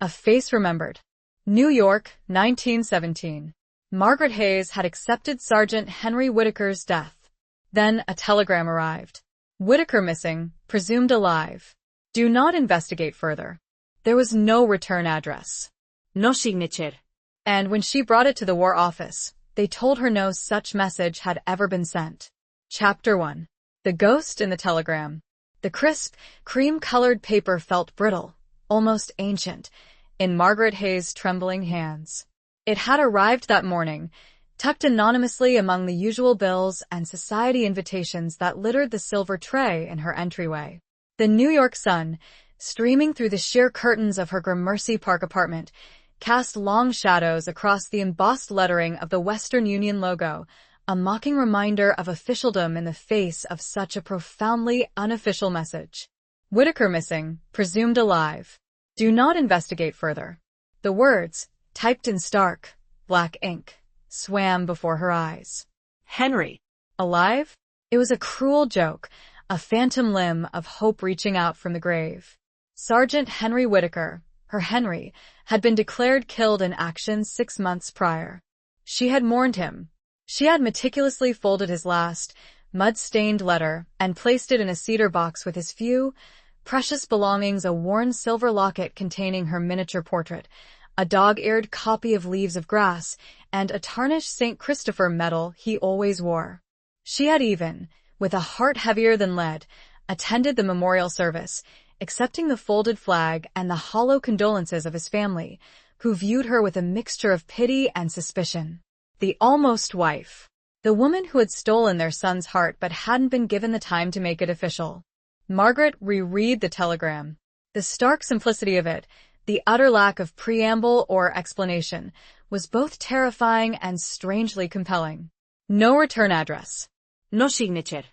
A face remembered. New York, 1917. Margaret Hayes had accepted Sergeant Henry Whitaker's death. Then a telegram arrived. Whitaker missing, presumed alive. Do not investigate further. There was no return address. No signature. And when she brought it to the War Office, they told her no such message had ever been sent. Chapter 1. The Ghost in the Telegram. The crisp, cream-colored paper felt brittle, almost ancient, in Margaret Hayes' trembling hands. It had arrived that morning, tucked anonymously among the usual bills and society invitations that littered the silver tray in her entryway. The New York sun, streaming through the sheer curtains of her Gramercy Park apartment, cast long shadows across the embossed lettering of the Western Union logo, a mocking reminder of officialdom in the face of such a profoundly unofficial message. Whitaker missing, presumed alive. Do not investigate further. The words, typed in stark, black ink, swam before her eyes. Henry. Alive? It was a cruel joke, a phantom limb of hope reaching out from the grave. Sergeant Henry Whitaker, her Henry, had been declared killed in action 6 months prior. She had mourned him. She had meticulously folded his last, mud-stained letter and placed it in a cedar box with his few, precious belongings: a worn silver locket containing her miniature portrait, a dog-eared copy of Leaves of Grass, and a tarnished St. Christopher medal he always wore. She had even, with a heart heavier than lead, attended the memorial service, accepting the folded flag and the hollow condolences of his family, who viewed her with a mixture of pity and suspicion. The almost wife. The woman who had stolen their son's heart but hadn't been given the time to make it official. Margaret reread the telegram. The stark simplicity of it, the utter lack of preamble or explanation, was both terrifying and strangely compelling. No return address. No signature.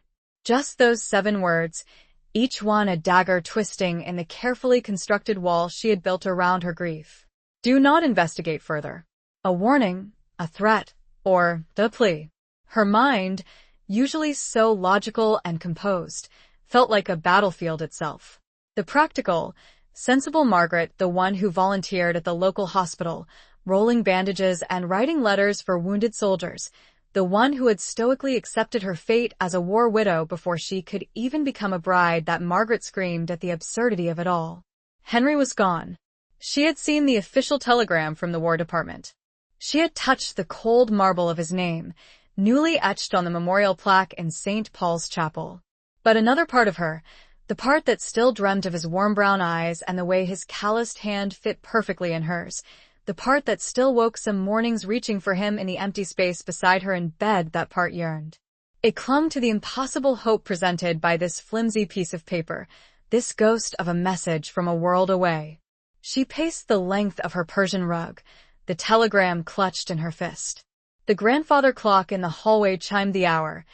Just those 7 words, each one a dagger twisting in the carefully constructed wall she had built around her grief. Do not investigate further. A warning, a threat, or the plea. Her mind, usually so logical and composed, felt like a battlefield itself. The practical, sensible Margaret, the one who volunteered at the local hospital, rolling bandages and writing letters for wounded soldiers, the one who had stoically accepted her fate as a war widow before she could even become a bride, that Margaret screamed at the absurdity of it all. Henry was gone. She had seen the official telegram from the War Department. She had touched the cold marble of his name, newly etched on the memorial plaque in St. Paul's Chapel. But another part of her, the part that still dreamt of his warm brown eyes and the way his calloused hand fit perfectly in hers, the part that still woke some mornings reaching for him in the empty space beside her in bed, that part yearned. It clung to the impossible hope presented by this flimsy piece of paper, this ghost of a message from a world away. She paced the length of her Persian rug, the telegram clutched in her fist. The grandfather clock in the hallway chimed the hour,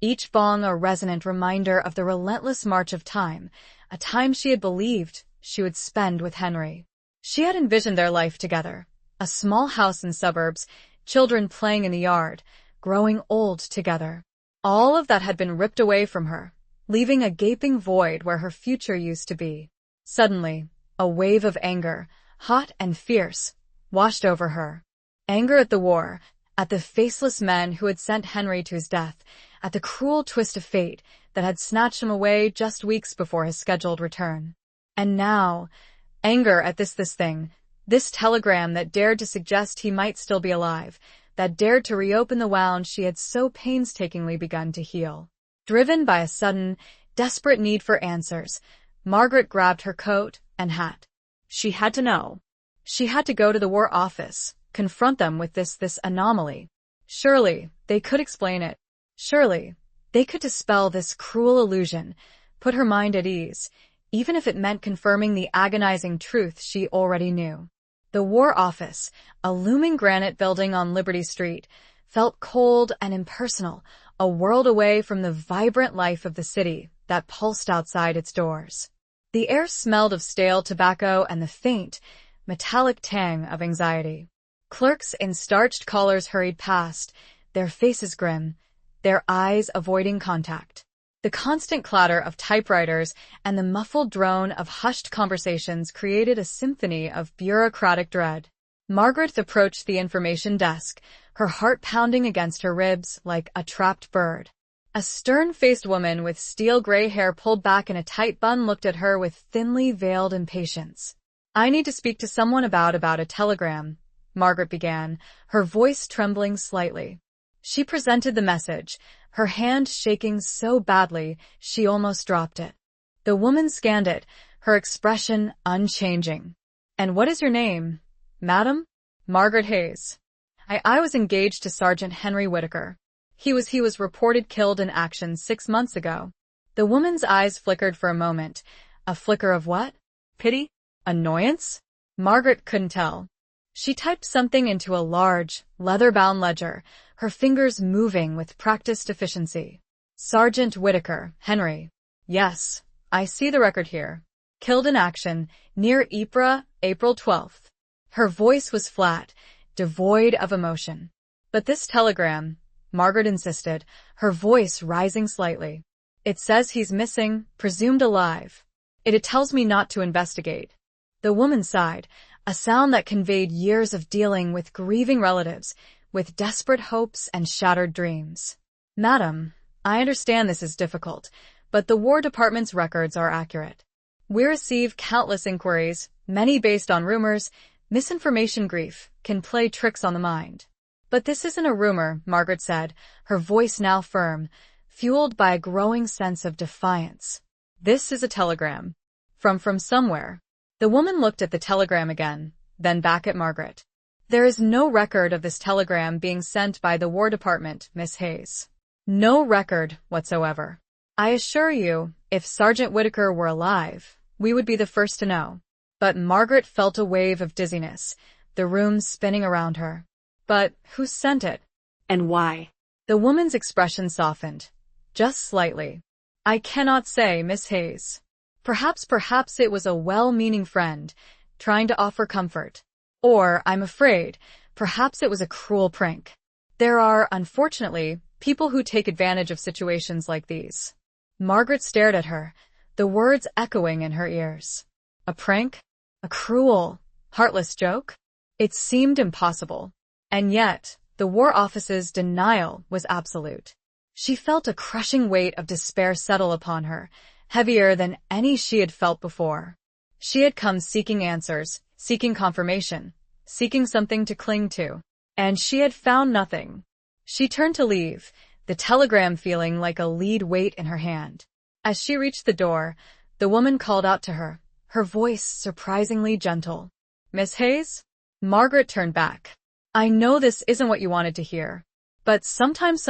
each bong a resonant reminder of the relentless march of time, a time she had believed she would spend with Henry. She had envisioned their life together, a small house in suburbs, children playing in the yard, growing old together. All of that had been ripped away from her, leaving a gaping void where her future used to be. Suddenly, a wave of anger, hot and fierce, washed over her. Anger at the war, at the faceless men who had sent Henry to his death, at the cruel twist of fate that had snatched him away just weeks before his scheduled return. And now, anger at this telegram that dared to suggest he might still be alive, that dared to reopen the wound she had so painstakingly begun to heal. Driven by a sudden, desperate need for answers, Margaret grabbed her coat and hat. She had to know. She had to go to the War Office, confront them with this anomaly. Surely, they could explain it. Surely, they could dispel this cruel illusion, put her mind at ease, even if it meant confirming the agonizing truth she already knew. The War Office, a looming granite building on Liberty Street, felt cold and impersonal, a world away from the vibrant life of the city that pulsed outside its doors. The air smelled of stale tobacco and the faint, metallic tang of anxiety. Clerks in starched collars hurried past, their faces grim, their eyes avoiding contact. The constant clatter of typewriters and the muffled drone of hushed conversations created a symphony of bureaucratic dread. Margaret approached the information desk, her heart pounding against her ribs like a trapped bird. A stern-faced woman with steel-gray hair pulled back in a tight bun looked at her with thinly veiled impatience. "I need to speak to someone about a telegram," Margaret began, her voice trembling slightly. She presented the message, her hand shaking so badly she almost dropped it. The woman scanned it, her expression unchanging. "And what is your name, madam?" "Margaret Hayes. I was engaged to Sergeant Henry Whitaker. He was reported killed in action 6 months ago." The woman's eyes flickered for a moment. A flicker of what? Pity? Annoyance? Margaret couldn't tell. She typed something into a large, leather-bound ledger, her fingers moving with practiced efficiency. "Sergeant Whitaker, Henry. Yes, I see the record here. Killed in action, near Ypres, April 12th. Her voice was flat, devoid of emotion. "But this telegram," Margaret insisted, her voice rising slightly. "It says he's missing, presumed alive. It tells me not to investigate." The woman sighed, a sound that conveyed years of dealing with grieving relatives, with desperate hopes and shattered dreams. "Madam, I understand this is difficult, but the War Department's records are accurate. We receive countless inquiries, many based on rumors. Misinformation grief can play tricks on the mind." "But this isn't a rumor," Margaret said, her voice now firm, fueled by a growing sense of defiance. "This is a telegram. From somewhere." The woman looked at the telegram again, then back at Margaret. "There is no record of this telegram being sent by the War Department, Miss Hayes. No record whatsoever. I assure you, if Sergeant Whitaker were alive, we would be the first to know." But Margaret felt a wave of dizziness, the room spinning around her. "But who sent it? And why?" The woman's expression softened, just slightly. "I cannot say, Miss Hayes. Perhaps it was a well-meaning friend, trying to offer comfort. Or, I'm afraid, perhaps it was a cruel prank. There are, unfortunately, people who take advantage of situations like these." Margaret stared at her, the words echoing in her ears. A prank? A cruel, heartless joke? It seemed impossible. And yet, the War Office's denial was absolute. She felt a crushing weight of despair settle upon her, heavier than any she had felt before. She had come seeking answers, seeking confirmation, seeking something to cling to. And she had found nothing. She turned to leave, the telegram feeling like a lead weight in her hand. As she reached the door, the woman called out to her, her voice surprisingly gentle. "Miss Hayes?" Margaret turned back. "I know this isn't what you wanted to hear, but sometimes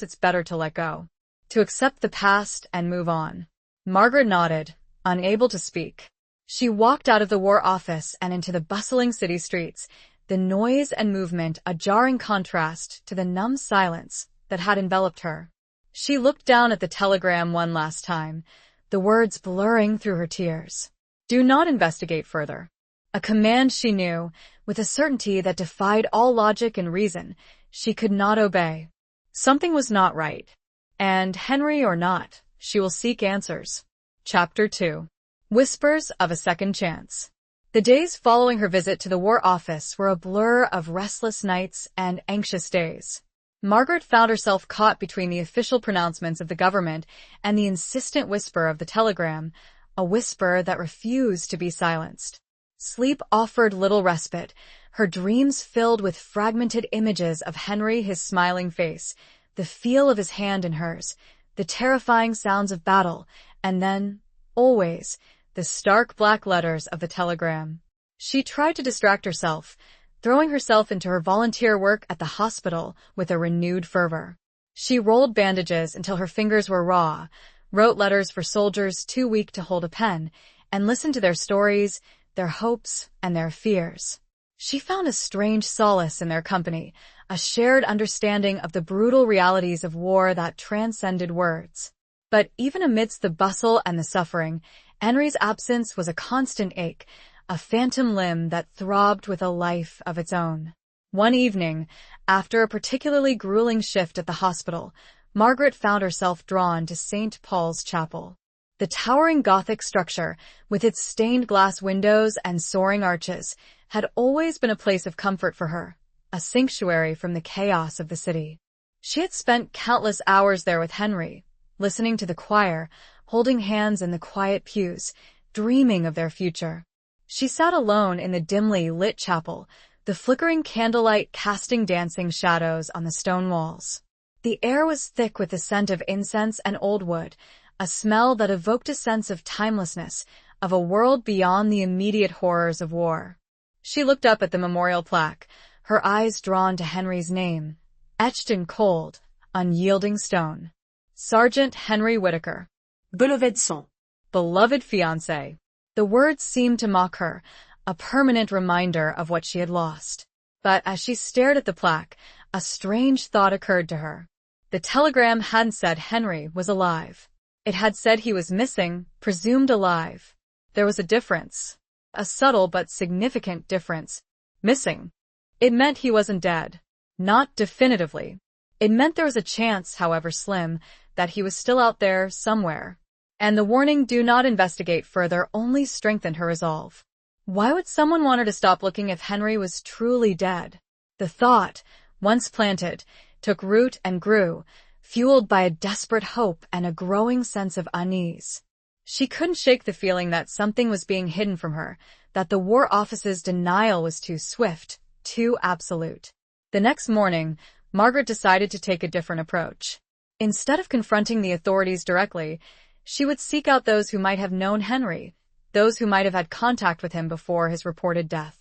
it's better to let go, to accept the past and move on." Margaret nodded, unable to speak. She walked out of the War Office and into the bustling city streets, the noise and movement a jarring contrast to the numb silence that had enveloped her. She looked down at the telegram one last time, the words blurring through her tears. "Do not investigate further." A command she knew, with a certainty that defied all logic and reason, she could not obey. Something was not right. And, Henry or not, she will seek answers. Chapter 2. Whispers of a Second Chance. The days following her visit to the War Office were a blur of restless nights and anxious days. Margaret found herself caught between the official pronouncements of the government and the insistent whisper of the telegram, a whisper that refused to be silenced. Sleep offered little respite, her dreams filled with fragmented images of Henry, his smiling face, the feel of his hand in hers, the terrifying sounds of battle, and then, always, the stark black letters of the telegram. She tried to distract herself, throwing herself into her volunteer work at the hospital with a renewed fervor. She rolled bandages until her fingers were raw, wrote letters for soldiers too weak to hold a pen, and listened to their stories, their hopes, and their fears. She found a strange solace in their company, a shared understanding of the brutal realities of war that transcended words. But even amidst the bustle and the suffering, Henry's absence was a constant ache, a phantom limb that throbbed with a life of its own. One evening, after a particularly grueling shift at the hospital, Margaret found herself drawn to St. Paul's Chapel. The towering Gothic structure, with its stained glass windows and soaring arches, had always been a place of comfort for her, a sanctuary from the chaos of the city. She had spent countless hours there with Henry, listening to the choir, holding hands in the quiet pews, dreaming of their future. She sat alone in the dimly lit chapel, the flickering candlelight casting dancing shadows on the stone walls. The air was thick with the scent of incense and old wood, a smell that evoked a sense of timelessness, of a world beyond the immediate horrors of war. She looked up at the memorial plaque, her eyes drawn to Henry's name, etched in cold, unyielding stone. Sergeant Henry Whittaker. Beloved son. Beloved fiancé. The words seemed to mock her, a permanent reminder of what she had lost. But as she stared at the plaque, a strange thought occurred to her. The telegram hadn't said Henry was alive. It had said he was missing, presumed alive. There was a difference. A subtle but significant difference. Missing. It meant he wasn't dead. Not definitively. It meant there was a chance, however slim, that he was still out there somewhere. And the warning, "Do not investigate further," only strengthened her resolve. Why would someone want her to stop looking if Henry was truly dead? The thought, once planted, took root and grew, fueled by a desperate hope and a growing sense of unease. She couldn't shake the feeling that something was being hidden from her, that the War Office's denial was too swift, too absolute. The next morning, Margaret decided to take a different approach. Instead of confronting the authorities directly, she would seek out those who might have known Henry, those who might have had contact with him before his reported death.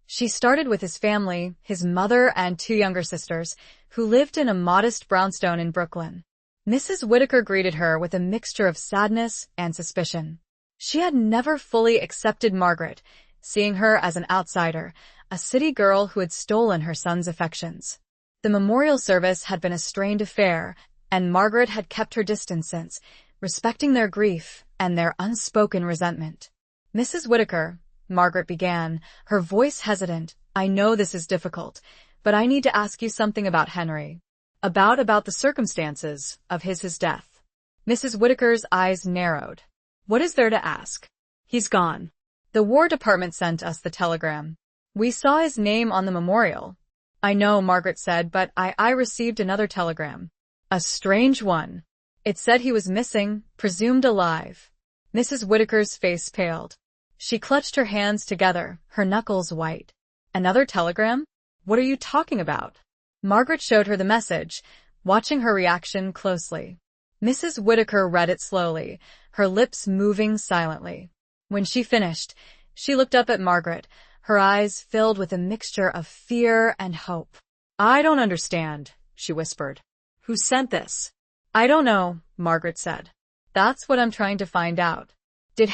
She started with his family, his mother and 2 younger sisters, who lived in a modest brownstone in Brooklyn. Mrs. Whittaker greeted her with a mixture of sadness and suspicion. She had never fully accepted Margaret, seeing her as an outsider, a city girl who had stolen her son's affections. The memorial service had been a strained affair, and Margaret had kept her distance since, respecting their grief and their unspoken resentment. "Mrs. Whittaker," Margaret began, her voice hesitant, "I know this is difficult, but I need to ask you something about Henry. About the circumstances of his death." Mrs. Whittaker's eyes narrowed. "What is there to ask? He's gone. The War Department sent us the telegram. We saw his name on the memorial." "I know," Margaret said, "but I received another telegram. A strange one. It said he was missing, presumed alive." Mrs. Whittaker's face paled. She clutched her hands together, her knuckles white. "Another telegram? What are you talking about?" Margaret showed her the message, watching her reaction closely. Mrs. Whittaker read it slowly, her lips moving silently. When she finished, she looked up at Margaret, her eyes filled with a mixture of fear and hope. "I don't understand," she whispered. "Who sent this?" "I don't know," Margaret said. "That's what I'm trying to find out. Did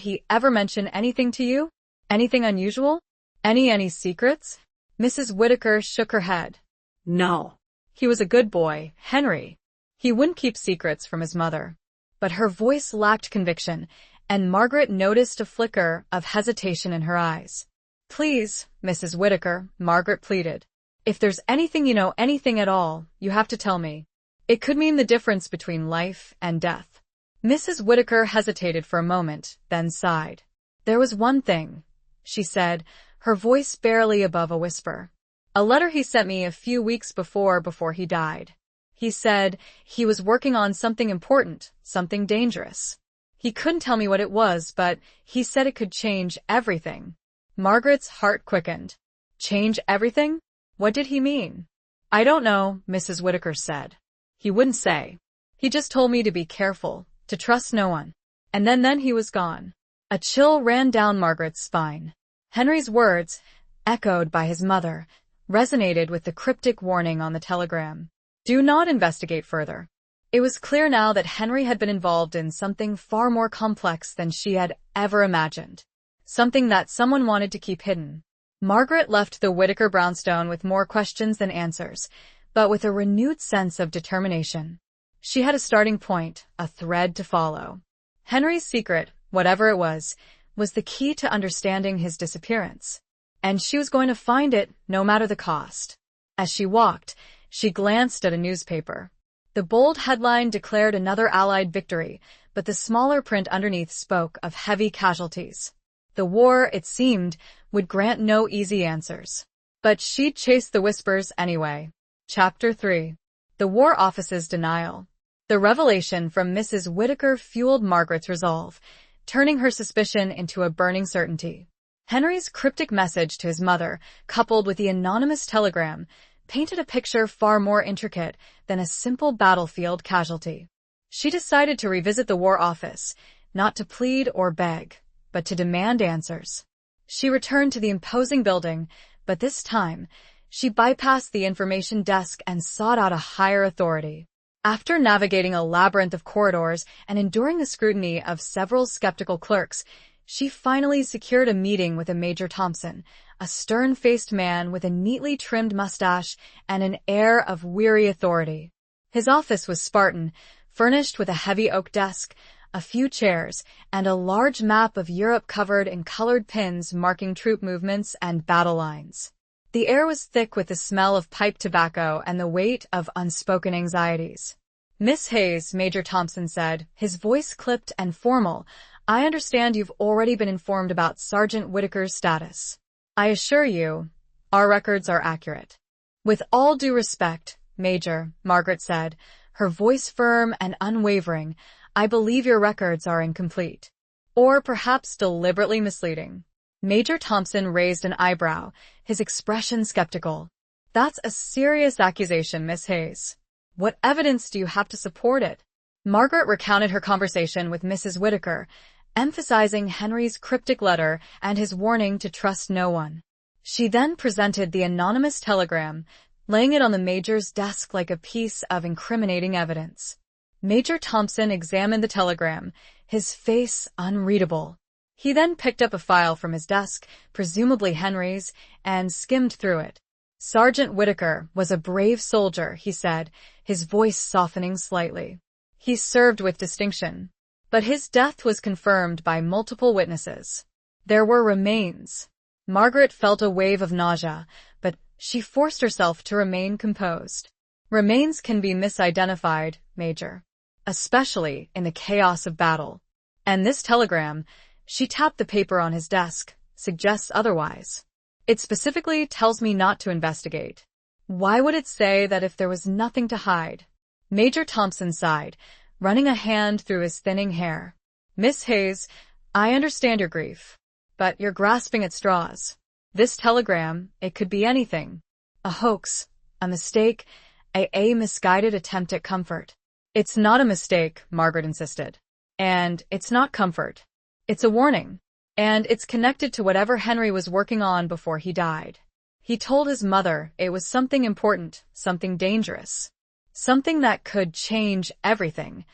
he ever mention anything to you? Anything unusual? Any secrets?" Mrs. Whittaker shook her head. "No. He was a good boy, Henry. He wouldn't keep secrets from his mother." But her voice lacked conviction, and Margaret noticed a flicker of hesitation in her eyes. "Please, Mrs. Whittaker," Margaret pleaded. "If there's anything you know, anything at all, you have to tell me. It could mean the difference between life and death." Mrs. Whittaker hesitated for a moment, then sighed. "There was one thing," she said, her voice barely above a whisper. "A letter he sent me a few weeks before he died. He said he was working on something important, something dangerous. He couldn't tell me what it was, but he said it could change everything." Margaret's heart quickened. "Change everything? What did he mean?" "I don't know," Mrs. Whittaker said. "He wouldn't say. He just told me to be careful, to trust no one." And then he was gone. A chill ran down Margaret's spine. Henry's words, echoed by his mother, resonated with the cryptic warning on the telegram. "Do not investigate further." It was clear now that Henry had been involved in something far more complex than she had ever imagined. Something that someone wanted to keep hidden. Margaret left the Whittaker brownstone with more questions than answers, but with a renewed sense of determination. She had a starting point, a thread to follow. Henry's secret, whatever it was the key to understanding his disappearance. And she was going to find it, no matter the cost. As she walked, she glanced at a newspaper. The bold headline declared another Allied victory, but the smaller print underneath spoke of heavy casualties. The war, it seemed, would grant no easy answers. But she'd chase the whispers anyway. Chapter 3. The War Office's Denial. The revelation from Mrs. Whittaker fueled Margaret's resolve, turning her suspicion into a burning certainty. Henry's cryptic message to his mother, coupled with the anonymous telegram, painted a picture far more intricate than a simple battlefield casualty. She decided to revisit the War Office, not to plead or beg, but to demand answers. She returned to the imposing building, but this time, she bypassed the information desk and sought out a higher authority. After navigating a labyrinth of corridors and enduring the scrutiny of several skeptical clerks, she finally secured a meeting with a Major Thompson, a stern-faced man with a neatly trimmed mustache and an air of weary authority. His office was Spartan, furnished with a heavy oak desk, a few chairs, and a large map of Europe covered in colored pins marking troop movements and battle lines. The air was thick with the smell of pipe tobacco and the weight of unspoken anxieties. "Miss Hayes," Major Thompson said, his voice clipped and formal, "I understand you've already been informed about Sergeant Whittaker's status. I assure you, our records are accurate." "With all due respect, Major," Margaret said, her voice firm and unwavering, "I believe your records are incomplete. Or perhaps deliberately misleading." Major Thompson raised an eyebrow, his expression skeptical. "That's a serious accusation, Miss Hayes. What evidence do you have to support it?" Margaret recounted her conversation with Mrs. Whittaker, emphasizing Henry's cryptic letter and his warning to trust no one. She then presented the anonymous telegram, laying it on the Major's desk like a piece of incriminating evidence. Major Thompson examined the telegram, his face unreadable. He then picked up a file from his desk, presumably Henry's, and skimmed through it. "Sergeant Whittaker was a brave soldier," he said, his voice softening slightly. "He served with distinction. But his death was confirmed by multiple witnesses. There were remains." Margaret felt a wave of nausea, but she forced herself to remain composed. "Remains can be misidentified, Major, especially in the chaos of battle. And this telegram," she tapped the paper on his desk, "suggests otherwise. It specifically tells me not to investigate. Why would it say that if there was nothing to hide?" Major Thompson sighed, running a hand through his thinning hair. "Miss Hayes, I understand your grief, but you're grasping at straws. This telegram, it could be anything. A hoax, a mistake, a misguided attempt at comfort." "It's not a mistake," Margaret insisted. "And it's not comfort. It's a warning. And it's connected to whatever Henry was working on before he died. He told his mother it was something important, something dangerous. Something that could change everything."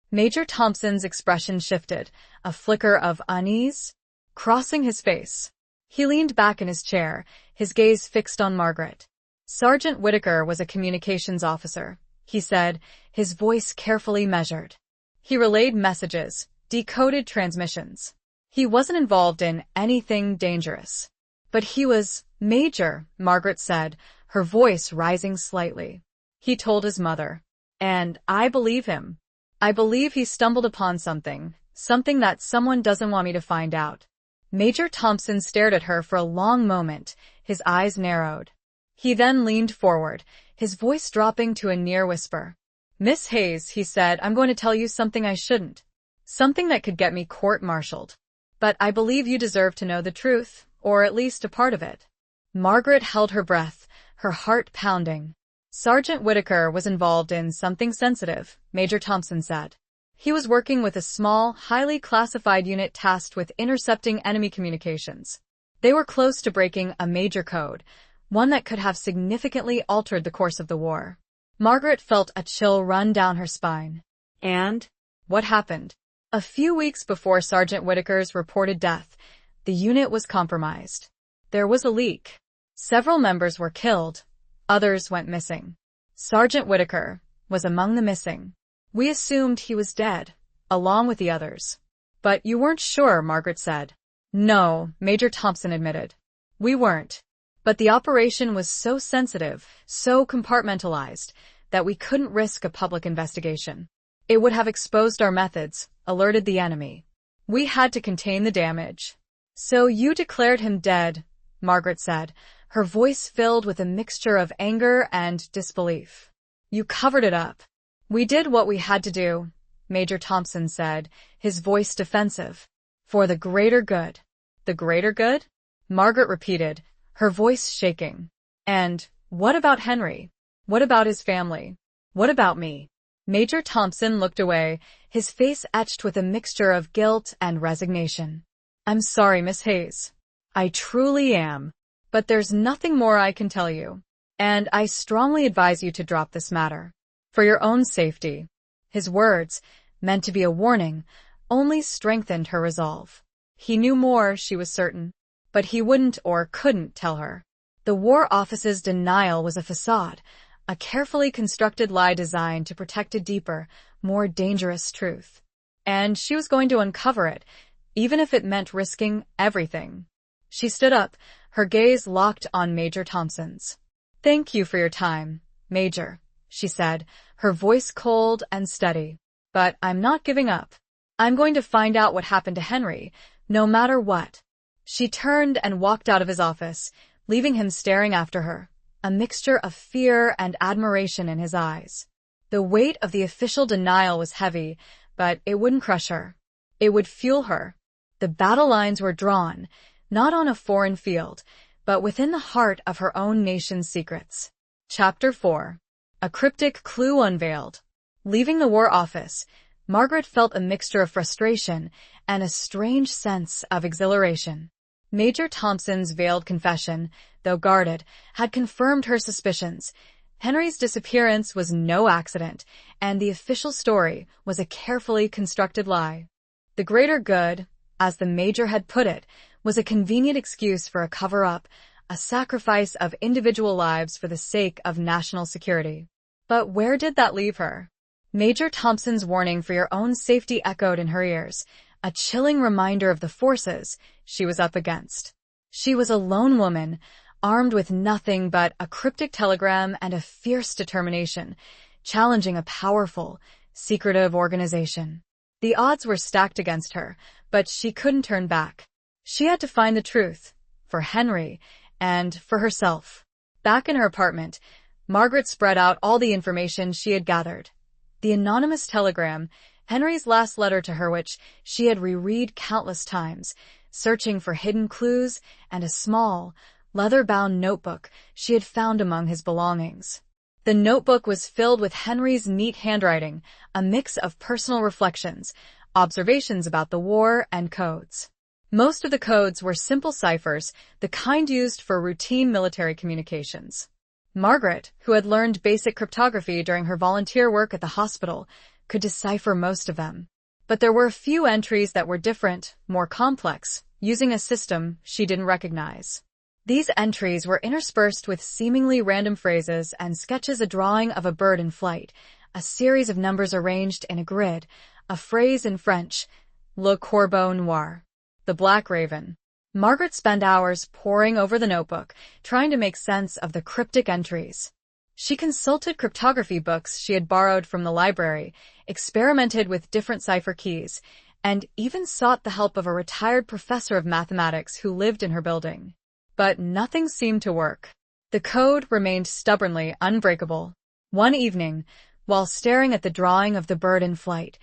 Major Thompson's expression shifted, a flicker of unease crossing his face. He leaned back in his chair, his gaze fixed on Margaret. "Sergeant Whittaker was a communications officer," he said, his voice carefully measured. "He relayed messages, decoded transmissions. He wasn't involved in anything dangerous." "But he was, Major," Margaret said, her voice rising slightly. "He told his mother. And I believe him. I believe he stumbled upon something that someone doesn't want me to find out." Major Thompson stared at her for a long moment, his eyes narrowed. He then leaned forward, his voice dropping to a near whisper. "Miss Hayes," he said, "I'm going to tell you something I shouldn't. Something that could get me court-martialed. But I believe you deserve to know the truth, or at least a part of it." Margaret held her breath, her heart pounding. "Sergeant Whittaker was involved in something sensitive," Major Thompson said. "He was working with a small, highly classified unit tasked with intercepting enemy communications. They were close to breaking a major code, one that could have significantly altered the course of the war." Margaret felt a chill run down her spine. "And what happened?" "A few weeks before Sergeant Whittaker's reported death, the unit was compromised. There was a leak. Several members were killed. Others went missing. Sergeant Whittaker was among the missing. We assumed he was dead, along with the others." "But you weren't sure," Margaret said. "No," Major Thompson admitted. "We weren't. But the operation was so sensitive, so compartmentalized, that we couldn't risk a public investigation. It would have exposed our methods, alerted the enemy. We had to contain the damage. So you declared him dead, Margaret said, her voice filled with a mixture of anger and disbelief. You covered it up. We did what we had to do, Major Thompson said, his voice defensive. For the greater good. The greater good? Margaret repeated, her voice shaking. And what about Henry? What about his family? What about me? Major Thompson looked away, his face etched with a mixture of guilt and resignation. I'm sorry, Miss Hayes. I truly am. But there's nothing more I can tell you. And I strongly advise you to drop this matter. For your own safety. His words, meant to be a warning, only strengthened her resolve. He knew more, she was certain. But he wouldn't or couldn't tell her. The War Office's denial was a facade, a carefully constructed lie designed to protect a deeper, more dangerous truth. And she was going to uncover it, even if it meant risking everything. She stood up, her gaze locked on Major Thompson's. Thank you for your time, Major, she said, her voice cold and steady. But I'm not giving up. I'm going to find out what happened to Henry, no matter what. She turned and walked out of his office, leaving him staring after her, a mixture of fear and admiration in his eyes. The weight of the official denial was heavy, but it wouldn't crush her. It would fuel her. The battle lines were drawn, not on a foreign field, but within the heart of her own nation's secrets. Chapter 4. A cryptic clue unveiled. Leaving the War Office, Margaret felt a mixture of frustration and a strange sense of exhilaration. Major Thompson's veiled confession, though guarded, had confirmed her suspicions. Henry's disappearance was no accident, and the official story was a carefully constructed lie. The greater good, as the Major had put it, was a convenient excuse for a cover-up, a sacrifice of individual lives for the sake of national security. But where did that leave her? Major Thompson's warning for your own safety echoed in her ears, a chilling reminder of the forces she was up against. She was a lone woman, armed with nothing but a cryptic telegram and a fierce determination, challenging a powerful, secretive organization. The odds were stacked against her, but she couldn't turn back. She had to find the truth, for Henry, and for herself. Back in her apartment, Margaret spread out all the information she had gathered. The anonymous telegram, Henry's last letter to her, which she had reread countless times, searching for hidden clues, and a small, leather-bound notebook she had found among his belongings. The notebook was filled with Henry's neat handwriting, a mix of personal reflections, observations about the war, and codes. Most of the codes were simple ciphers, the kind used for routine military communications. Margaret, who had learned basic cryptography during her volunteer work at the hospital, could decipher most of them. But there were a few entries that were different, more complex, using a system she didn't recognize. These entries were interspersed with seemingly random phrases and sketches, a drawing of a bird in flight, a series of numbers arranged in a grid, a phrase in French, Le Corbeau Noir, the Black Raven. Margaret spent hours poring over the notebook, trying to make sense of the cryptic entries. She consulted cryptography books she had borrowed from the library, experimented with different cipher keys, and even sought the help of a retired professor of mathematics who lived in her building. But nothing seemed to work. The code remained stubbornly unbreakable. One evening, while staring at the drawing of the bird in flight,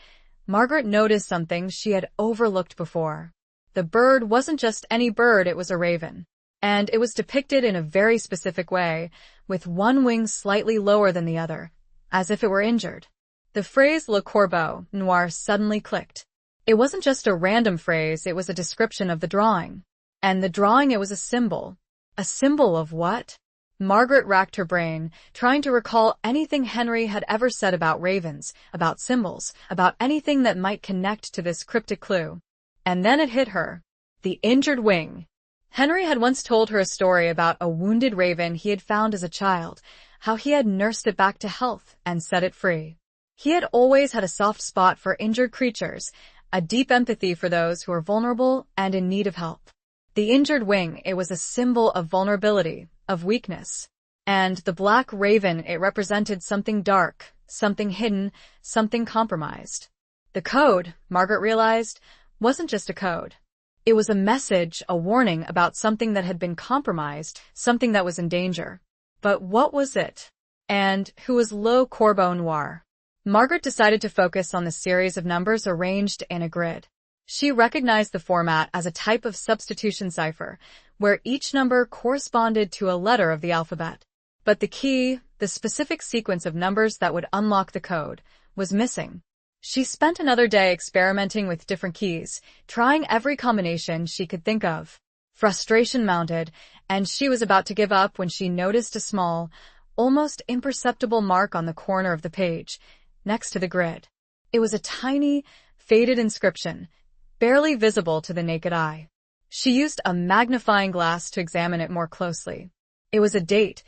Margaret noticed something she had overlooked before. The bird wasn't just any bird, it was a raven. And it was depicted in a very specific way, with one wing slightly lower than the other, as if it were injured. The phrase Le Corbeau Noir suddenly clicked. It wasn't just a random phrase, it was a description of the drawing. And the drawing, it was a symbol. A symbol of what? Margaret racked her brain, trying to recall anything Henry had ever said about ravens, about symbols, about anything that might connect to this cryptic clue. And then it hit her. The injured wing. Henry had once told her a story about a wounded raven he had found as a child, how he had nursed it back to health and set it free. He had always had a soft spot for injured creatures, a deep empathy for those who were vulnerable and in need of help. The injured wing, it was a symbol of vulnerability, of weakness. And the black raven, it represented something dark, something hidden, something compromised. The code, Margaret realized, wasn't just a code. It was a message, a warning about something that had been compromised, something that was in danger. But what was it? And who was Le Corbeau Noir? Margaret decided to focus on the series of numbers arranged in a grid. She recognized the format as a type of substitution cipher, where each number corresponded to a letter of the alphabet. But the key, the specific sequence of numbers that would unlock the code, was missing. She spent another day experimenting with different keys, trying every combination she could think of. Frustration mounted, and she was about to give up when she noticed a small, almost imperceptible mark on the corner of the page, next to the grid. It was a tiny, faded inscription, barely visible to the naked eye. She used a magnifying glass to examine it more closely. It was a date,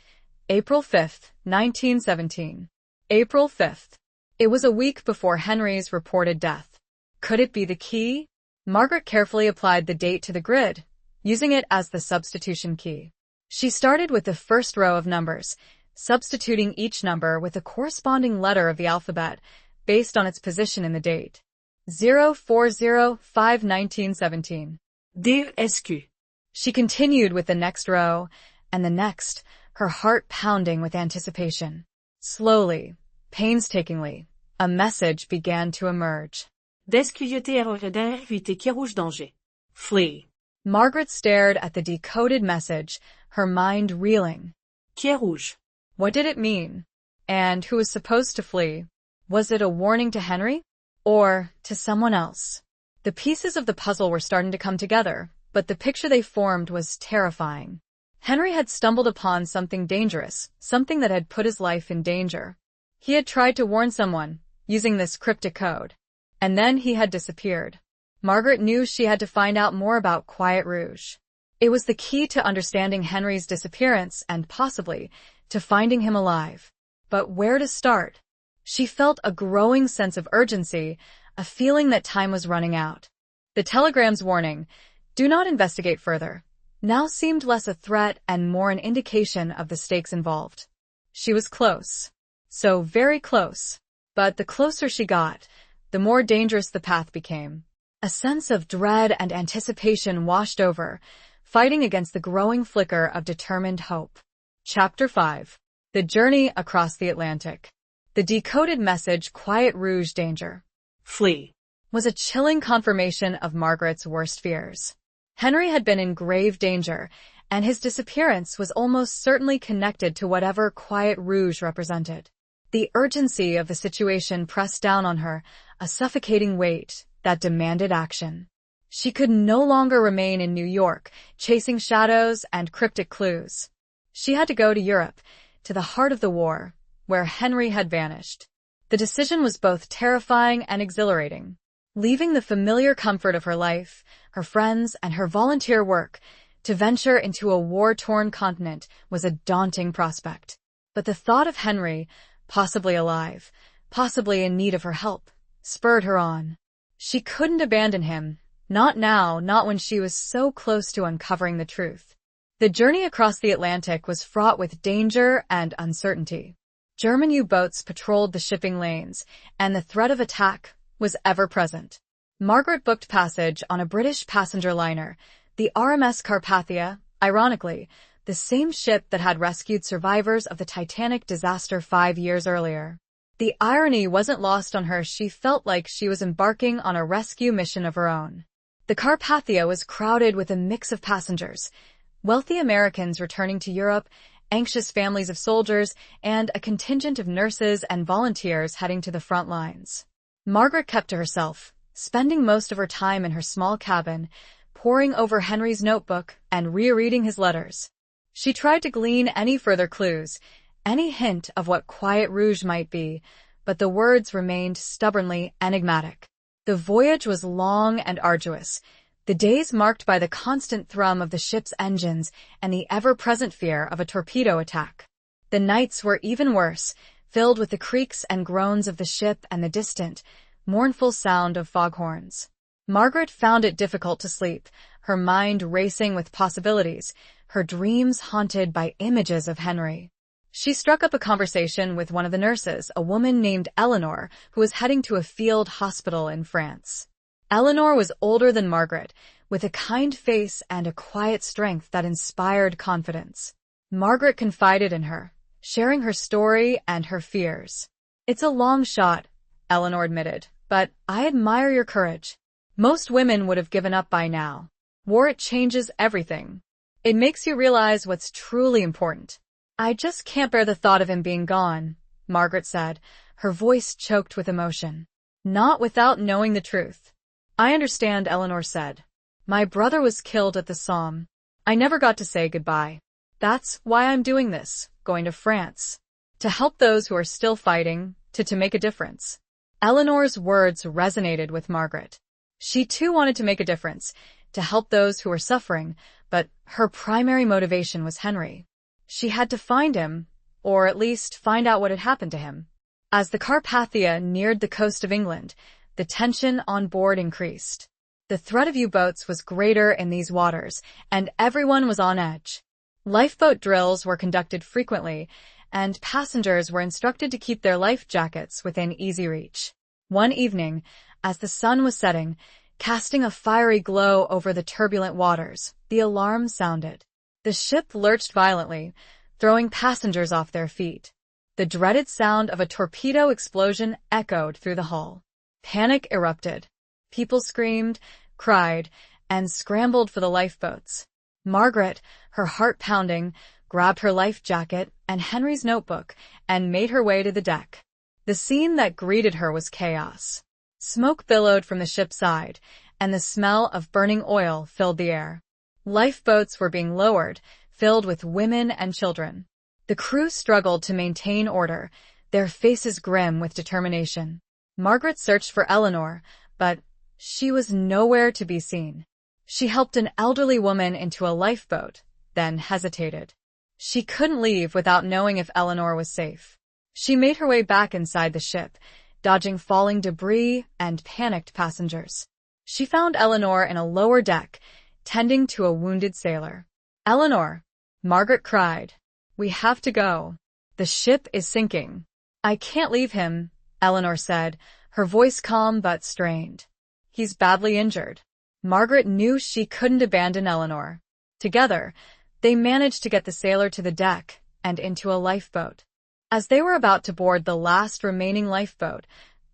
April 5th, 1917. April 5th. It was a week before Henry's reported death. Could it be the key? Margaret carefully applied the date to the grid, using it as the substitution key. She started with the first row of numbers, substituting each number with a corresponding letter of the alphabet based on its position in the date. 0405-1917. DSQ. She continued with the next row, and the next, her heart pounding with anticipation. Slowly, painstakingly, a message began to emerge. Éviter qui rouge danger. Flee. Margaret stared at the decoded message, her mind reeling. Qui rouge. What did it mean? And who was supposed to flee? Was it a warning to Henry? Or to someone else? The pieces of the puzzle were starting to come together, but the picture they formed was terrifying. Henry had stumbled upon something dangerous, something that had put his life in danger. He had tried to warn someone, using this cryptic code. And then he had disappeared. Margaret knew she had to find out more about Quiet Rouge. It was the key to understanding Henry's disappearance and, possibly, to finding him alive. But where to start? She felt a growing sense of urgency, a feeling that time was running out. The telegram's warning, "Do not investigate further," now seemed less a threat and more an indication of the stakes involved. She was close. So very close. But the closer she got, the more dangerous the path became. A sense of dread and anticipation washed over, fighting against the growing flicker of determined hope. Chapter 5. The Journey Across the Atlantic. The decoded message, Quiet Rouge danger. Flee. Was a chilling confirmation of Margaret's worst fears. Henry had been in grave danger, and his disappearance was almost certainly connected to whatever Quiet Rouge represented. The urgency of the situation pressed down on her, a suffocating weight that demanded action. She could no longer remain in New York, chasing shadows and cryptic clues. She had to go to Europe, to the heart of the war, where Henry had vanished. The decision was both terrifying and exhilarating. Leaving the familiar comfort of her life, her friends, and her volunteer work, to venture into a war-torn continent was a daunting prospect. But the thought of Henry, possibly alive, possibly in need of her help, spurred her on. She couldn't abandon him, not now, not when she was so close to uncovering the truth. The journey across the Atlantic was fraught with danger and uncertainty. German U-boats patrolled the shipping lanes, and the threat of attack was ever present. Margaret booked passage on a British passenger liner, the RMS Carpathia, ironically, the same ship that had rescued survivors of the Titanic disaster 5 years earlier. The irony wasn't lost on her. She felt like she was embarking on a rescue mission of her own. The Carpathia was crowded with a mix of passengers, wealthy Americans returning to Europe, anxious families of soldiers, and a contingent of nurses and volunteers heading to the front lines. Margaret kept to herself, spending most of her time in her small cabin, poring over Henry's notebook and rereading his letters. She tried to glean any further clues, any hint of what Quiet Rouge might be, but the words remained stubbornly enigmatic. The voyage was long and arduous, the days marked by the constant thrum of the ship's engines and the ever-present fear of a torpedo attack. The nights were even worse, filled with the creaks and groans of the ship and the distant, mournful sound of foghorns. Margaret found it difficult to sleep, her mind racing with possibilities, her dreams haunted by images of Henry. She struck up a conversation with one of the nurses, a woman named Eleanor, who was heading to a field hospital in France. Eleanor was older than Margaret, with a kind face and a quiet strength that inspired confidence. Margaret confided in her, sharing her story and her fears. "It's a long shot," Eleanor admitted, "but I admire your courage. Most women would have given up by now. War, it changes everything. It makes you realize what's truly important." "I just can't bear the thought of him being gone," Margaret said, her voice choked with emotion. "Not without knowing the truth." "I understand," Eleanor said. "My brother was killed at the Somme. I never got to say goodbye. That's why I'm doing this, going to France. To help those who are still fighting, to make a difference." Eleanor's words resonated with Margaret. She too wanted to make a difference, to help those who were suffering, but her primary motivation was Henry. She had to find him, or at least find out what had happened to him. As the Carpathia neared the coast of England, the tension on board increased. The threat of U-boats was greater in these waters, and everyone was on edge. Lifeboat drills were conducted frequently, and passengers were instructed to keep their life jackets within easy reach. One evening, as the sun was setting, casting a fiery glow over the turbulent waters, the alarm sounded. The ship lurched violently, throwing passengers off their feet. The dreaded sound of a torpedo explosion echoed through the hull. Panic erupted. People screamed, cried, and scrambled for the lifeboats. Margaret, her heart pounding, grabbed her life jacket and Henry's notebook and made her way to the deck. The scene that greeted her was chaos. Smoke billowed from the ship's side, and the smell of burning oil filled the air. Lifeboats were being lowered, filled with women and children. The crew struggled to maintain order, their faces grim with determination. Margaret searched for Eleanor, but she was nowhere to be seen. She helped an elderly woman into a lifeboat, then hesitated. She couldn't leave without knowing if Eleanor was safe. She made her way back inside the ship, dodging falling debris and panicked passengers. She found Eleanor in a lower deck, tending to a wounded sailor. "Eleanor," Margaret cried, "we have to go. The ship is sinking." "I can't leave him," Eleanor said, her voice calm but strained. "He's badly injured." Margaret knew she couldn't abandon Eleanor. Together, they managed to get the sailor to the deck and into a lifeboat. As they were about to board the last remaining lifeboat,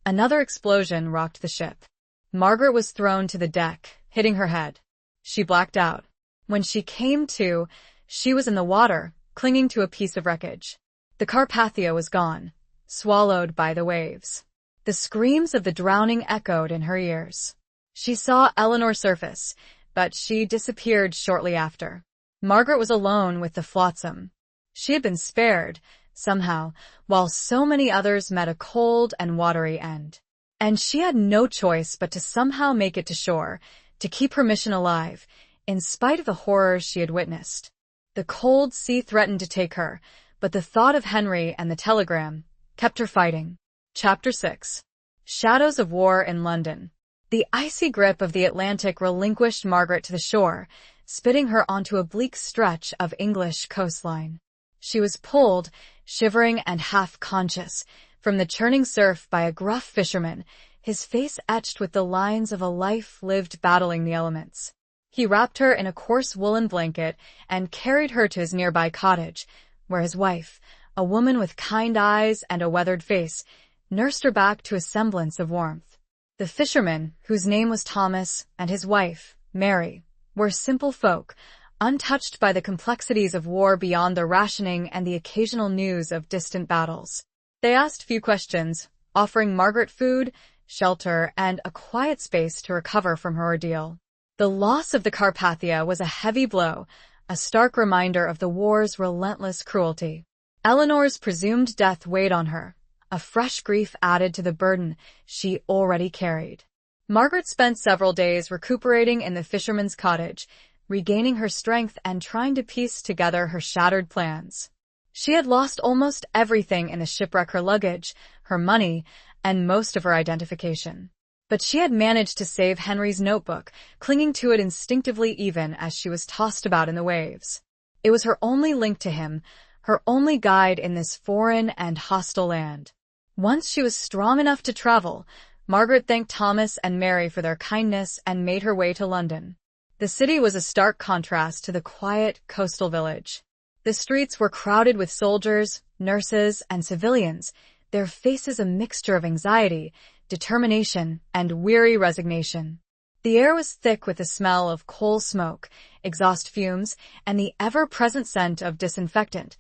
another explosion rocked the ship. Margaret was thrown to the deck, hitting her head. She blacked out. When she came to, she was in the water, clinging to a piece of wreckage. The Carpathia was gone, swallowed by the waves. The screams of the drowning echoed in her ears. She saw Eleanor surface, but she disappeared shortly after. Margaret was alone with the flotsam. She had been spared, somehow, while so many others met a cold and watery end. And she had no choice but to somehow make it to shore, to keep her mission alive, in spite of the horrors she had witnessed. The cold sea threatened to take her, but the thought of Henry and the telegram kept her fighting. Chapter 6. Shadows of War in London. The icy grip of the Atlantic relinquished Margaret to the shore, spitting her onto a bleak stretch of English coastline. She was pulled, shivering and half-conscious, from the churning surf by a gruff fisherman, his face etched with the lines of a life lived battling the elements. He wrapped her in a coarse woolen blanket and carried her to his nearby cottage, where his wife, a woman with kind eyes and a weathered face, nursed her back to a semblance of warmth. The fisherman, whose name was Thomas, and his wife, Mary, were simple folk, untouched by the complexities of war beyond the rationing and the occasional news of distant battles. They asked few questions, offering Margaret food, shelter, and a quiet space to recover from her ordeal. The loss of the Carpathia was a heavy blow, a stark reminder of the war's relentless cruelty. Eleanor's presumed death weighed on her, a fresh grief added to the burden she already carried. Margaret spent several days recuperating in the fisherman's cottage, regaining her strength and trying to piece together her shattered plans. She had lost almost everything in the shipwreck: her luggage, her money, and most of her identification. But she had managed to save Henry's notebook, clinging to it instinctively even as she was tossed about in the waves. It was her only link to him, her only guide in this foreign and hostile land. Once she was strong enough to travel, Margaret thanked Thomas and Mary for their kindness and made her way to London. The city was a stark contrast to the quiet coastal village. The streets were crowded with soldiers, nurses, and civilians, their faces a mixture of anxiety, determination, and weary resignation. The air was thick with the smell of coal smoke, exhaust fumes, and the ever-present scent of disinfectant,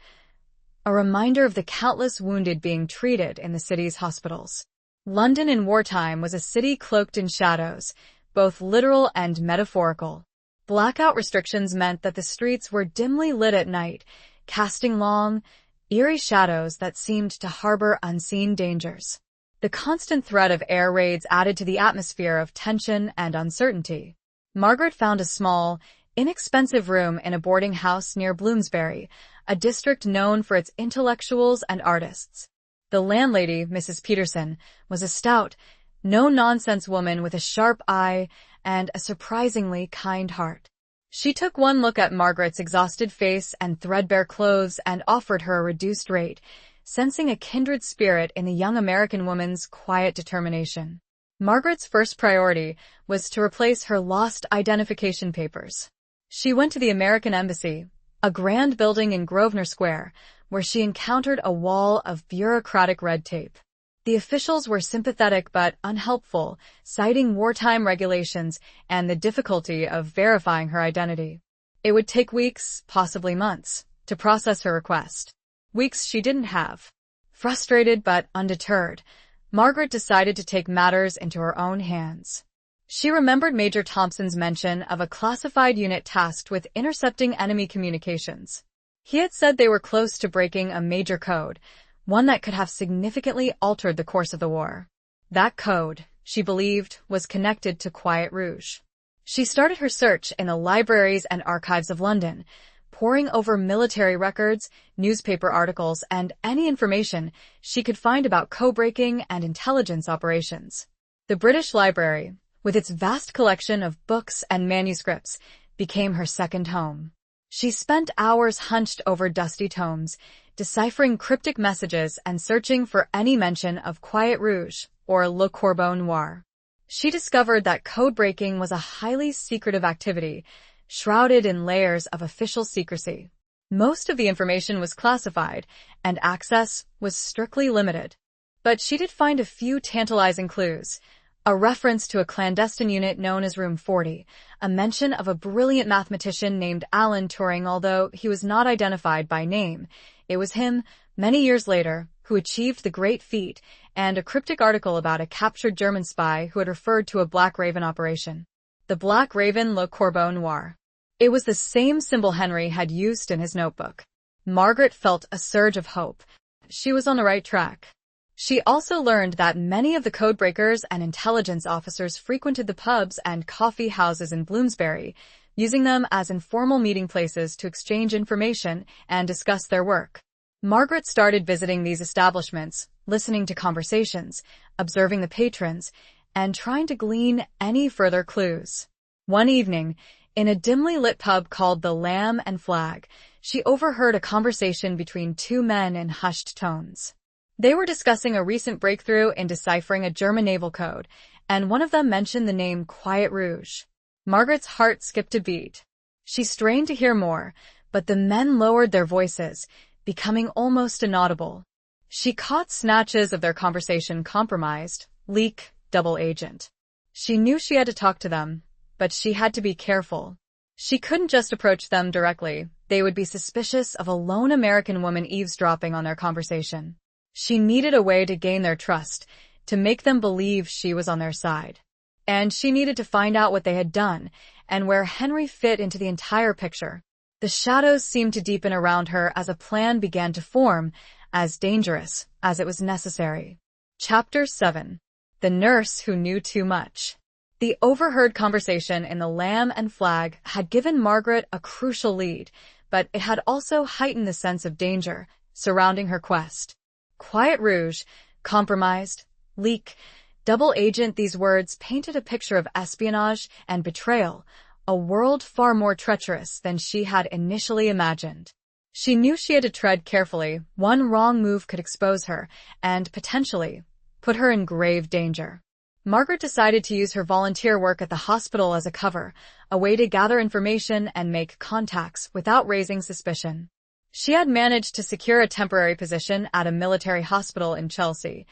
a reminder of the countless wounded being treated in the city's hospitals. London in wartime was a city cloaked in shadows, both literal and metaphorical. Blackout restrictions meant that the streets were dimly lit at night, casting long, eerie shadows that seemed to harbor unseen dangers. The constant threat of air raids added to the atmosphere of tension and uncertainty. Margaret found a small, inexpensive room in a boarding house near Bloomsbury, a district known for its intellectuals and artists. The landlady, Mrs. Peterson, was a stout, no-nonsense woman with a sharp eye and a surprisingly kind heart. She took one look at Margaret's exhausted face and threadbare clothes and offered her a reduced rate, sensing a kindred spirit in the young American woman's quiet determination. Margaret's first priority was to replace her lost identification papers. She went to the American Embassy, a grand building in Grosvenor Square, where she encountered a wall of bureaucratic red tape. The officials were sympathetic but unhelpful, citing wartime regulations and the difficulty of verifying her identity. It would take weeks, possibly months, to process her request. Weeks she didn't have. Frustrated but undeterred, Margaret decided to take matters into her own hands. She remembered Major Thompson's mention of a classified unit tasked with intercepting enemy communications. He had said they were close to breaking a major code, one that could have significantly altered the course of the war. That code, she believed, was connected to Quiet Rouge. She started her search in the libraries and archives of London, poring over military records, newspaper articles, and any information she could find about code-breaking and intelligence operations. The British Library, with its vast collection of books and manuscripts, became her second home. She spent hours hunched over dusty tomes, deciphering cryptic messages and searching for any mention of Quiet Rouge or Le Corbeau Noir. She discovered that code-breaking was a highly secretive activity, shrouded in layers of official secrecy. Most of the information was classified, and access was strictly limited. But she did find a few tantalizing clues. A reference to a clandestine unit known as Room 40, a mention of a brilliant mathematician named Alan Turing, although he was not identified by name. It was him, many years later, who achieved the great feat, and a cryptic article about a captured German spy who had referred to a Black Raven operation. The Black Raven Le Corbeau Noir. It was the same symbol Henry had used in his notebook. Margaret felt a surge of hope. She was on the right track. She also learned that many of the codebreakers and intelligence officers frequented the pubs and coffee houses in Bloomsbury, using them as informal meeting places to exchange information and discuss their work. Margaret started visiting these establishments, listening to conversations, observing the patrons, and trying to glean any further clues. One evening, in a dimly lit pub called the Lamb and Flag, she overheard a conversation between two men in hushed tones. They were discussing a recent breakthrough in deciphering a German naval code, and one of them mentioned the name Quiet Rouge. Margaret's heart skipped a beat. She strained to hear more, but the men lowered their voices, becoming almost inaudible. She caught snatches of their conversation: compromised, leak, double agent. She knew she had to talk to them, but she had to be careful. She couldn't just approach them directly. They would be suspicious of a lone American woman eavesdropping on their conversation. She needed a way to gain their trust, to make them believe she was on their side. And she needed to find out what they had done, and where Henry fit into the entire picture. The shadows seemed to deepen around her as a plan began to form, as dangerous as it was necessary. Chapter 7. The Nurse Who Knew Too Much. The overheard conversation in the Lamb and Flag had given Margaret a crucial lead, but it had also heightened the sense of danger surrounding her quest. Quiet Rouge, compromised, leak, double agent, these words painted a picture of espionage and betrayal, a world far more treacherous than she had initially imagined. She knew she had to tread carefully. One wrong move could expose her, and potentially put her in grave danger. Margaret decided to use her volunteer work at the hospital as a cover, a way to gather information and make contacts without raising suspicion. She had managed to secure a temporary position at a military hospital in Chelsea,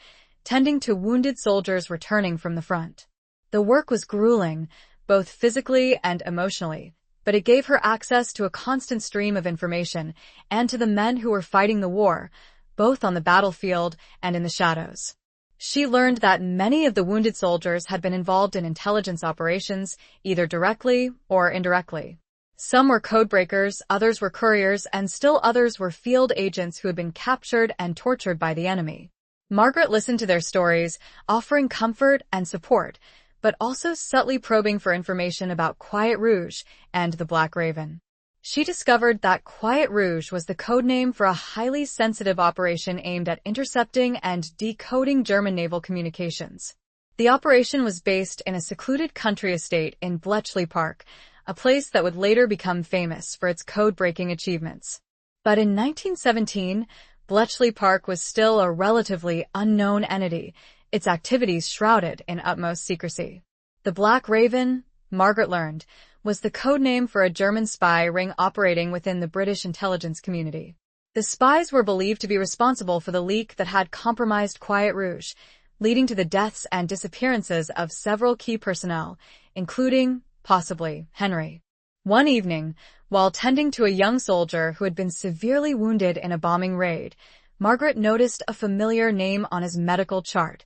tending to wounded soldiers returning from the front. The work was grueling, both physically and emotionally, but it gave her access to a constant stream of information and to the men who were fighting the war, both on the battlefield and in the shadows. She learned that many of the wounded soldiers had been involved in intelligence operations, either directly or indirectly. Some were codebreakers, others were couriers, and still others were field agents who had been captured and tortured by the enemy. Margaret listened to their stories, offering comfort and support, but also subtly probing for information about Quiet Rouge and the Black Raven. She discovered that Quiet Rouge was the code name for a highly sensitive operation aimed at intercepting and decoding German naval communications. The operation was based in a secluded country estate in Bletchley Park, a place that would later become famous for its code-breaking achievements. But in 1917, Bletchley Park was still a relatively unknown entity, its activities shrouded in utmost secrecy. The Black Raven, Margaret learned, was the code name for a German spy ring operating within the British intelligence community. The spies were believed to be responsible for the leak that had compromised Quiet Rouge, leading to the deaths and disappearances of several key personnel, including, possibly, Henry. One evening, while tending to a young soldier who had been severely wounded in a bombing raid, Margaret noticed a familiar name on his medical chart,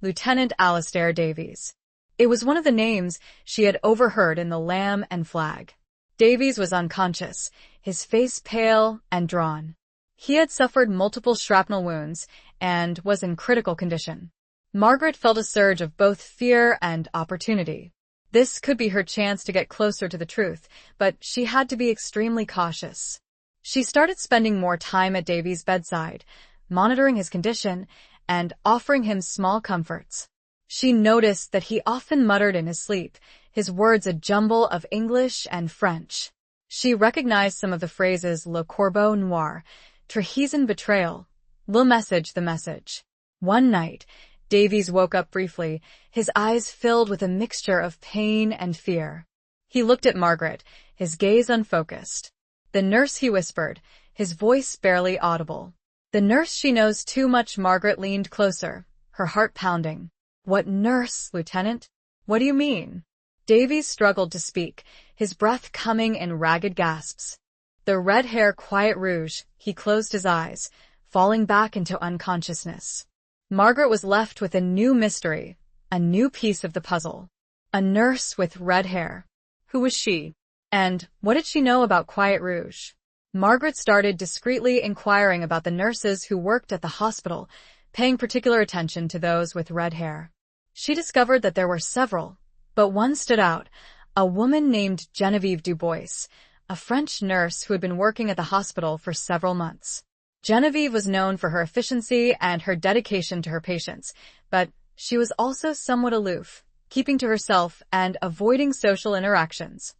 Lieutenant Alastair Davies. It was one of the names she had overheard in the Lamb and Flag. Davies was unconscious, his face pale and drawn. He had suffered multiple shrapnel wounds and was in critical condition. Margaret felt a surge of both fear and opportunity. This could be her chance to get closer to the truth, but she had to be extremely cautious. She started spending more time at Davies' bedside, monitoring his condition and offering him small comforts. She noticed that he often muttered in his sleep, his words a jumble of English and French. She recognized some of the phrases Le Corbeau Noir, Trahison Betrayal, Le Message the Message. One night, Davies woke up briefly, his eyes filled with a mixture of pain and fear. He looked at Margaret, his gaze unfocused. "The nurse," he whispered, his voice barely audible. "The nurse, she knows too much." Margaret leaned closer, her heart pounding. "What nurse, Lieutenant? What do you mean?" Davies struggled to speak, his breath coming in ragged gasps. "The red hair Quiet Rouge." He closed his eyes, falling back into unconsciousness. Margaret was left with a new mystery, a new piece of the puzzle. A nurse with red hair. Who was she? And what did she know about Quiet Rouge? Margaret started discreetly inquiring about the nurses who worked at the hospital, paying particular attention to those with red hair. She discovered that there were several, but one stood out, a woman named Geneviève Dubois, a French nurse who had been working at the hospital for several months. Geneviève was known for her efficiency and her dedication to her patients, but she was also somewhat aloof, keeping to herself and avoiding social interactions.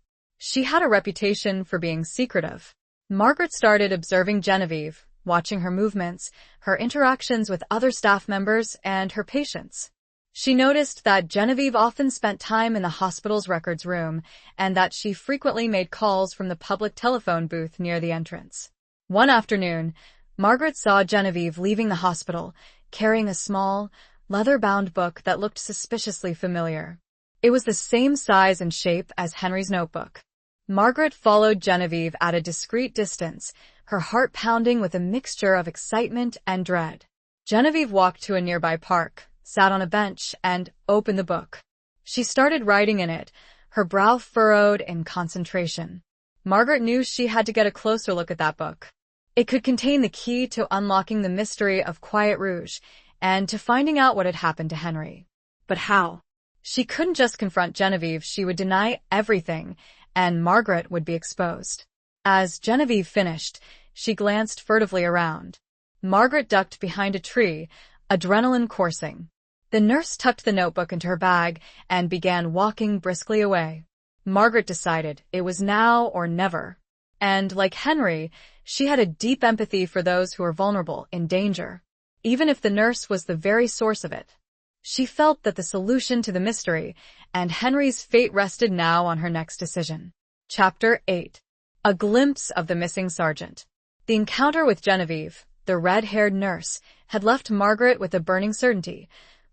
She had a reputation for being secretive. Margaret started observing Geneviève, watching her movements, her interactions with other staff members, and her patients. She noticed that Geneviève often spent time in the hospital's records room, and that she frequently made calls from the public telephone booth near the entrance. One afternoon, Margaret saw Geneviève leaving the hospital, carrying a small, leather-bound book that looked suspiciously familiar. It was the same size and shape as Henry's notebook. Margaret followed Geneviève at a discreet distance, her heart pounding with a mixture of excitement and dread. Geneviève walked to a nearby park, sat on a bench, and opened the book. She started writing in it, her brow furrowed in concentration. Margaret knew she had to get a closer look at that book. It could contain the key to unlocking the mystery of Quiet Rouge and to finding out what had happened to Henry. But how? She couldn't just confront Geneviève. She would deny everything, and Margaret would be exposed. As Geneviève finished, she glanced furtively around. Margaret ducked behind a tree, adrenaline coursing. The nurse tucked the notebook into her bag and began walking briskly away. Margaret decided it was now or never. And like Henry, She had a deep empathy for those who were vulnerable, in danger, even if the nurse was the very source of it. She felt that the solution to the mystery and Henry's fate rested now on her next decision. Chapter 8. A glimpse of the missing sergeant. The encounter with Genevieve, the red-haired nurse, had left Margaret with a burning certainty.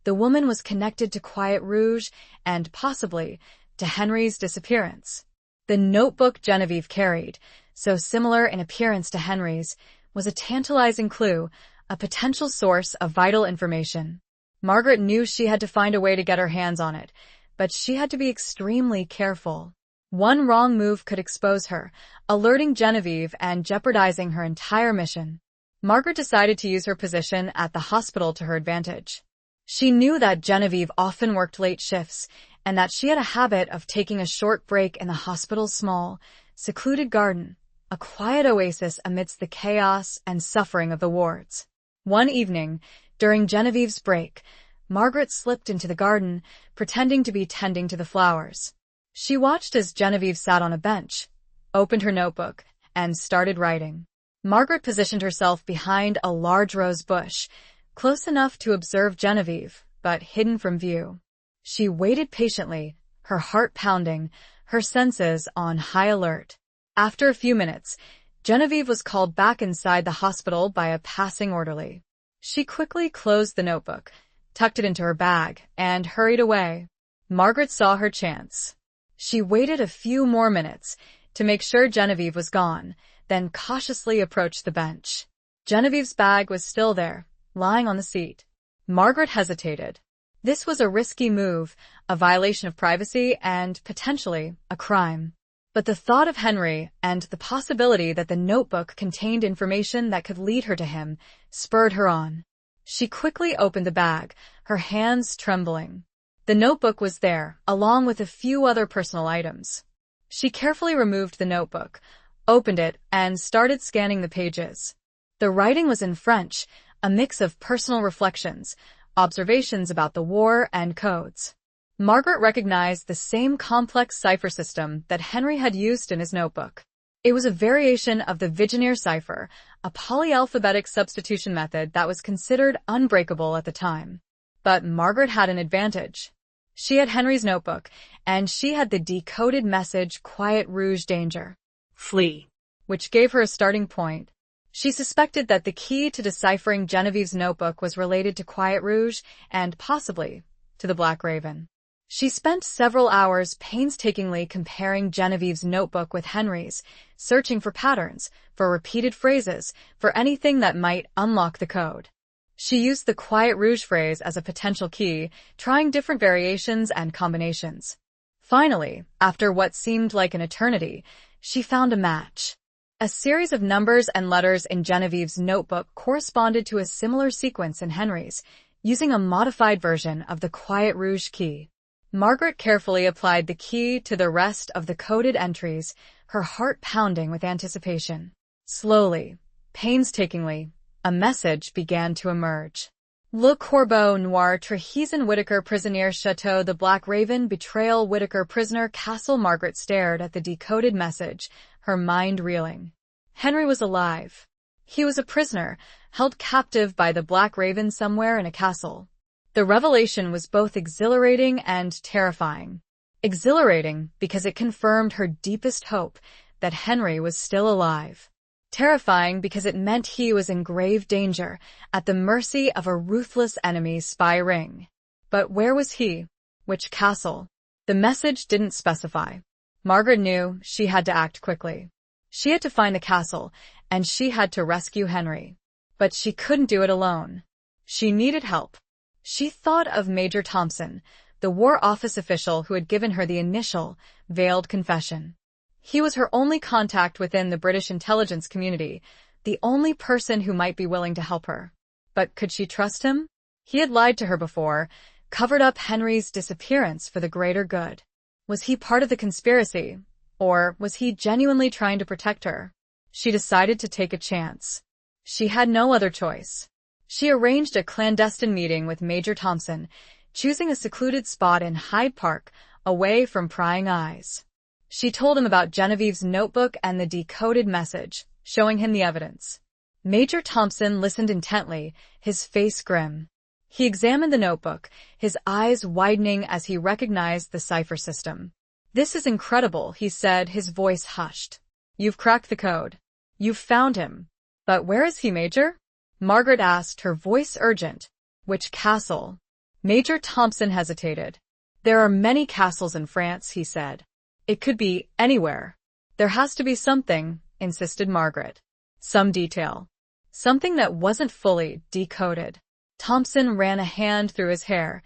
The woman was connected to Quiet Rouge and, possibly, to Henry's disappearance. The notebook Genevieve carried, so similar in appearance to Henry's, was a tantalizing clue, a potential source of vital information. Margaret knew she had to find a way to get her hands on it, but she had to be extremely careful. One wrong move could expose her, alerting Genevieve and jeopardizing her entire mission. Margaret decided to use her position at the hospital to her advantage. She knew that Genevieve often worked late shifts, and that she had a habit of taking a short break in the hospital's small, secluded garden, a quiet oasis amidst the chaos and suffering of the wards. One evening, during Genevieve's break, Margaret slipped into the garden, pretending to be tending to the flowers. She watched as Genevieve sat on a bench, opened her notebook, and started writing. Margaret positioned herself behind a large rose bush, close enough to observe Genevieve, but hidden from view. She waited patiently, her heart pounding, her senses on high alert. After a few minutes, Genevieve was called back inside the hospital by a passing orderly. She quickly closed the notebook, tucked it into her bag, and hurried away. Margaret saw her chance. She waited a few more minutes to make sure Genevieve was gone, then cautiously approached the bench. Genevieve's bag was still there, lying on the seat. Margaret hesitated. This was a risky move, a violation of privacy, and, potentially, a crime. But the thought of Henry and the possibility that the notebook contained information that could lead her to him spurred her on. She quickly opened the bag, her hands trembling. The notebook was there, along with a few other personal items. She carefully removed the notebook, opened it, and started scanning the pages. The writing was in French, a mix of personal reflections, observations about the war, and codes. Margaret recognized the same complex cipher system that Henry had used in his notebook. It was a variation of the Vigenère cipher, a polyalphabetic substitution method that was considered unbreakable at the time. But Margaret had an advantage. She had Henry's notebook, and she had the decoded message Quiet Rouge danger. Flee. Which gave her a starting point. She suspected that the key to deciphering Genevieve's notebook was related to Quiet Rouge and, possibly, to the Black Raven. She spent several hours painstakingly comparing Genevieve's notebook with Henry's, searching for patterns, for repeated phrases, for anything that might unlock the code. She used the Quiet Rouge phrase as a potential key, trying different variations and combinations. Finally, after what seemed like an eternity, she found a match. A series of numbers and letters in Genevieve's notebook corresponded to a similar sequence in Henry's, using a modified version of the Quiet Rouge key. Margaret carefully applied the key to the rest of the coded entries, her heart pounding with anticipation. Slowly, painstakingly, a message began to emerge. Le Corbeau Noir Trahison Whittaker Prisonnier Chateau The Black Raven Betrayal Whittaker Prisoner Castle. Margaret stared at the decoded message, her mind reeling. Henry was alive. He was a prisoner, held captive by the Black Raven somewhere in a castle. The revelation was both exhilarating and terrifying. Exhilarating because it confirmed her deepest hope that Henry was still alive. Terrifying because it meant he was in grave danger, at the mercy of a ruthless enemy's spy ring. But where was he? Which castle? The message didn't specify. Margaret knew she had to act quickly. She had to find the castle, and she had to rescue Henry. But she couldn't do it alone. She needed help. She thought of Major Thompson, the War Office official who had given her the initial, veiled confession. He was her only contact within the British intelligence community, the only person who might be willing to help her. But could she trust him? He had lied to her before, covered up Henry's disappearance for the greater good. Was he part of the conspiracy, or was he genuinely trying to protect her? She decided to take a chance. She had no other choice. She arranged a clandestine meeting with Major Thompson, choosing a secluded spot in Hyde Park, away from prying eyes. She told him about Genevieve's notebook and the decoded message, showing him the evidence. Major Thompson listened intently, his face grim. He examined the notebook, his eyes widening as he recognized the cipher system. "This is incredible," he said, his voice hushed. "You've cracked the code. You've found him. But where is he, Major?" Margaret asked, her voice urgent. "Which castle?" Major Thompson hesitated. "There are many castles in France," he said. "It could be anywhere." "There has to be something," insisted Margaret. "Some detail. Something that wasn't fully decoded." Thompson ran a hand through his hair,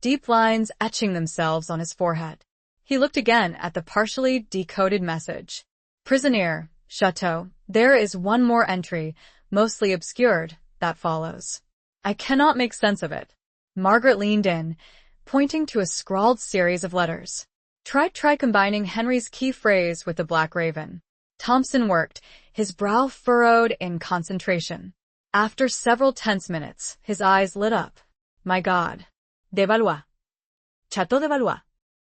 deep lines etching themselves on his forehead. He looked again at the partially decoded message. "Prisonnier, Chateau, there is one more entry, mostly obscured, that follows. I cannot make sense of it." Margaret leaned in, pointing to a scrawled series of letters. Try combining Henry's key phrase with the Black Raven." Thompson worked, his brow furrowed in concentration. After several tense minutes, his eyes lit up. "My God. De Valois. Chateau de Valois."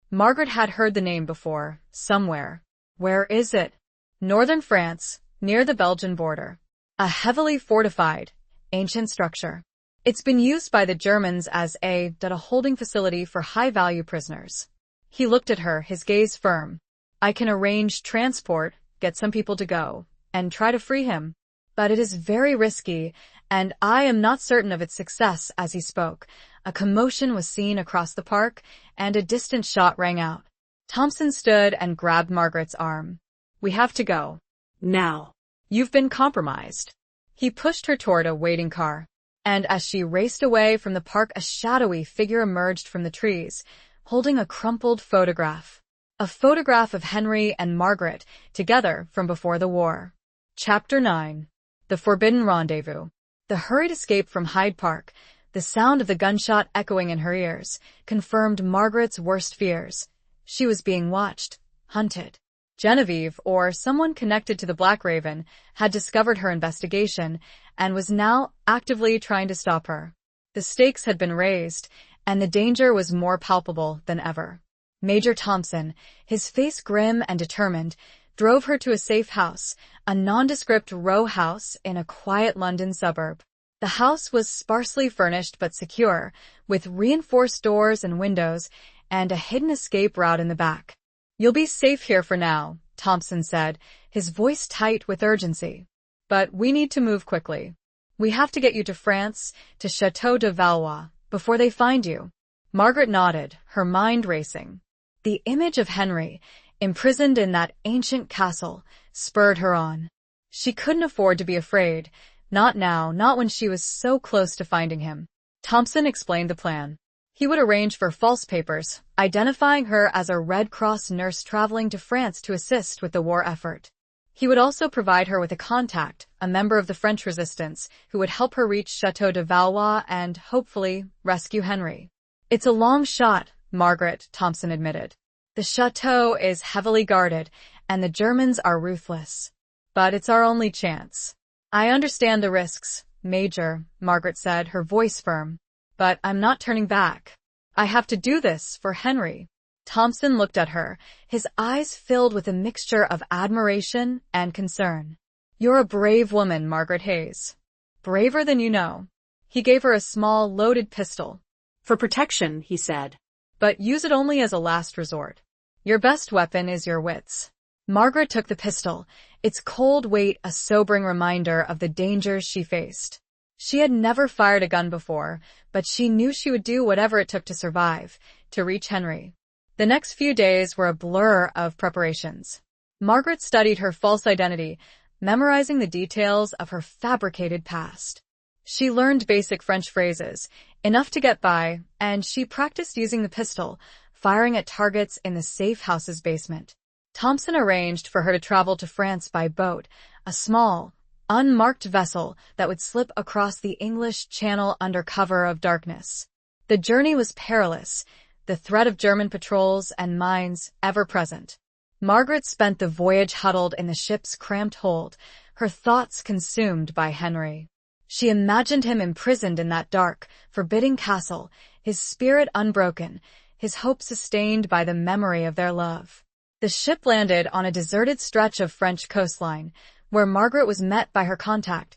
Margaret had heard the name before, somewhere. "Where is it?" "Northern France, near the Belgian border. A heavily fortified, ancient structure. It's been used by the Germans as a holding facility for high-value prisoners." He looked at her, his gaze firm. "I can arrange transport, get some people to go, and try to free him. But it is very risky, and I am not certain of its success." As he spoke, a commotion was seen across the park, and a distant shot rang out. Thompson stood and grabbed Margaret's arm. "We have to go. Now. You've been compromised." He pushed her toward a waiting car, and as she raced away from the park, a shadowy figure emerged from the trees, holding a crumpled photograph. A photograph of Henry and Margaret, together from before the war. Chapter 9. The Forbidden Rendezvous. The hurried escape from Hyde Park, the sound of the gunshot echoing in her ears, confirmed Margaret's worst fears. She was being watched, hunted. Genevieve, or someone connected to the Black Raven, had discovered her investigation and was now actively trying to stop her. The stakes had been raised, and the danger was more palpable than ever. Major Thompson, his face grim and determined, drove her to a safe house, a nondescript row house in a quiet London suburb. The house was sparsely furnished but secure, with reinforced doors and windows, and a hidden escape route in the back. "You'll be safe here for now," Thompson said, his voice tight with urgency. "But we need to move quickly. We have to get you to France, to Chateau de Valois, before they find you." Margaret nodded, her mind racing. The image of Henry, imprisoned in that ancient castle, spurred her on. She couldn't afford to be afraid, not now, not when she was so close to finding him. Thompson explained the plan. He would arrange for false papers, identifying her as a Red Cross nurse traveling to France to assist with the war effort. He would also provide her with a contact, a member of the French resistance, who would help her reach Chateau de Valois and, hopefully, rescue Henry. "It's a long shot," Margaret, Thompson admitted. "The chateau is heavily guarded, and the Germans are ruthless. But it's our only chance." "I understand the risks, Major," Margaret said, her voice firm. "But I'm not turning back. I have to do this for Henry." Thompson looked at her, his eyes filled with a mixture of admiration and concern. "You're a brave woman, Margaret Hayes. Braver than you know." He gave her a small, loaded pistol. "For protection," he said. "But use it only as a last resort. Your best weapon is your wits." Margaret took the pistol, its cold weight a sobering reminder of the dangers she faced. She had never fired a gun before, but she knew she would do whatever it took to survive, to reach Henry. The next few days were a blur of preparations. Margaret studied her false identity, memorizing the details of her fabricated past. She learned basic French phrases, enough to get by, and she practiced using the pistol, firing at targets in the safe house's basement. Thompson arranged for her to travel to France by boat, a small, unmarked vessel that would slip across the English Channel under cover of darkness. The journey was perilous, the threat of German patrols and mines ever present. Margaret spent the voyage huddled in the ship's cramped hold, her thoughts consumed by Henry. She imagined him imprisoned in that dark, forbidding castle, his spirit unbroken, his hope sustained by the memory of their love. The ship landed on a deserted stretch of French coastline, where Margaret was met by her contact,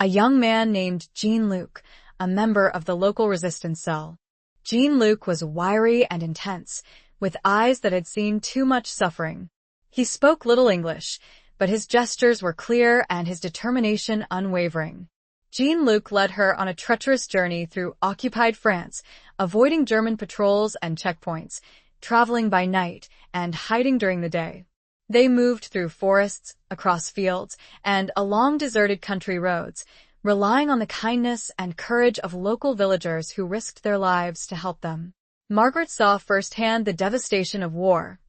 a young man named Jean-Luc, a member of the local resistance cell. Jean-Luc was wiry and intense, with eyes that had seen too much suffering. He spoke little English, but his gestures were clear and his determination unwavering. Jean-Luc led her on a treacherous journey through occupied France, avoiding German patrols and checkpoints, traveling by night and hiding during the day. They moved through forests, across fields, and along deserted country roads, relying on the kindness and courage of local villagers who risked their lives to help them. Margaret saw firsthand the devastation of war: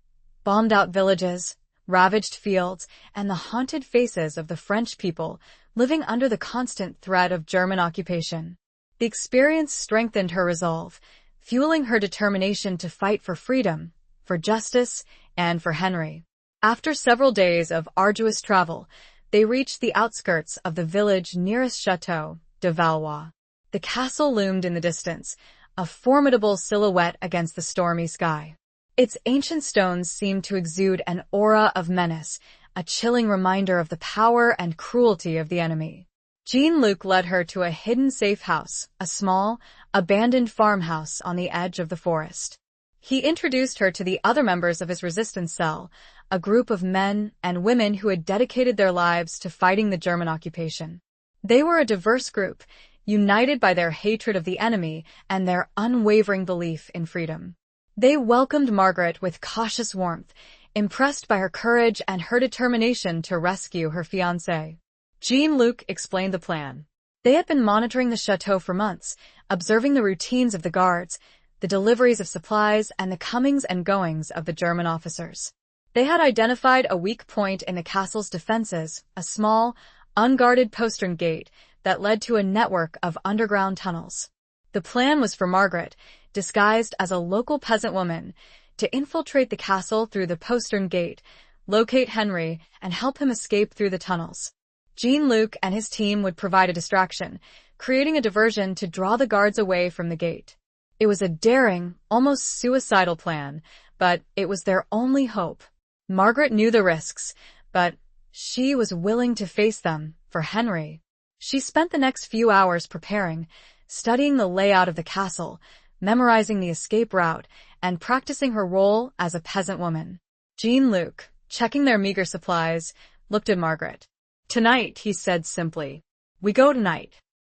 bombed-out villages, ravaged fields, and the haunted faces of the French people living under the constant threat of German occupation. The experience strengthened her resolve, fueling her determination to fight for freedom, for justice, and for Henry. After several days of arduous travel, they reached the outskirts of the village nearest Chateau de Valois. The castle loomed in the distance, a formidable silhouette against the stormy sky. Its ancient stones seemed to exude an aura of menace, a chilling reminder of the power and cruelty of the enemy. Jean-Luc led her to a hidden safe house, a small, abandoned farmhouse on the edge of the forest. He introduced her to the other members of his resistance cell, a group of men and women who had dedicated their lives to fighting the German occupation. They were a diverse group, united by their hatred of the enemy and their unwavering belief in freedom. They welcomed Margaret with cautious warmth, impressed by her courage and her determination to rescue her fiancé. Jean-Luc explained the plan. They had been monitoring the chateau for months, observing the routines of the guards, the deliveries of supplies, and the comings and goings of the German officers. They had identified a weak point in the castle's defenses, a small, unguarded postern gate that led to a network of underground tunnels. The plan was for Margaret, disguised as a local peasant woman, to infiltrate the castle through the postern gate, locate Henry, and help him escape through the tunnels. Jean-Luc and his team would provide a distraction, creating a diversion to draw the guards away from the gate. It was a daring, almost suicidal plan, but it was their only hope. Margaret knew the risks, but she was willing to face them for Henry. She spent the next few hours preparing, studying the layout of the castle, memorizing the escape route, and practicing her role as a peasant woman. Jean-Luc, checking their meager supplies, looked at Margaret. "Tonight," he said simply. "We go tonight."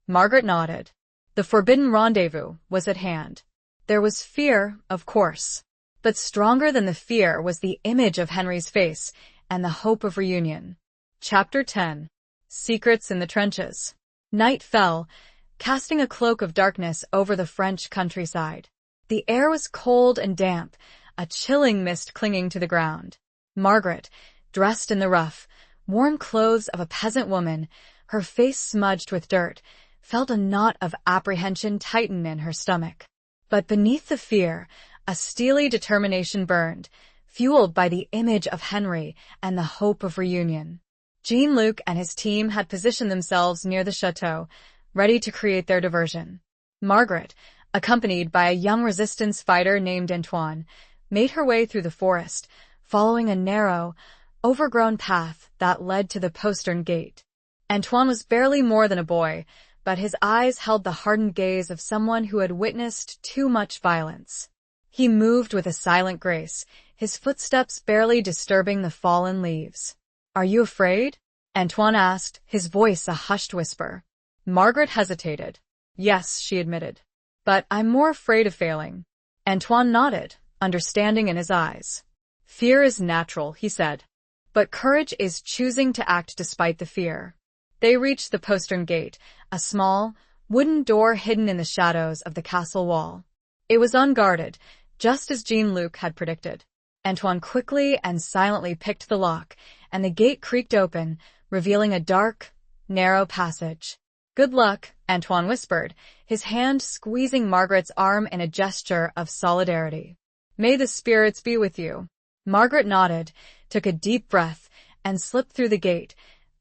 Margaret nodded. The forbidden rendezvous was at hand. There was fear, of course, but stronger than the fear was the image of Henry's face and the hope of reunion. Chapter 10. Secrets in the Trenches. Night fell, casting a cloak of darkness over the French countryside. The air was cold and damp, a chilling mist clinging to the ground. Margaret, dressed in the rough, worn clothes of a peasant woman, her face smudged with dirt, felt a knot of apprehension tighten in her stomach. But beneath the fear, a steely determination burned, fueled by the image of Henry and the hope of reunion. Jean-Luc and his team had positioned themselves near the chateau, ready to create their diversion. Margaret, accompanied by a young resistance fighter named Antoine, made her way through the forest, following a narrow, overgrown path that led to the postern gate. Antoine was barely more than a boy, but his eyes held the hardened gaze of someone who had witnessed too much violence. He moved with a silent grace, his footsteps barely disturbing the fallen leaves. "Are you afraid?" Antoine asked, his voice a hushed whisper. Margaret hesitated. "Yes," she admitted. "But I'm more afraid of failing." Antoine nodded, understanding in his eyes. "Fear is natural," he said. "But courage is choosing to act despite the fear." They reached the postern gate, a small, wooden door hidden in the shadows of the castle wall. It was unguarded, just as Jean-Luc had predicted. Antoine quickly and silently picked the lock, and the gate creaked open, revealing a dark, narrow passage. "Good luck," Antoine whispered, his hand squeezing Margaret's arm in a gesture of solidarity. "May the spirits be with you." Margaret nodded, took a deep breath, and slipped through the gate,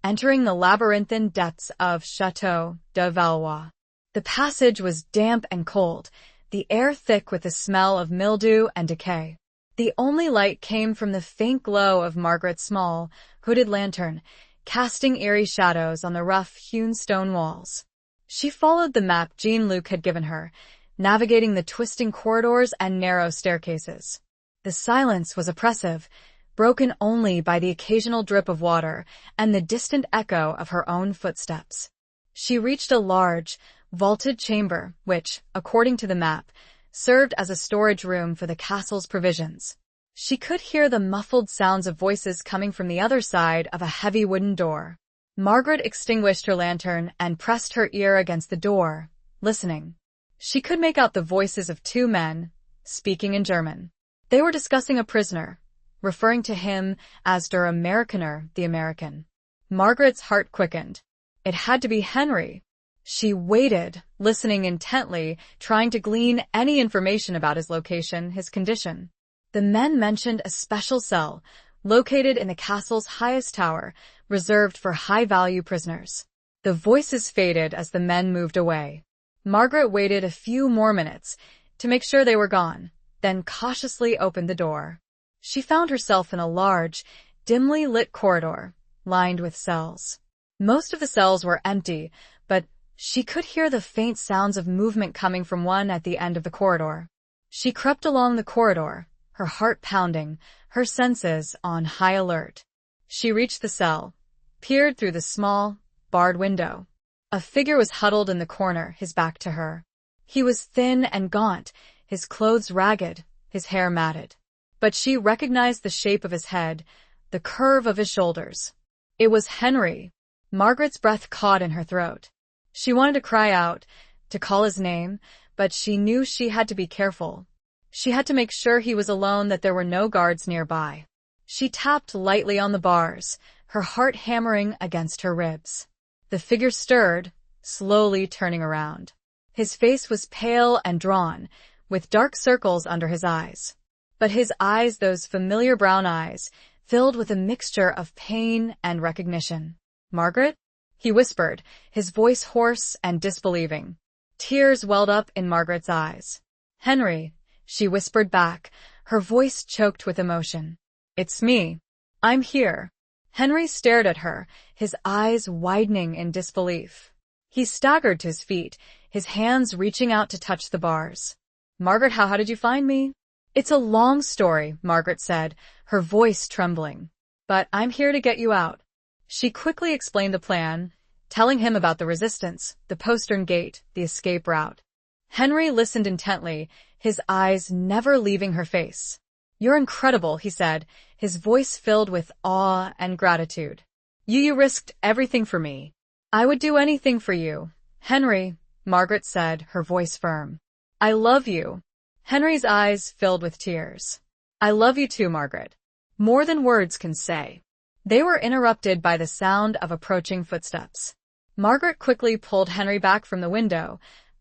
entering the labyrinthine depths of Chateau de Valois. The passage was damp and cold, the air thick with the smell of mildew and decay. The only light came from the faint glow of Margaret's small, hooded lantern, casting eerie shadows on the rough-hewn stone walls. She followed the map Jean-Luc had given her, navigating the twisting corridors and narrow staircases. The silence was oppressive, broken only by the occasional drip of water and the distant echo of her own footsteps. She reached a large, vaulted chamber which, according to the map, served as a storage room for the castle's provisions. She could hear the muffled sounds of voices coming from the other side of a heavy wooden door. Margaret extinguished her lantern and pressed her ear against the door, listening. She could make out the voices of two men, speaking in German. They were discussing a prisoner, referring to him as der Amerikaner, the American. Margaret's heart quickened. It had to be Henry. She waited, listening intently, trying to glean any information about his location, his condition. The men mentioned a special cell, located in the castle's highest tower, reserved for high-value prisoners. The voices faded as the men moved away. Margaret waited a few more minutes to make sure they were gone, then cautiously opened the door. She found herself in a large, dimly lit corridor, lined with cells. Most of the cells were empty, but she could hear the faint sounds of movement coming from one at the end of the corridor. She crept along the corridor, her heart pounding, her senses on high alert. She reached the cell, peered through the small, barred window. A figure was huddled in the corner, his back to her. He was thin and gaunt, his clothes ragged, his hair matted. But she recognized the shape of his head, the curve of his shoulders. It was Henry. Margaret's breath caught in her throat. She wanted to cry out, to call his name, but she knew she had to be careful. She had to make sure he was alone, that there were no guards nearby. She tapped lightly on the bars, her heart hammering against her ribs. The figure stirred, slowly turning around. His face was pale and drawn, with dark circles under his eyes. But his eyes, those familiar brown eyes, filled with a mixture of pain and recognition. "Margaret?" he whispered, his voice hoarse and disbelieving. Tears welled up in Margaret's eyes. "Henry," she whispered back, her voice choked with emotion. "It's me. I'm here." Henry stared at her, his eyes widening in disbelief. He staggered to his feet, his hands reaching out to touch the bars. "Margaret, how did you find me?" "It's a long story," Margaret said, her voice trembling. "But I'm here to get you out." She quickly explained the plan, telling him about the resistance, the postern gate, the escape route. Henry listened intently, his eyes never leaving her face. "You're incredible," he said, his voice filled with awe and gratitude. You risked everything for me." "I would do anything for you, Henry," Margaret said, her voice firm. "I love you." Henry's eyes filled with tears. "I love you too, Margaret. More than words can say." They were interrupted by the sound of approaching footsteps. Margaret quickly pulled Henry back from the window,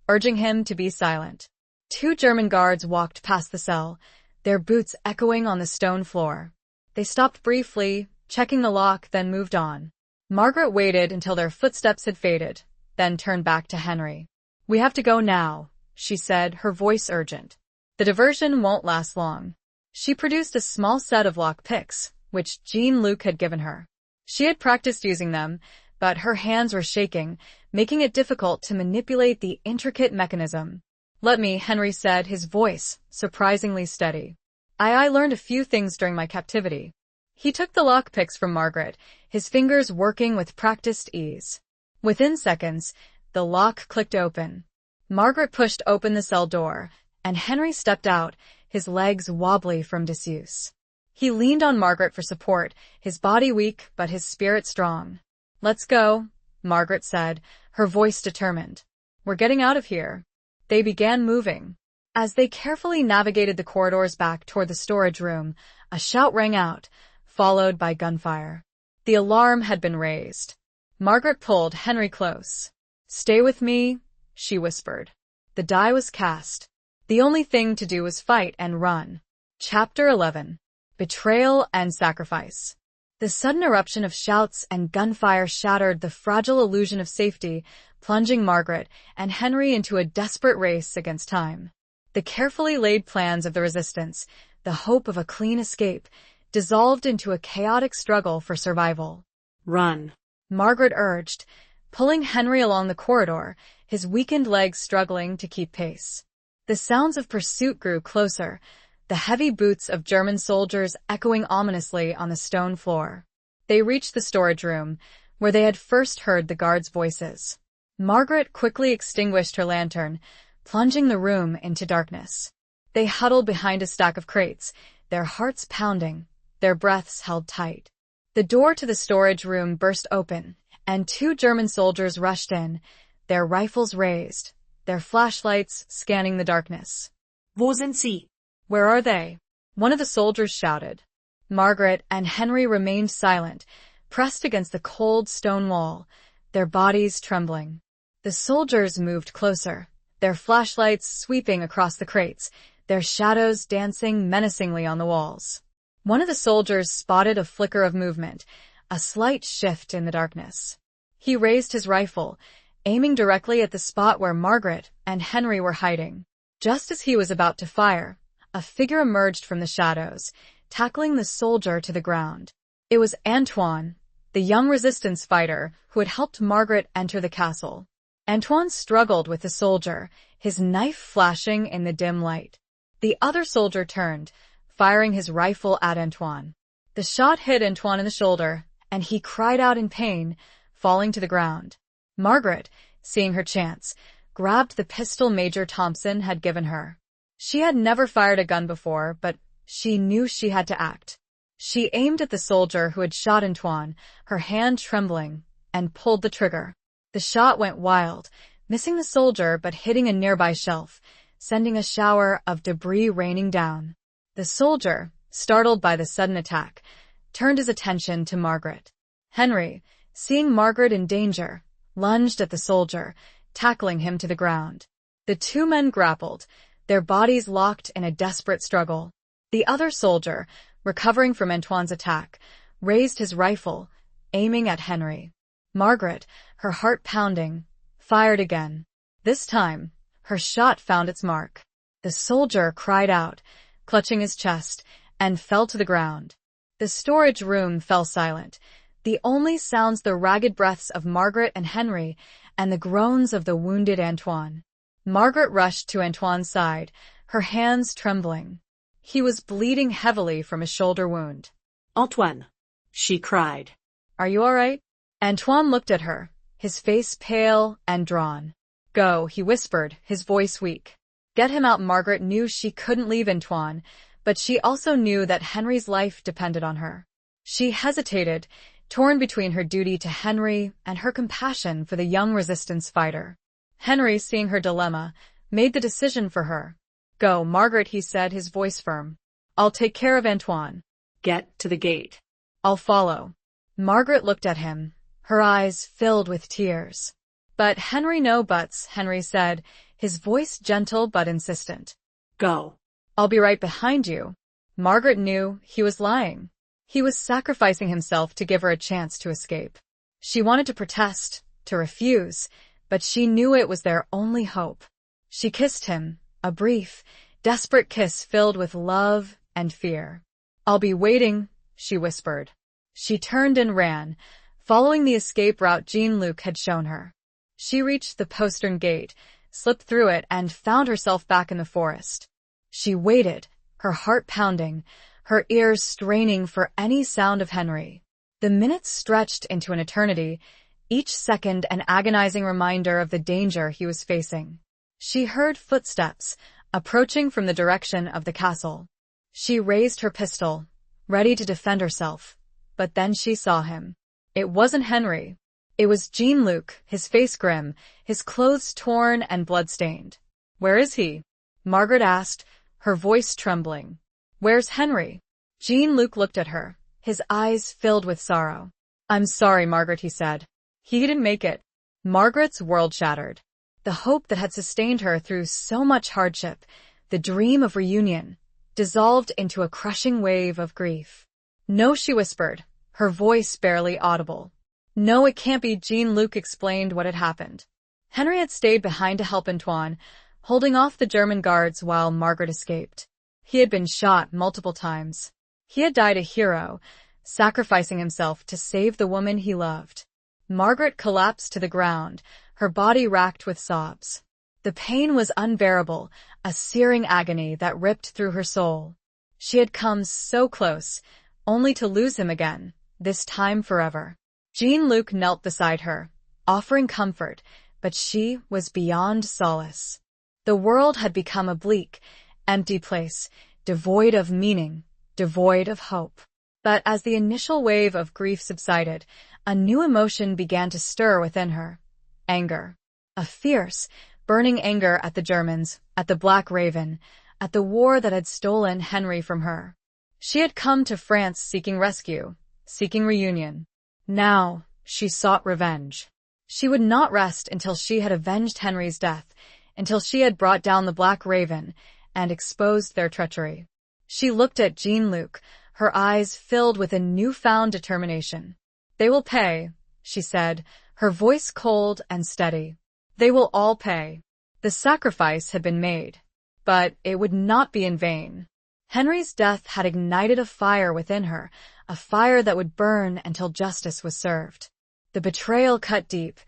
urging him to be silent. Two German guards walked past the cell, their boots echoing on the stone floor. They stopped briefly, checking the lock, then moved on. Margaret waited until their footsteps had faded, then turned back to Henry. "We have to go now," she said, her voice urgent. "The diversion won't last long." She produced a small set of lock picks, which Jean-Luc had given her. She had practiced using them, but her hands were shaking, making it difficult to manipulate the intricate mechanism. "Let me," Henry said, his voice surprisingly steady. I learned a few things during my captivity." He took the lockpicks from Margaret, his fingers working with practiced ease. Within seconds, the lock clicked open. Margaret pushed open the cell door, and Henry stepped out, his legs wobbly from disuse. He leaned on Margaret for support, his body weak but his spirit strong. "Let's go," Margaret said, her voice determined. "We're getting out of here." They began moving. As they carefully navigated the corridors back toward the storage room, a shout rang out, followed by gunfire. The alarm had been raised. Margaret pulled Henry close. "Stay with me," she whispered. The die was cast. The only thing to do was fight and run. Chapter 11. Betrayal and Sacrifice. The sudden eruption of shouts and gunfire shattered the fragile illusion of safety, plunging Margaret and Henry into a desperate race against time. The carefully laid plans of the resistance, the hope of a clean escape, dissolved into a chaotic struggle for survival. Run. Margaret urged, pulling Henry along the corridor, his weakened legs struggling to keep pace. The sounds of pursuit grew closer, the heavy boots of German soldiers echoing ominously on the stone floor. They reached the storage room, where they had first heard the guards' voices. Margaret quickly extinguished her lantern, plunging the room into darkness. They huddled behind a stack of crates, their hearts pounding, their breaths held tight. The door to the storage room burst open, and 2 German soldiers rushed in, their rifles raised, their flashlights scanning the darkness. Wo sind sie? Where are they? One of the soldiers shouted. Margaret and Henry remained silent, pressed against the cold stone wall, their bodies trembling. The soldiers moved closer, their flashlights sweeping across the crates, their shadows dancing menacingly on the walls. One of the soldiers spotted a flicker of movement, a slight shift in the darkness. He raised his rifle, aiming directly at the spot where Margaret and Henry were hiding. Just as he was about to fire, a figure emerged from the shadows, tackling the soldier to the ground. It was Antoine, the young resistance fighter who had helped Margaret enter the castle. Antoine struggled with the soldier, his knife flashing in the dim light. The other soldier turned, firing his rifle at Antoine. The shot hit Antoine in the shoulder, and he cried out in pain, falling to the ground. Margaret, seeing her chance, grabbed the pistol Major Thompson had given her. She had never fired a gun before, but she knew she had to act. She aimed at the soldier who had shot Antoine, her hand trembling, and pulled the trigger. The shot went wild, missing the soldier but hitting a nearby shelf, sending a shower of debris raining down. The soldier, startled by the sudden attack, turned his attention to Margaret. Henry, seeing Margaret in danger, lunged at the soldier, tackling him to the ground. The 2 men grappled, their bodies locked in a desperate struggle. The other soldier, recovering from Antoine's attack, raised his rifle, aiming at Henry. Margaret, her heart pounding, fired again. This time, her shot found its mark. The soldier cried out, clutching his chest, and fell to the ground. The storage room fell silent, the only sounds the ragged breaths of Margaret and Henry and the groans of the wounded Antoine. Margaret rushed to Antoine's side, her hands trembling. He was bleeding heavily from a shoulder wound. Antoine, she cried. Are you all right? Antoine looked at her, his face pale and drawn. Go, he whispered, his voice weak. Get him out. Margaret knew she couldn't leave Antoine, but she also knew that Henry's life depended on her. She hesitated, torn between her duty to Henry and her compassion for the young resistance fighter. Henry, seeing her dilemma, made the decision for her. Go, Margaret, he said, his voice firm. I'll take care of Antoine. Get to the gate. I'll follow. Margaret looked at him, her eyes filled with tears. But Henry, no buts, Henry said, his voice gentle but insistent. Go. I'll be right behind you. Margaret knew he was lying. He was sacrificing himself to give her a chance to escape. She wanted to protest, to refuse, but she knew it was their only hope. She kissed him, a brief, desperate kiss filled with love and fear. I'll be waiting, she whispered. She turned and ran, following the escape route Jean-Luc had shown her. She reached the postern gate, slipped through it, and found herself back in the forest. She waited, her heart pounding, her ears straining for any sound of Henry. The minutes stretched into an eternity, each second an agonizing reminder of the danger he was facing. She heard footsteps, approaching from the direction of the castle. She raised her pistol, ready to defend herself, but then she saw him. It wasn't Henry. It was Jean-Luc, his face grim, his clothes torn and blood-stained. Where is he? Margaret asked, her voice trembling. Where's Henry? Jean-Luc looked at her, his eyes filled with sorrow. I'm sorry, Margaret, he said. He didn't make it. Margaret's world shattered. The hope that had sustained her through so much hardship, the dream of reunion, dissolved into a crushing wave of grief. No, she whispered, her voice barely audible. No, it can't be. Jean-Luc explained what had happened. Henry had stayed behind to help Antoine, holding off the German guards while Margaret escaped. He had been shot multiple times. He had died a hero, sacrificing himself to save the woman he loved. Margaret collapsed to the ground, her body racked with sobs. The pain was unbearable, a searing agony that ripped through her soul. She had come so close, only to lose him again, this time forever. Jean-Luc knelt beside her, offering comfort, but she was beyond solace. The world had become a bleak, empty place, devoid of meaning, devoid of hope. But as the initial wave of grief subsided, a new emotion began to stir within her. Anger. A fierce, burning anger at the Germans, at the Black Raven, at the war that had stolen Henry from her. She had come to France seeking rescue, seeking reunion. Now, she sought revenge. She would not rest until she had avenged Henry's death, until she had brought down the Black Raven and exposed their treachery. She looked at Jean-Luc, her eyes filled with a newfound determination. "They will pay," she said, her voice cold and steady. "They will all pay." The sacrifice had been made, but it would not be in vain. Henry's death had ignited a fire within her, a fire that would burn until justice was served. The betrayal cut deep,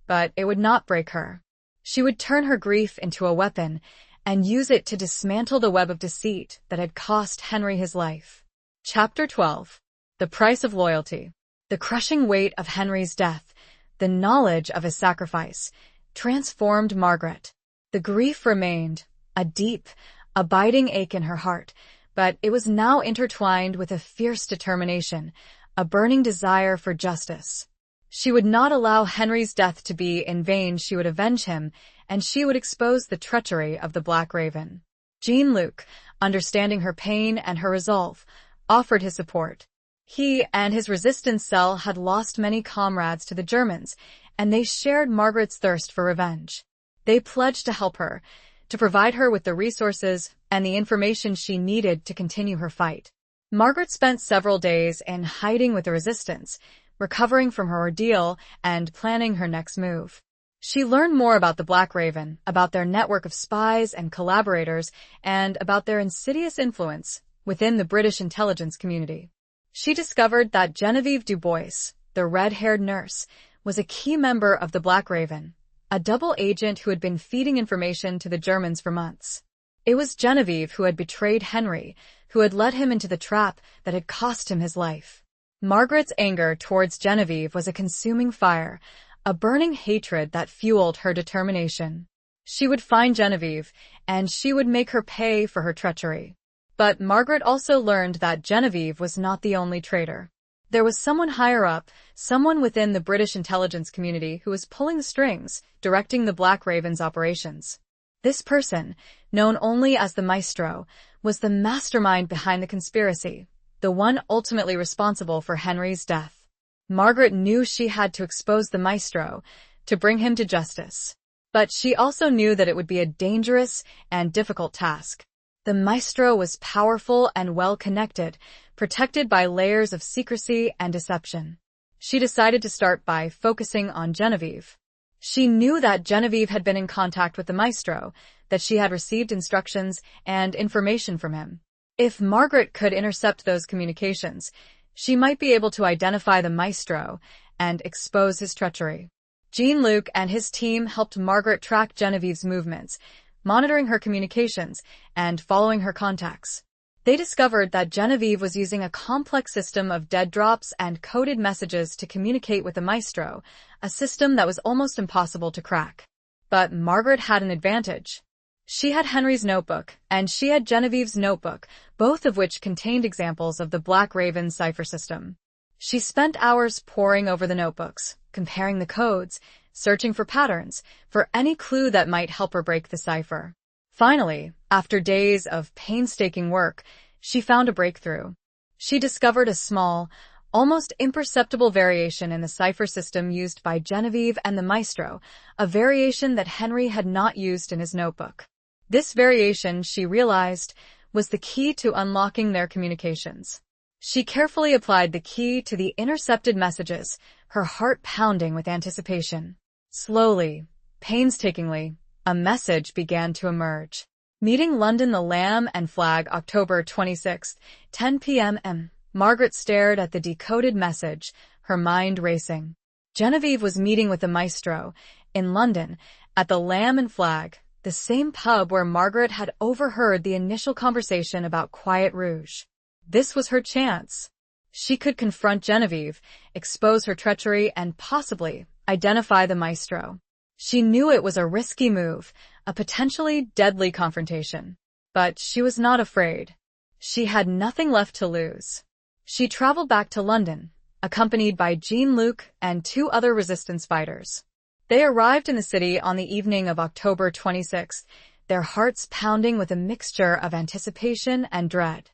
but it would not break her. She would turn her grief into a weapon and use it to dismantle the web of deceit that had cost Henry his life. Chapter 12. The Price of Loyalty. The crushing weight of Henry's death, the knowledge of his sacrifice, transformed Margaret. The grief remained, a deep, abiding ache in her heart, but it was now intertwined with a fierce determination, a burning desire for justice. She would not allow Henry's death to be in vain. She would avenge him, and she would expose the treachery of the Black Raven. Jean-Luc, understanding her pain and her resolve, offered his support. He and his resistance cell had lost many comrades to the Germans, and they shared Margaret's thirst for revenge. They pledged to help her, to provide her with the resources and the information she needed to continue her fight. Margaret spent several days in hiding with the resistance, recovering from her ordeal and planning her next move. She learned more about the Black Raven, about their network of spies and collaborators, and about their insidious influence within the British intelligence community. She discovered that Genevieve Dubois, the red-haired nurse, was a key member of the Black Raven, a double agent who had been feeding information to the Germans for months. It was Genevieve who had betrayed Henry, who had led him into the trap that had cost him his life. Margaret's anger towards Genevieve was a consuming fire, a burning hatred that fueled her determination. She would find Genevieve, and she would make her pay for her treachery. But Margaret also learned that Genevieve was not the only traitor. There was someone higher up, someone within the British intelligence community who was pulling the strings, directing the Black Raven's operations. This person, known only as the Maestro, was the mastermind behind the conspiracy, the one ultimately responsible for Henry's death. Margaret knew she had to expose the Maestro, to bring him to justice. But she also knew that it would be a dangerous and difficult task. The Maestro was powerful and well-connected, protected by layers of secrecy and deception. She decided to start by focusing on Genevieve. She knew that Genevieve had been in contact with the Maestro, that she had received instructions and information from him. If Margaret could intercept those communications, she might be able to identify the Maestro and expose his treachery. Jean-Luc and his team helped Margaret track Genevieve's movements, monitoring her communications and following her contacts. They discovered that Genevieve was using a complex system of dead drops and coded messages to communicate with the Maestro, a system that was almost impossible to crack. But Margaret had an advantage. She had Henry's notebook, and she had Genevieve's notebook, both of which contained examples of the Black Raven cipher system. She spent hours poring over the notebooks, comparing the codes, searching for patterns, for any clue that might help her break the cipher. Finally, after days of painstaking work, she found a breakthrough. She discovered a small, almost imperceptible variation in the cipher system used by Genevieve and the Maestro, a variation that Henry had not used in his notebook. This variation, she realized, was the key to unlocking their communications. She carefully applied the key to the intercepted messages, her heart pounding with anticipation. Slowly, painstakingly, a message began to emerge. Meeting London, the Lamb and Flag, October 26, 10 p.m. Margaret stared at the decoded message, her mind racing. Genevieve was meeting with the maestro in London at the Lamb and Flag, the same pub where Margaret had overheard the initial conversation about Quiet Rouge. This was her chance. She could confront Genevieve, expose her treachery, and possibly identify the maestro. She knew it was a risky move, a potentially deadly confrontation. But she was not afraid. She had nothing left to lose. She traveled back to London, accompanied by Jean-Luc and 2 other resistance fighters. They arrived in the city on the evening of October 26th, their hearts pounding with a mixture of anticipation and dread.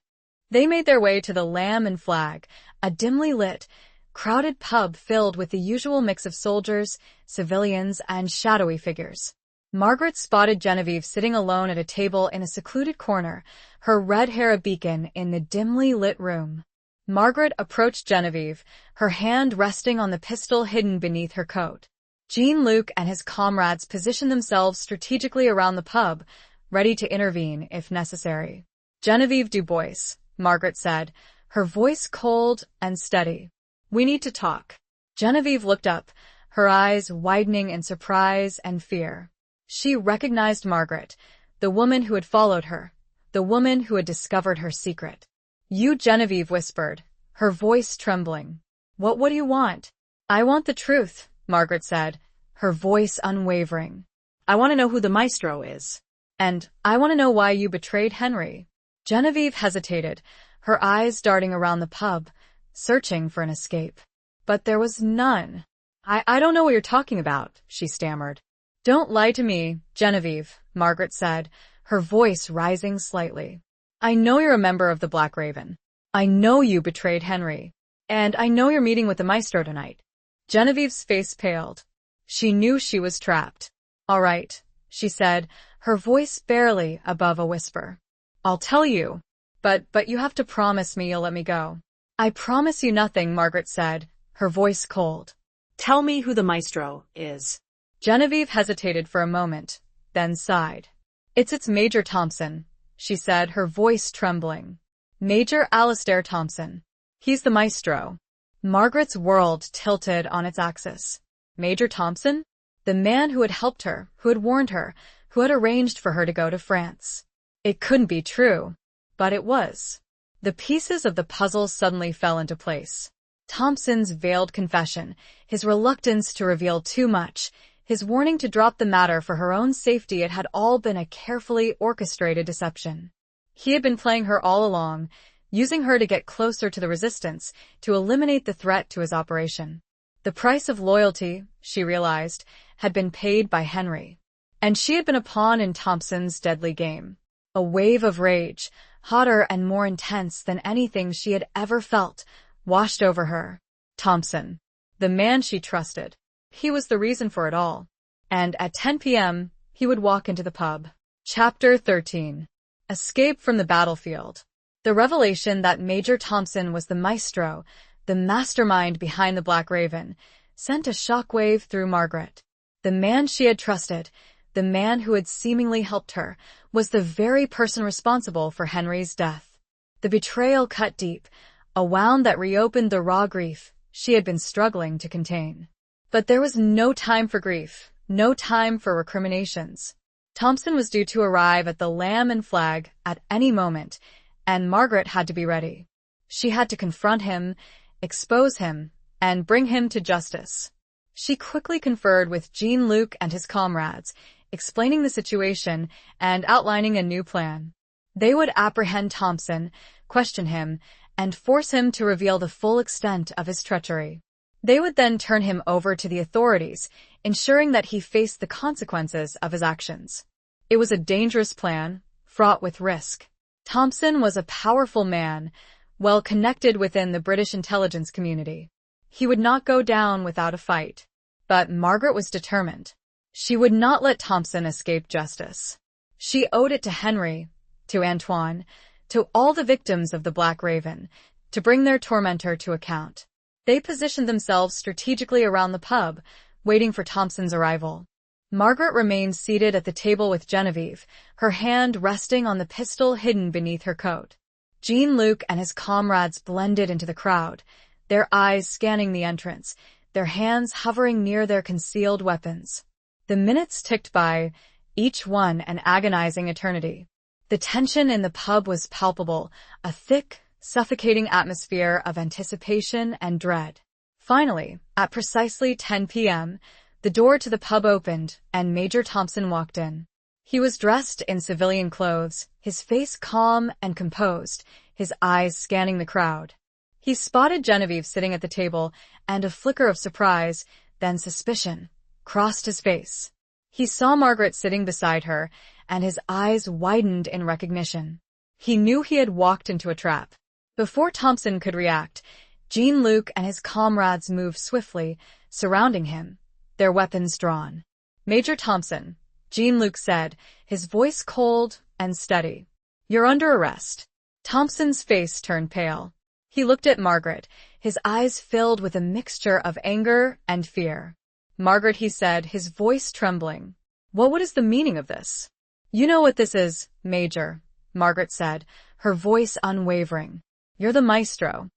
They made their way to the Lamb and Flag, a dimly lit, crowded pub filled with the usual mix of soldiers, civilians, and shadowy figures. Margaret spotted Genevieve sitting alone at a table in a secluded corner, her red hair a beacon in the dimly lit room. Margaret approached Genevieve, her hand resting on the pistol hidden beneath her coat. Jean-Luc and his comrades positioned themselves strategically around the pub, ready to intervene if necessary. "Genevieve Dubois," Margaret said, her voice cold and steady. "We need to talk." Genevieve looked up, her eyes widening in surprise and fear. She recognized Margaret, the woman who had followed her, the woman who had discovered her secret. "You," Genevieve whispered, her voice trembling. What do you want?" "I want the truth," Margaret said, her voice unwavering. "I want to know who the maestro is." "And I want to know why you betrayed Henry." Genevieve hesitated, her eyes darting around the pub, searching for an escape. But there was none. I don't know what you're talking about," she stammered. "Don't lie to me, Genevieve," Margaret said, her voice rising slightly. "I know you're a member of the Black Raven. I know you betrayed Henry. And I know you're meeting with the maestro tonight." Genevieve's face paled. She knew she was trapped. "All right," she said, her voice barely above a whisper. "I'll tell you. But you have to promise me you'll let me go." "I promise you nothing," Margaret said, her voice cold. "Tell me who the maestro is." Genevieve hesitated for a moment, then sighed. It's Major Thompson," she said, her voice trembling. "Major Alistair Thompson. He's the maestro." Margaret's world tilted on its axis. Major Thompson? The man who had helped her, who had warned her, who had arranged for her to go to France. It couldn't be true. But it was. The pieces of the puzzle suddenly fell into place. Thompson's veiled confession, his reluctance to reveal too much, his warning to drop the matter for her own safety, it had all been a carefully orchestrated deception. He had been playing her all along, using her to get closer to the resistance, to eliminate the threat to his operation. The price of loyalty, she realized, had been paid by Henry. And she had been a pawn in Thompson's deadly game. A wave of rage, hotter and more intense than anything she had ever felt, washed over her. Thompson. The man she trusted. He was the reason for it all. And at 10 p.m., he would walk into the pub. Chapter 13. Escape from the battlefield. The revelation that Major Thompson was the maestro, the mastermind behind the Black Raven, sent a shockwave through Margaret. The man she had trusted, the man who had seemingly helped her, was the very person responsible for Henry's death. The betrayal cut deep, a wound that reopened the raw grief she had been struggling to contain. But there was no time for grief, no time for recriminations. Thompson was due to arrive at the Lamb and Flag at any moment, and Margaret had to be ready. She had to confront him, expose him, and bring him to justice. She quickly conferred with Jean-Luc and his comrades, explaining the situation and outlining a new plan. They would apprehend Thompson, question him, and force him to reveal the full extent of his treachery. They would then turn him over to the authorities, ensuring that he faced the consequences of his actions. It was a dangerous plan, fraught with risk. Thompson was a powerful man, well connected within the British intelligence community. He would not go down without a fight. But Margaret was determined. She would not let Thompson escape justice. She owed it to Henry, to Antoine, to all the victims of the Black Raven, to bring their tormentor to account. They positioned themselves strategically around the pub, waiting for Thompson's arrival. Margaret remained seated at the table with Genevieve, her hand resting on the pistol hidden beneath her coat. Jean-Luc and his comrades blended into the crowd, their eyes scanning the entrance, their hands hovering near their concealed weapons. The minutes ticked by, each one an agonizing eternity. The tension in the pub was palpable, a thick, suffocating atmosphere of anticipation and dread. Finally, at precisely 10 p.m., the door to the pub opened and Major Thompson walked in. He was dressed in civilian clothes, his face calm and composed, his eyes scanning the crowd. He spotted Genevieve sitting at the table, and a flicker of surprise, then suspicion, crossed his face. He saw Margaret sitting beside her, and his eyes widened in recognition. He knew he had walked into a trap. Before Thompson could react, Jean-Luc and his comrades moved swiftly, surrounding him, their weapons drawn. "Major Thompson," Jean-Luc said, his voice cold and steady. "You're under arrest." Thompson's face turned pale. He looked at Margaret, his eyes filled with a mixture of anger and fear. "Margaret," he said, his voice trembling. What is the meaning of this?" "You know what this is, Major," Margaret said, her voice unwavering. "You're the maestro.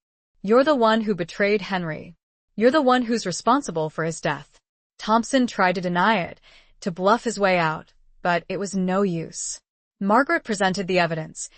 You're the one who betrayed Henry. You're the one who's responsible for his death." Thompson tried to deny it, to bluff his way out, but it was no use. Margaret presented the evidence.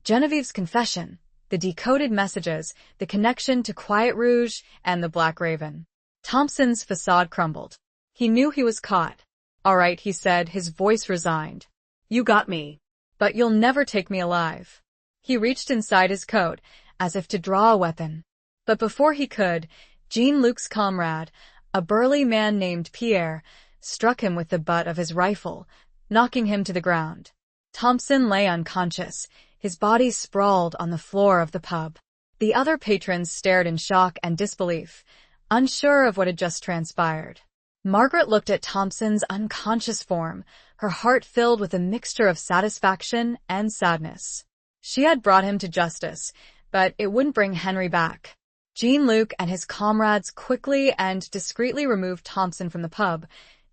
Genevieve's confession, the decoded messages, the connection to Quiet Rouge and the Black Raven. Thompson's facade crumbled. He knew he was caught. "All right," he said, his voice resigned. "You got me. But you'll never take me alive." He reached inside his coat, as if to draw a weapon. But before he could, Jean-Luc's comrade, a burly man named Pierre, struck him with the butt of his rifle, knocking him to the ground. Thompson lay unconscious, his body sprawled on the floor of the pub. The other patrons stared in shock and disbelief, unsure of what had just transpired. Margaret looked at Thompson's unconscious form, her heart filled with a mixture of satisfaction and sadness. She had brought him to justice, but it wouldn't bring Henry back. Jean-Luc and his comrades quickly and discreetly removed Thompson from the pub,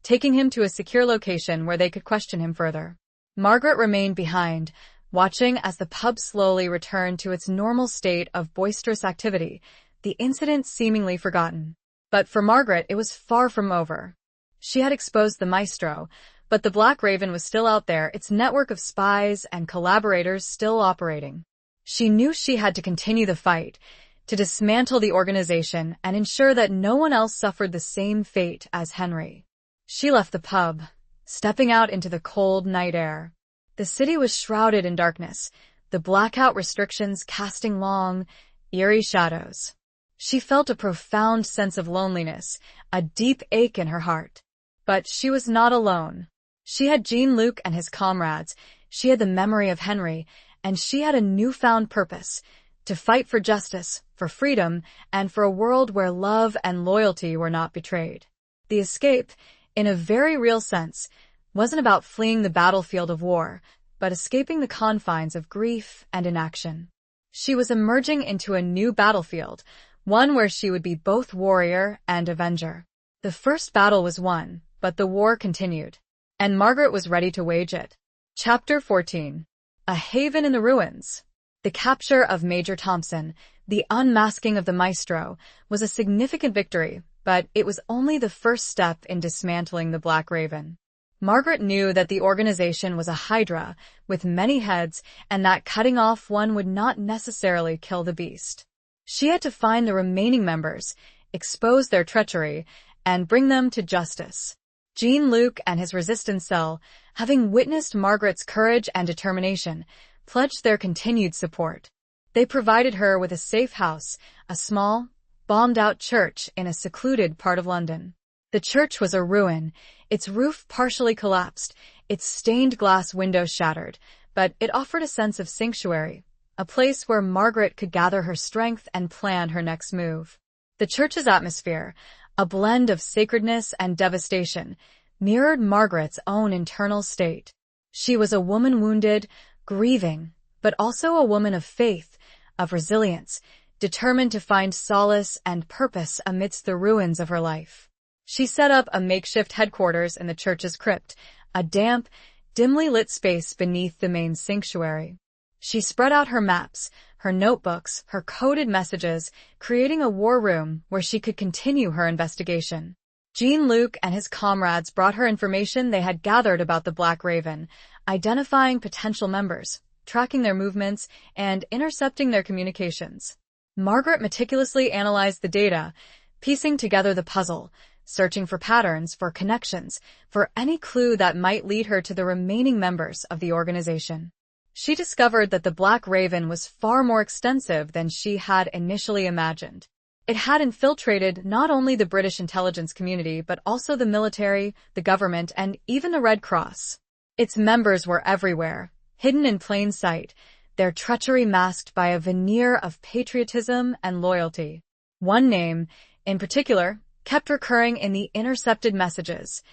taking him to a secure location where they could question him further. Margaret remained behind, watching as the pub slowly returned to its normal state of boisterous activity, the incident seemingly forgotten. But for Margaret, it was far from over. She had exposed the maestro, but the Black Raven was still out there, its network of spies and collaborators still operating. She knew she had to continue the fight, to dismantle the organization and ensure that no one else suffered the same fate as Henry. She left the pub, stepping out into the cold night air. The city was shrouded in darkness, the blackout restrictions casting long, eerie shadows. She felt a profound sense of loneliness, a deep ache in her heart. But she was not alone. She had Jean-Luc and his comrades, she had the memory of Henry, and she had a newfound purpose, to fight for justice, for freedom, and for a world where love and loyalty were not betrayed. The escape, in a very real sense, wasn't about fleeing the battlefield of war, but escaping the confines of grief and inaction. She was emerging into a new battlefield, one where she would be both warrior and avenger. The first battle was won, but the war continued, and Margaret was ready to wage it. Chapter 14. A Haven in the Ruins. The capture of Major Thompson, the unmasking of the maestro, was a significant victory, but it was only the first step in dismantling the Black Raven. Margaret knew that the organization was a hydra with many heads and that cutting off one would not necessarily kill the beast. She had to find the remaining members, expose their treachery, and bring them to justice. Jean-Luc and his resistance cell, having witnessed Margaret's courage and determination, pledged their continued support. They provided her with a safe house, a small, bombed-out church in a secluded part of London. The church was a ruin, its roof partially collapsed, its stained glass windows shattered, but it offered a sense of sanctuary, a place where Margaret could gather her strength and plan her next move. The church's atmosphere, a blend of sacredness and devastation, mirrored Margaret's own internal state. She was a woman wounded, grieving, but also a woman of faith, of resilience, determined to find solace and purpose amidst the ruins of her life. She set up a makeshift headquarters in the church's crypt, a damp, dimly lit space beneath the main sanctuary. She spread out her maps, her notebooks, her coded messages, creating a war room where she could continue her investigation. Jean-Luc and his comrades brought her information they had gathered about the Black Raven, identifying potential members, tracking their movements, and intercepting their communications. Margaret meticulously analyzed the data, piecing together the puzzle, searching for patterns, for connections, for any clue that might lead her to the remaining members of the organization. She discovered that the Black Raven was far more extensive than she had initially imagined. It had infiltrated not only the British intelligence community but also the military, the government, and even the Red Cross. Its members were everywhere, hidden in plain sight, their treachery masked by a veneer of patriotism and loyalty. One name, in particular, kept recurring in the intercepted messages: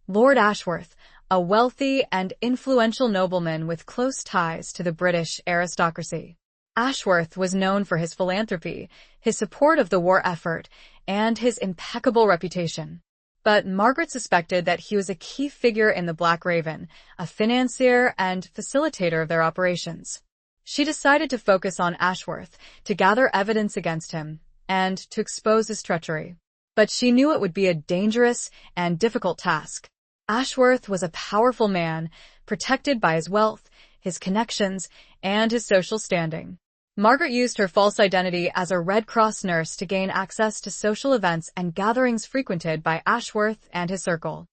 Lord Ashworth, a wealthy and influential nobleman with close ties to the British aristocracy. Ashworth was known for his philanthropy, his support of the war effort, and his impeccable reputation. But Margaret suspected that he was a key figure in the Black Raven, a financier and facilitator of their operations. She decided to focus on Ashworth, to gather evidence against him, and to expose his treachery. But she knew it would be a dangerous and difficult task. Ashworth was a powerful man, protected by his wealth, his connections, and his social standing. Margaret used her false identity as a Red Cross nurse to gain access to social events and gatherings frequented by Ashworth and his circle.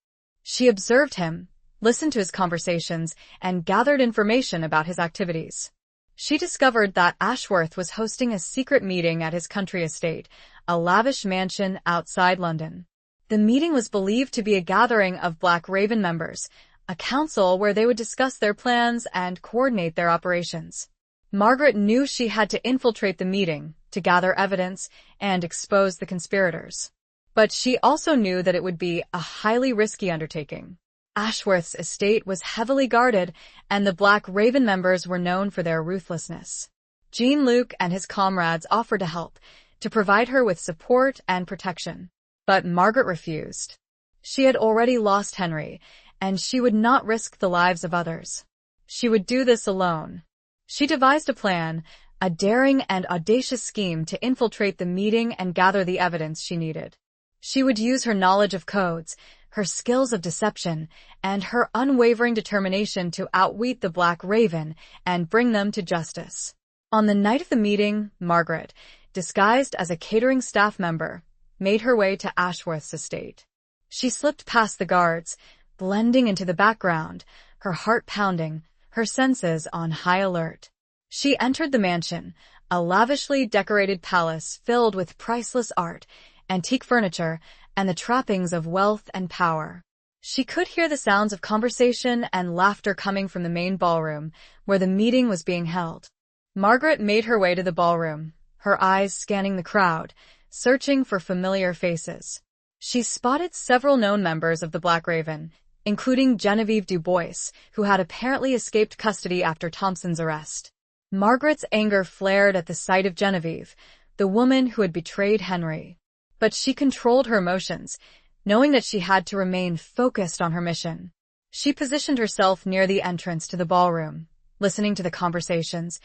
She observed him, listened to his conversations, and gathered information about his activities. She discovered that Ashworth was hosting a secret meeting at his country estate, a lavish mansion outside London. The meeting was believed to be a gathering of Black Raven members, a council where they would discuss their plans and coordinate their operations. Margaret knew she had to infiltrate the meeting, to gather evidence, and expose the conspirators. But she also knew that it would be a highly risky undertaking. Ashworth's estate was heavily guarded, and the Black Raven members were known for their ruthlessness. Jean-Luc and his comrades offered to help, to provide her with support and protection. But Margaret refused. She had already lost Henry, and she would not risk the lives of others. She would do this alone. She devised a plan, a daring and audacious scheme to infiltrate the meeting and gather the evidence she needed. She would use her knowledge of codes, her skills of deception, and her unwavering determination to outwit the Black Raven and bring them to justice. On the night of the meeting, Margaret, disguised as a catering staff member, made her way to Ashworth's estate. She slipped past the guards, blending into the background, her heart pounding, her senses on high alert. She entered the mansion, a lavishly decorated palace filled with priceless art, antique furniture, and the trappings of wealth and power. She could hear the sounds of conversation and laughter coming from the main ballroom, where the meeting was being held. Margaret made her way to the ballroom, her eyes scanning the crowd, searching for familiar faces. She spotted several known members of the Black Raven, including Genevieve Dubois, who had apparently escaped custody after Thompson's arrest. Margaret's anger flared at the sight of Genevieve, the woman who had betrayed Henry. But she controlled her emotions, knowing that she had to remain focused on her mission. She positioned herself near the entrance to the ballroom, listening to the conversations,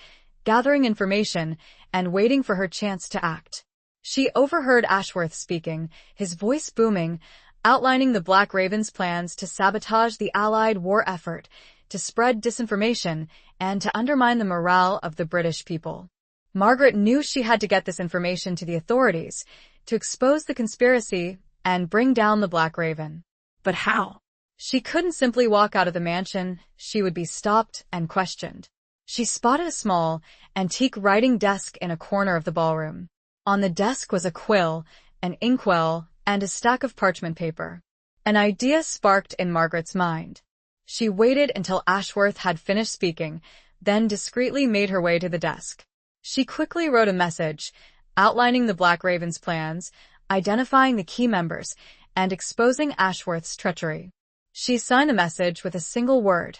gathering information, and waiting for her chance to act. She overheard Ashworth speaking, his voice booming, outlining the Black Raven's plans to sabotage the Allied war effort, to spread disinformation, and to undermine the morale of the British people. Margaret knew she had to get this information to the authorities, to expose the conspiracy and bring down the Black Raven. But how? She couldn't simply walk out of the mansion. She would be stopped and questioned. She spotted a small, antique writing desk in a corner of the ballroom. On the desk was a quill, an inkwell, and a stack of parchment paper. An idea sparked in Margaret's mind. She waited until Ashworth had finished speaking, then discreetly made her way to the desk. She quickly wrote a message, outlining the Black Raven's plans, identifying the key members, and exposing Ashworth's treachery. She signed the message with a single word: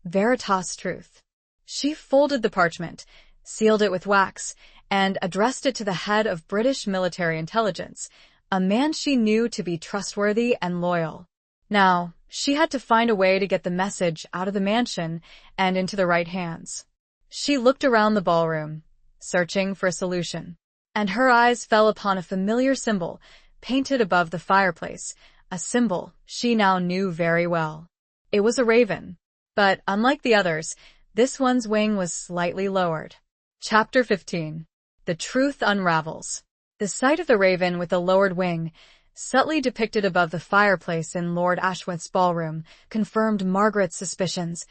Veritas Truth. She folded the parchment, sealed it with wax, and addressed it to the head of British military intelligence, a man she knew to be trustworthy and loyal. Now, she had to find a way to get the message out of the mansion and into the right hands. She looked around the ballroom, searching for a solution. And her eyes fell upon a familiar symbol, painted above the fireplace, a symbol she now knew very well. It was a raven. But, unlike the others, this one's wing was slightly lowered. Chapter 15. The Truth Unravels. The sight of the raven with the lowered wing, subtly depicted above the fireplace in Lord Ashworth's ballroom, confirmed Margaret's suspicions.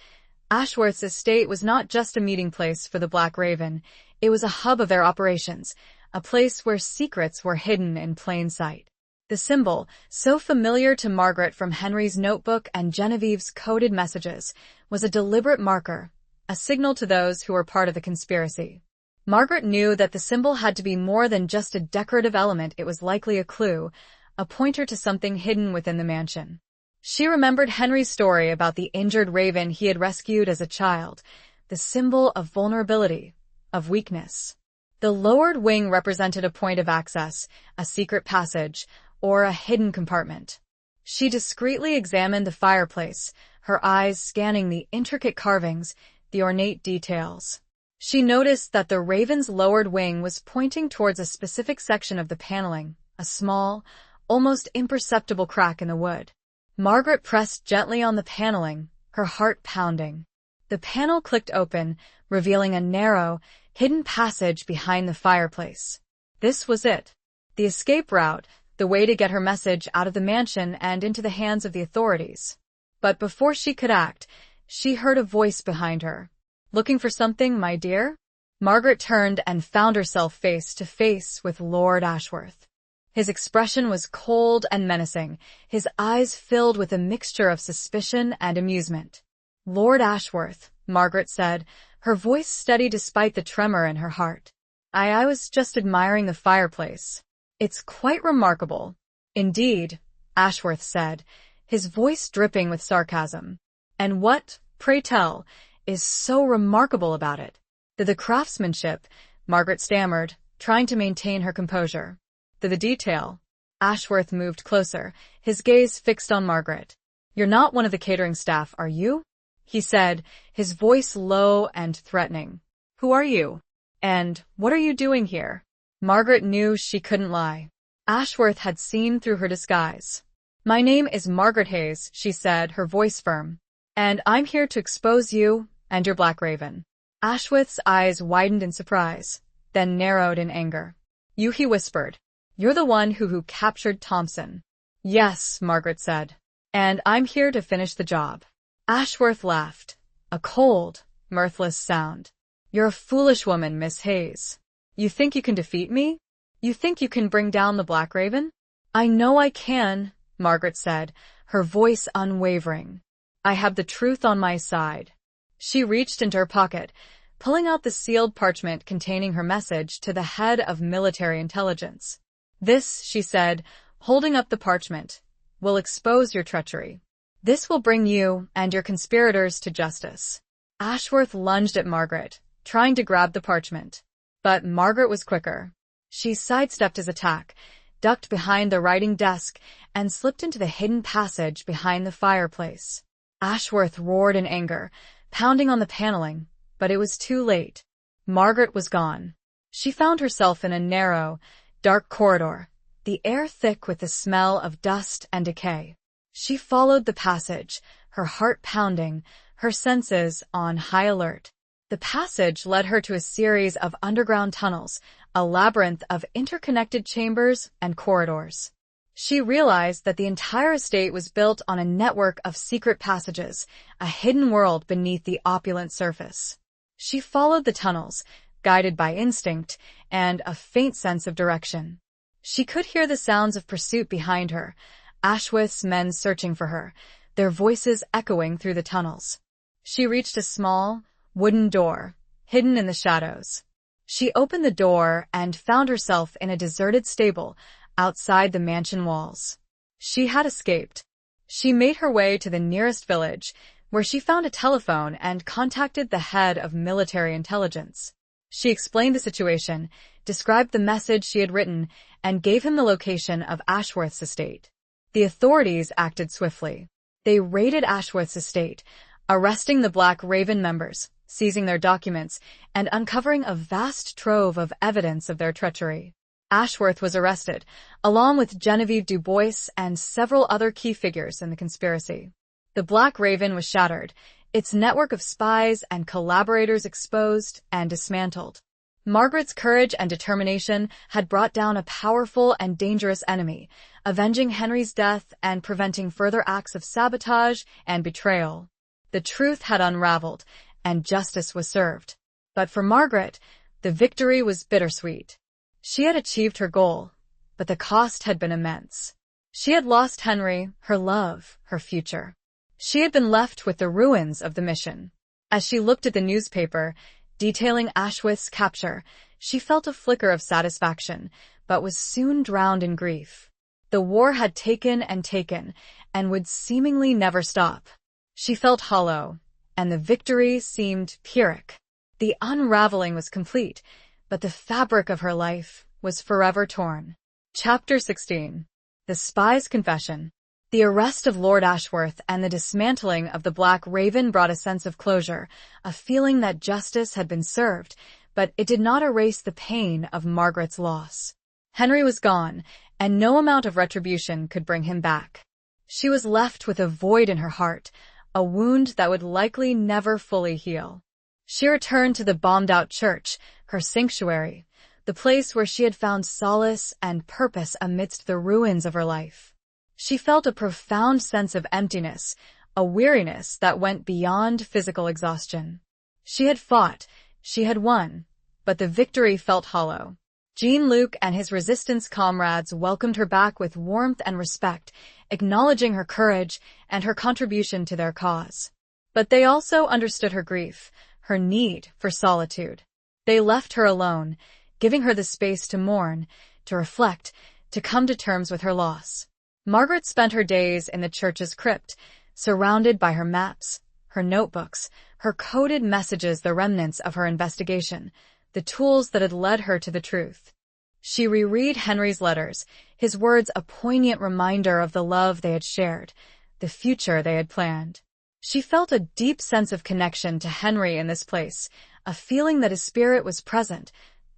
Ashworth's estate was not just a meeting place for the Black Raven, it was a hub of their operations, a place where secrets were hidden in plain sight. The symbol, so familiar to Margaret from Henry's notebook and Genevieve's coded messages, was a deliberate marker, a signal to those who were part of the conspiracy. Margaret knew that the symbol had to be more than just a decorative element. It was likely a clue, a pointer to something hidden within the mansion. She remembered Henry's story about the injured raven he had rescued as a child, the symbol of vulnerability, of weakness. The lowered wing represented a point of access, a secret passage, or a hidden compartment. She discreetly examined the fireplace, her eyes scanning the intricate carvings, the ornate details. She noticed that the raven's lowered wing was pointing towards a specific section of the paneling, a small, almost imperceptible crack in the wood. Margaret pressed gently on the paneling, her heart pounding. The panel clicked open, revealing a narrow, hidden passage behind the fireplace. This was it. The escape route, the way to get her message out of the mansion and into the hands of the authorities. But before she could act, she heard a voice behind her. "Looking for something, my dear?" Margaret turned and found herself face to face with Lord Ashworth. His expression was cold and menacing, his eyes filled with a mixture of suspicion and amusement. "Lord Ashworth," Margaret said, her voice steady despite the tremor in her heart. I was just admiring the fireplace. It's quite remarkable." "Indeed," Ashworth said, his voice dripping with sarcasm. "And what, pray tell, is so remarkable about it?" The craftsmanship," Margaret stammered, trying to maintain her composure. "The detail." Ashworth moved closer, his gaze fixed on Margaret. "You're not one of the catering staff, are you?" he said, his voice low and threatening. "Who are you? And what are you doing here?" Margaret knew she couldn't lie. Ashworth had seen through her disguise. "My name is Margaret Hayes," she said, her voice firm. "And I'm here to expose you and your Black Raven." Ashworth's eyes widened in surprise, then narrowed in anger. "You," he whispered. "You're the one who captured Thompson." "Yes," Margaret said. "And I'm here to finish the job." Ashworth laughed, a cold, mirthless sound. "You're a foolish woman, Miss Hayes. You think you can defeat me? You think you can bring down the Black Raven?" "I know I can," Margaret said, her voice unwavering. "I have the truth on my side." She reached into her pocket, pulling out the sealed parchment containing her message to the head of military intelligence. "This," she said, holding up the parchment, "will expose your treachery. This will bring you and your conspirators to justice." Ashworth lunged at Margaret, trying to grab the parchment. But Margaret was quicker. She sidestepped his attack, ducked behind the writing desk, and slipped into the hidden passage behind the fireplace. Ashworth roared in anger, pounding on the paneling, but it was too late. Margaret was gone. She found herself in a narrow, dark corridor, the air thick with the smell of dust and decay. She followed the passage, her heart pounding, her senses on high alert. The passage led her to a series of underground tunnels, a labyrinth of interconnected chambers and corridors. She realized that the entire estate was built on a network of secret passages, a hidden world beneath the opulent surface. She followed the tunnels, guided by instinct and a faint sense of direction. She could hear the sounds of pursuit behind her, Ashworth's men searching for her, their voices echoing through the tunnels. She reached a small, wooden door, hidden in the shadows. She opened the door and found herself in a deserted stable outside the mansion walls. She had escaped. She made her way to the nearest village, where she found a telephone and contacted the head of military intelligence. She explained the situation, described the message she had written, and gave him the location of Ashworth's estate. The authorities acted swiftly. They raided Ashworth's estate, arresting the Black Raven members, seizing their documents and uncovering a vast trove of evidence of their treachery. Ashworth was arrested, along with Genevieve Du Bois and several other key figures in the conspiracy. The Black Raven was shattered, its network of spies and collaborators exposed and dismantled. Margaret's courage and determination had brought down a powerful and dangerous enemy, avenging Henry's death and preventing further acts of sabotage and betrayal. The truth had unraveled, and justice was served. But for Margaret, the victory was bittersweet. She had achieved her goal, but the cost had been immense. She had lost Henry, her love, her future. She had been left with the ruins of the mission. As she looked at the newspaper, detailing Ashworth's capture, she felt a flicker of satisfaction, but was soon drowned in grief. The war had taken and would seemingly never stop. She felt hollow, and the victory seemed Pyrrhic. The unraveling was complete, but the fabric of her life was forever torn. Chapter 16. The Spy's Confession. The arrest of Lord Ashworth and the dismantling of the Black Raven brought a sense of closure, a feeling that justice had been served, but it did not erase the pain of Margaret's loss. Henry was gone, and no amount of retribution could bring him back. She was left with a void in her heart, a wound that would likely never fully heal. She returned to the bombed-out church, her sanctuary, the place where she had found solace and purpose amidst the ruins of her life. She felt a profound sense of emptiness, a weariness that went beyond physical exhaustion. She had fought, she had won, but the victory felt hollow. Jean-Luc and his resistance comrades welcomed her back with warmth and respect, acknowledging her courage and her contribution to their cause. But they also understood her grief, her need for solitude. They left her alone, giving her the space to mourn, to reflect, to come to terms with her loss. Margaret spent her days in the church's crypt, surrounded by her maps, her notebooks, her coded messages, the remnants of her investigation, the tools that had led her to the truth. She reread Henry's letters, his words a poignant reminder of the love they had shared, the future they had planned. She felt a deep sense of connection to Henry in this place, a feeling that his spirit was present,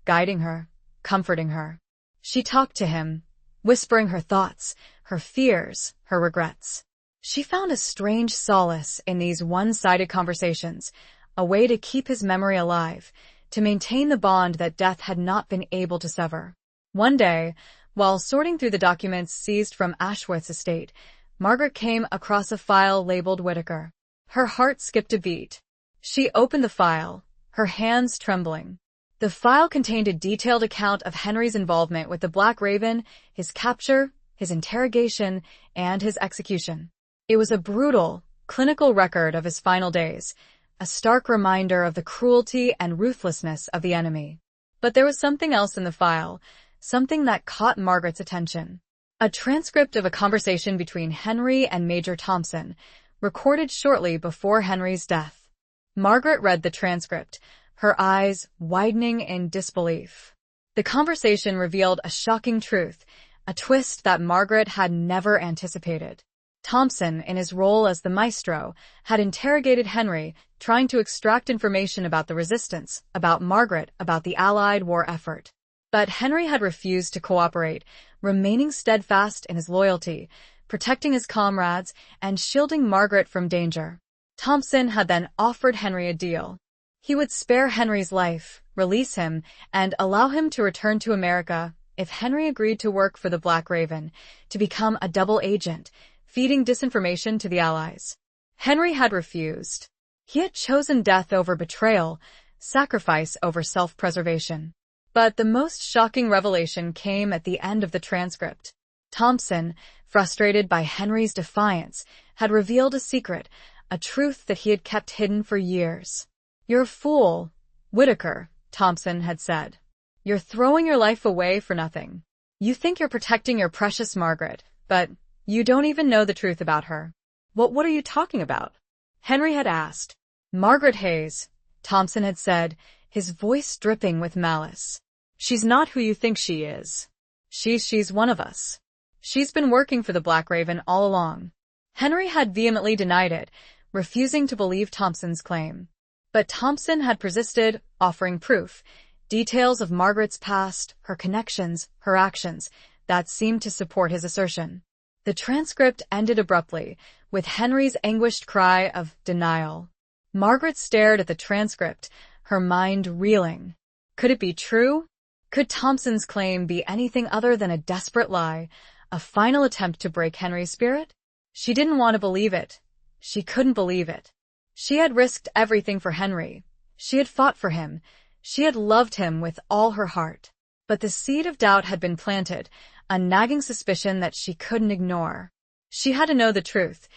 guiding her, comforting her. She talked to him, whispering her thoughts, her fears, her regrets. She found a strange solace in these one-sided conversations, a way to keep his memory alive, to maintain the bond that death had not been able to sever. One day, while sorting through the documents seized from Ashworth's estate, Margaret came across a file labeled Whittaker. Her heart skipped a beat. She opened the file, her hands trembling. The file contained a detailed account of Henry's involvement with the Black Raven, his capture, his interrogation, and his execution. It was a brutal, clinical record of his final days, a stark reminder of the cruelty and ruthlessness of the enemy. But there was something else in the file, something that caught Margaret's attention. A transcript of a conversation between Henry and Major Thompson, recorded shortly before Henry's death. Margaret read the transcript, her eyes widening in disbelief. The conversation revealed a shocking truth, a twist that Margaret had never anticipated. Thompson, in his role as the maestro, had interrogated Henry, trying to extract information about the resistance, about Margaret, about the Allied war effort. But Henry had refused to cooperate, remaining steadfast in his loyalty, protecting his comrades, and shielding Margaret from danger. Thompson had then offered Henry a deal. He would spare Henry's life, release him, and allow him to return to America if Henry agreed to work for the Black Raven, to become a double agent, feeding disinformation to the Allies. Henry had refused. He had chosen death over betrayal, sacrifice over self-preservation. But the most shocking revelation came at the end of the transcript. Thompson, frustrated by Henry's defiance, had revealed a secret, a truth that he had kept hidden for years. "You're a fool, Whittaker," Thompson had said. "You're throwing your life away for nothing. You think you're protecting your precious Margaret, but you don't even know the truth about her." What are you talking about?" Henry had asked. "Margaret Hayes," Thompson had said, his voice dripping with malice. "She's not who you think she is. She's one of us. She's been working for the Black Raven all along." Henry had vehemently denied it, refusing to believe Thompson's claim. But Thompson had persisted, offering proof, details of Margaret's past, her connections, her actions, that seemed to support his assertion. The transcript ended abruptly, with Henry's anguished cry of denial. Margaret stared at the transcript, her mind reeling. Could it be true? Could Thompson's claim be anything other than a desperate lie, a final attempt to break Henry's spirit? She didn't want to believe it. She couldn't believe it. She had risked everything for Henry. She had fought for him. She had loved him with all her heart. But the seed of doubt had been planted, a nagging suspicion that she couldn't ignore. She had to know the truth,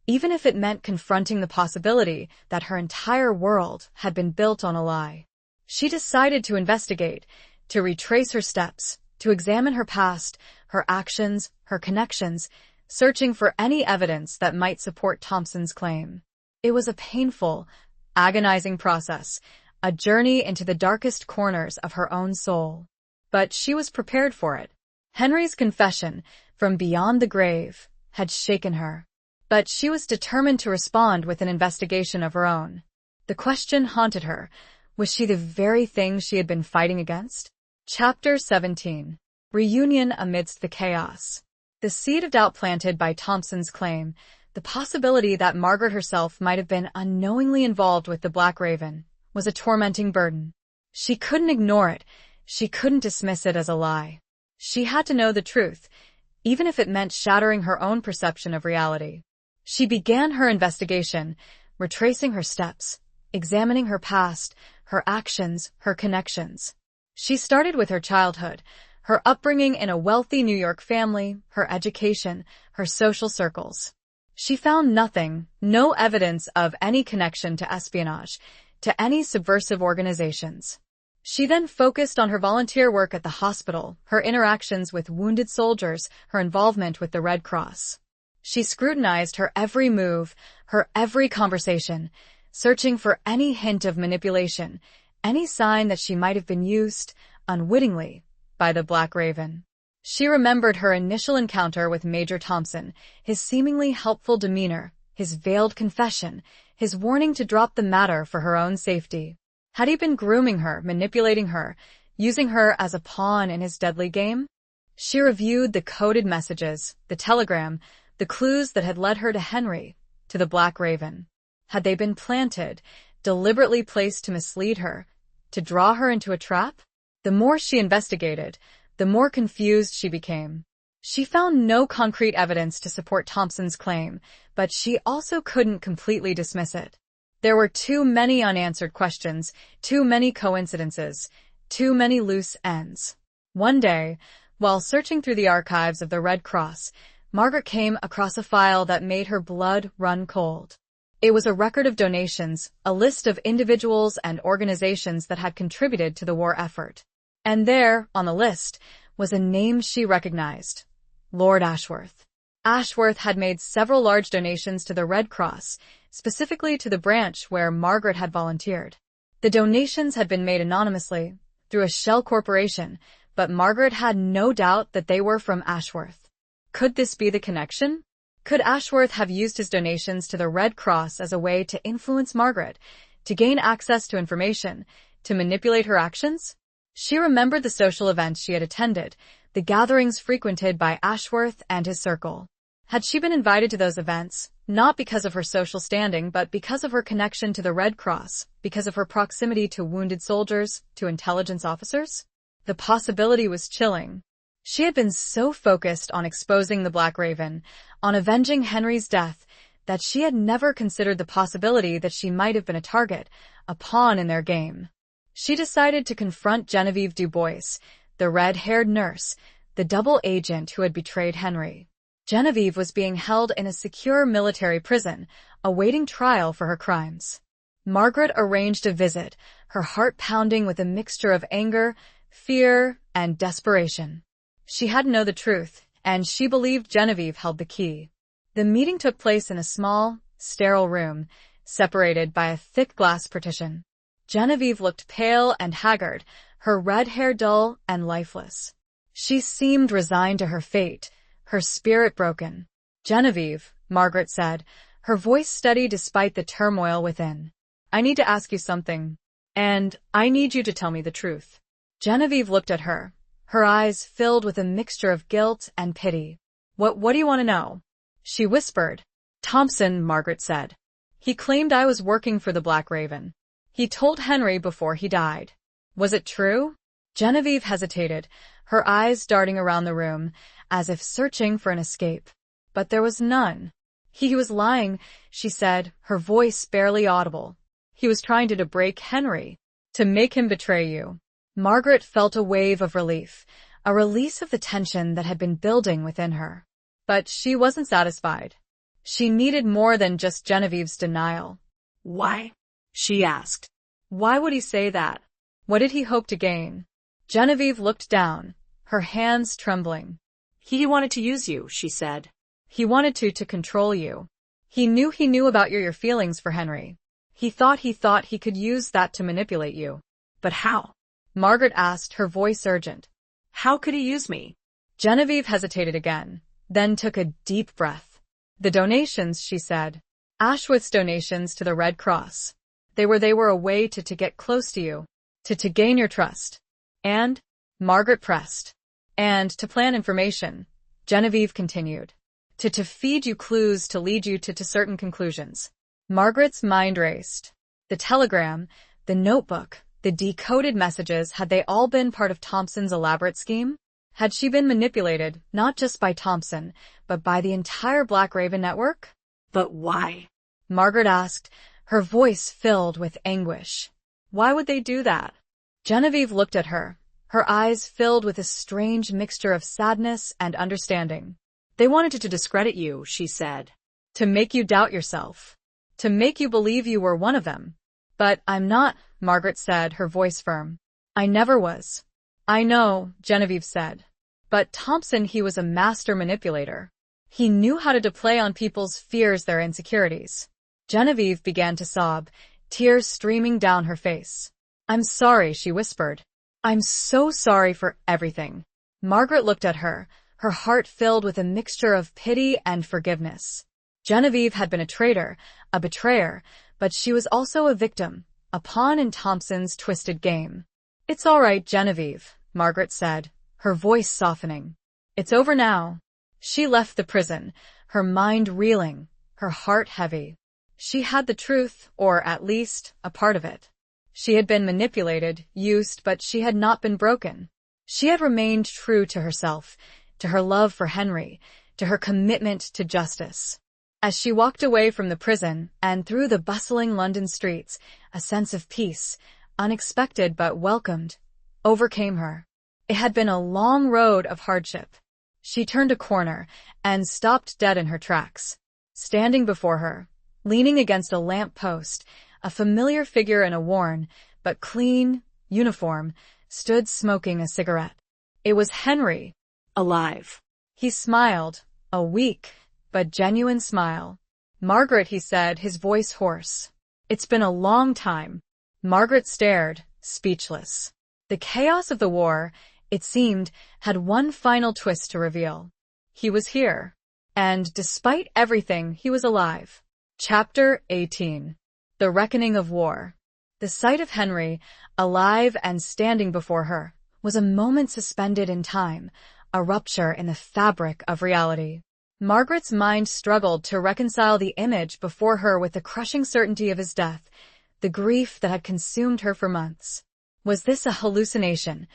even if it meant confronting the possibility that her entire world had been built on a lie. She decided to investigate, to retrace her steps, to examine her past, her actions, her connections, searching for any evidence that might support Thompson's claim. It was a painful, agonizing process, a journey into the darkest corners of her own soul. But she was prepared for it. Henry's confession, from beyond the grave, had shaken her. But she was determined to respond with an investigation of her own. The question haunted her. Was she the very thing she had been fighting against? Chapter 17. Reunion amidst the chaos. The seed of doubt planted by Thompson's claim, the possibility that Margaret herself might have been unknowingly involved with the Black Raven, was a tormenting burden. She couldn't ignore it. She couldn't dismiss it as a lie. She had to know the truth, even if it meant shattering her own perception of reality. She began her investigation, retracing her steps, examining her past, her actions, her connections. She started with her childhood, her upbringing in a wealthy New York family, her education, her social circles. She found nothing, no evidence of any connection to espionage, to any subversive organizations. She then focused on her volunteer work at the hospital, her interactions with wounded soldiers, her involvement with the Red Cross. She scrutinized her every move, her every conversation, searching for any hint of manipulation, any sign that she might have been used, unwittingly, by the Black Raven. She remembered her initial encounter with Major Thompson, his seemingly helpful demeanor, his veiled confession, his warning to drop the matter for her own safety. Had he been grooming her, manipulating her, using her as a pawn in his deadly game? She reviewed the coded messages, the telegram, the clues that had led her to Henry, to the Black Raven. Had they been planted, deliberately placed to mislead her, to draw her into a trap? The more she investigated, the more confused she became. She found no concrete evidence to support Thompson's claim, but she also couldn't completely dismiss it. There were too many unanswered questions, too many coincidences, too many loose ends. One day, while searching through the archives of the Red Cross, Margaret came across a file that made her blood run cold. It was a record of donations, a list of individuals and organizations that had contributed to the war effort. And there, on the list, was a name she recognized: Lord Ashworth. Ashworth had made several large donations to the Red Cross, specifically to the branch where Margaret had volunteered. The donations had been made anonymously, through a shell corporation, but Margaret had no doubt that they were from Ashworth. Could this be the connection? Could Ashworth have used his donations to the Red Cross as a way to influence Margaret, to gain access to information, to manipulate her actions? She remembered the social events she had attended, the gatherings frequented by Ashworth and his circle. Had she been invited to those events, not because of her social standing, but because of her connection to the Red Cross, because of her proximity to wounded soldiers, to intelligence officers? The possibility was chilling. She had been so focused on exposing the Black Raven, on avenging Henry's death, that she had never considered the possibility that she might have been a target, a pawn in their game. She decided to confront Genevieve Dubois, the red-haired nurse, the double agent who had betrayed Henry. Genevieve was being held in a secure military prison, awaiting trial for her crimes. Margaret arranged a visit, her heart pounding with a mixture of anger, fear, and desperation. She had to know the truth, and she believed Genevieve held the key. The meeting took place in a small, sterile room, separated by a thick glass partition. Genevieve looked pale and haggard, her red hair dull and lifeless. She seemed resigned to her fate, her spirit broken. "Genevieve," Margaret said, her voice steady despite the turmoil within. I need to ask you something. And I need you to tell me the truth. Genevieve looked at her, her eyes filled with a mixture of guilt and pity. What do you want to know? She whispered. Thompson, Margaret said. He claimed I was working for the Black Raven. He told Henry before he died. Was it true? Genevieve hesitated, her eyes darting around the room, as if searching for an escape. But there was none. He was lying, she said, her voice barely audible. He was trying to break Henry, to make him betray you. Margaret felt a wave of relief, a release of the tension that had been building within her. But she wasn't satisfied. She needed more than just Genevieve's denial. Why? She asked. Why would he say that? What did he hope to gain? Genevieve looked down, her hands trembling. He wanted to use you, she said. He wanted to control you. He knew about your feelings for Henry. He thought he could use that to manipulate you. But how? Margaret asked, her voice urgent. How could he use me? Genevieve hesitated again, then took a deep breath. The donations, she said. Ashworth's donations to the Red Cross. They were a way to get close to you, to gain your trust. And, Margaret pressed. And to plan information, Genevieve continued. To feed you clues to lead you to certain conclusions. Margaret's mind raced. The telegram, the notebook, the decoded messages, had they all been part of Thompson's elaborate scheme? Had she been manipulated, not just by Thompson, but by the entire Black Raven network? But why? Margaret asked, her voice filled with anguish. Why would they do that? Genevieve looked at her, her eyes filled with a strange mixture of sadness and understanding. They wanted to discredit you, she said. To make you doubt yourself. To make you believe you were one of them. But I'm not, Margaret said, her voice firm. I never was. I know, Genevieve said. But Thompson, he was a master manipulator. He knew how to play on people's fears, their insecurities. Genevieve began to sob, tears streaming down her face. I'm sorry, she whispered. I'm so sorry for everything. Margaret looked at her, her heart filled with a mixture of pity and forgiveness. Genevieve had been a traitor, a betrayer, but she was also a victim, a pawn in Thompson's twisted game. It's all right, Genevieve, Margaret said, her voice softening. It's over now. She left the prison, her mind reeling, her heart heavy. She had the truth, or at least, a part of it. She had been manipulated, used, but she had not been broken. She had remained true to herself, to her love for Henry, to her commitment to justice. As she walked away from the prison and through the bustling London streets, a sense of peace, unexpected but welcomed, overcame her. It had been a long road of hardship. She turned a corner and stopped dead in her tracks. Standing before her, leaning against a lamp post, a familiar figure in a worn but clean uniform stood smoking a cigarette. It was Henry. Alive. He smiled, a weak but genuine smile. Margaret, he said, his voice hoarse. It's been a long time. Margaret stared, speechless. The chaos of the war, it seemed, had one final twist to reveal. He was here. And despite everything, he was alive. Chapter 18. The Reckoning of War. The sight of Henry, alive and standing before her, was a moment suspended in time, a rupture in the fabric of reality. Margaret's mind struggled to reconcile the image before her with the crushing certainty of his death, the grief that had consumed her for months. Was this a hallucination,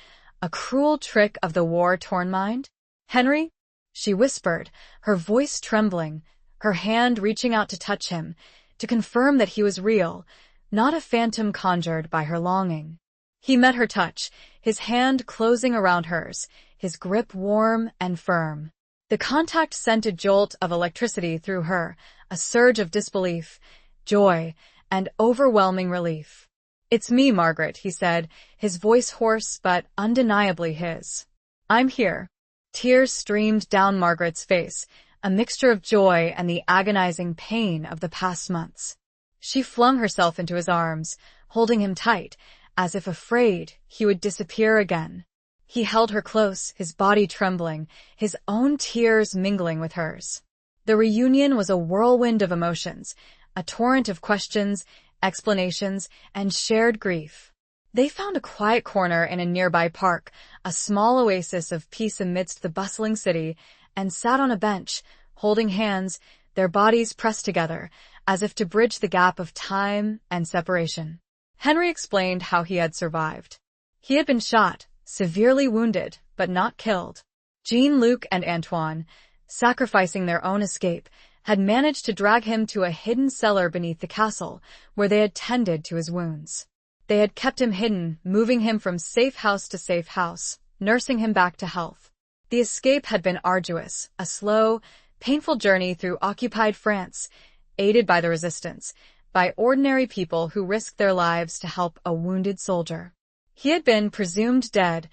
a cruel trick of the war-torn mind? Henry? She whispered, her voice trembling, her hand reaching out to touch him, to confirm that he was real, not a phantom conjured by her longing. He met her touch, his hand closing around hers, his grip warm and firm. The contact sent a jolt of electricity through her, a surge of disbelief, joy, and overwhelming relief. It's me, Margaret, he said, his voice hoarse but undeniably his. I'm here. Tears streamed down Margaret's face, a mixture of joy and the agonizing pain of the past months. She flung herself into his arms, holding him tight, as if afraid he would disappear again. He held her close, his body trembling, his own tears mingling with hers. The reunion was a whirlwind of emotions, a torrent of questions, explanations, and shared grief. They found a quiet corner in a nearby park, a small oasis of peace amidst the bustling city, and sat on a bench, holding hands, their bodies pressed together, as if to bridge the gap of time and separation. Henry explained how he had survived. He had been shot, severely wounded, but not killed. Jean-Luc and Antoine, sacrificing their own escape, had managed to drag him to a hidden cellar beneath the castle, where they had tended to his wounds. They had kept him hidden, moving him from safe house to safe house, nursing him back to health. The escape had been arduous, a slow, painful journey through occupied France, aided by the resistance, by ordinary people who risked their lives to help a wounded soldier. He had been presumed dead,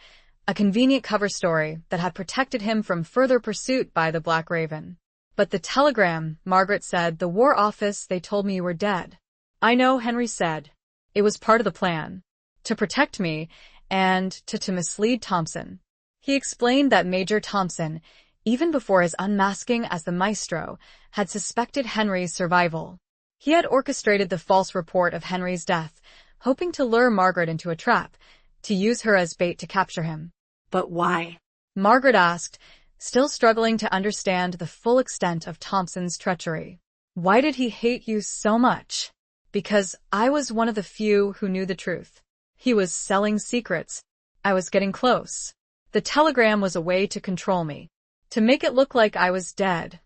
a convenient cover story that had protected him from further pursuit by the Black Raven. But the telegram, Margaret said, "The War Office, they told me you were dead." "I know," Henry said. "It was part of the plan. To protect me, and to mislead Thompson." He explained that Major Thompson, even before his unmasking as the maestro, had suspected Henry's survival. He had orchestrated the false report of Henry's death, hoping to lure Margaret into a trap, to use her as bait to capture him. But why? Margaret asked, still struggling to understand the full extent of Thompson's treachery. "Why did he hate you so much?" "Because I was one of the few who knew the truth. He was selling secrets. I was getting close. The telegram was a way to control me, to make it look like I was dead,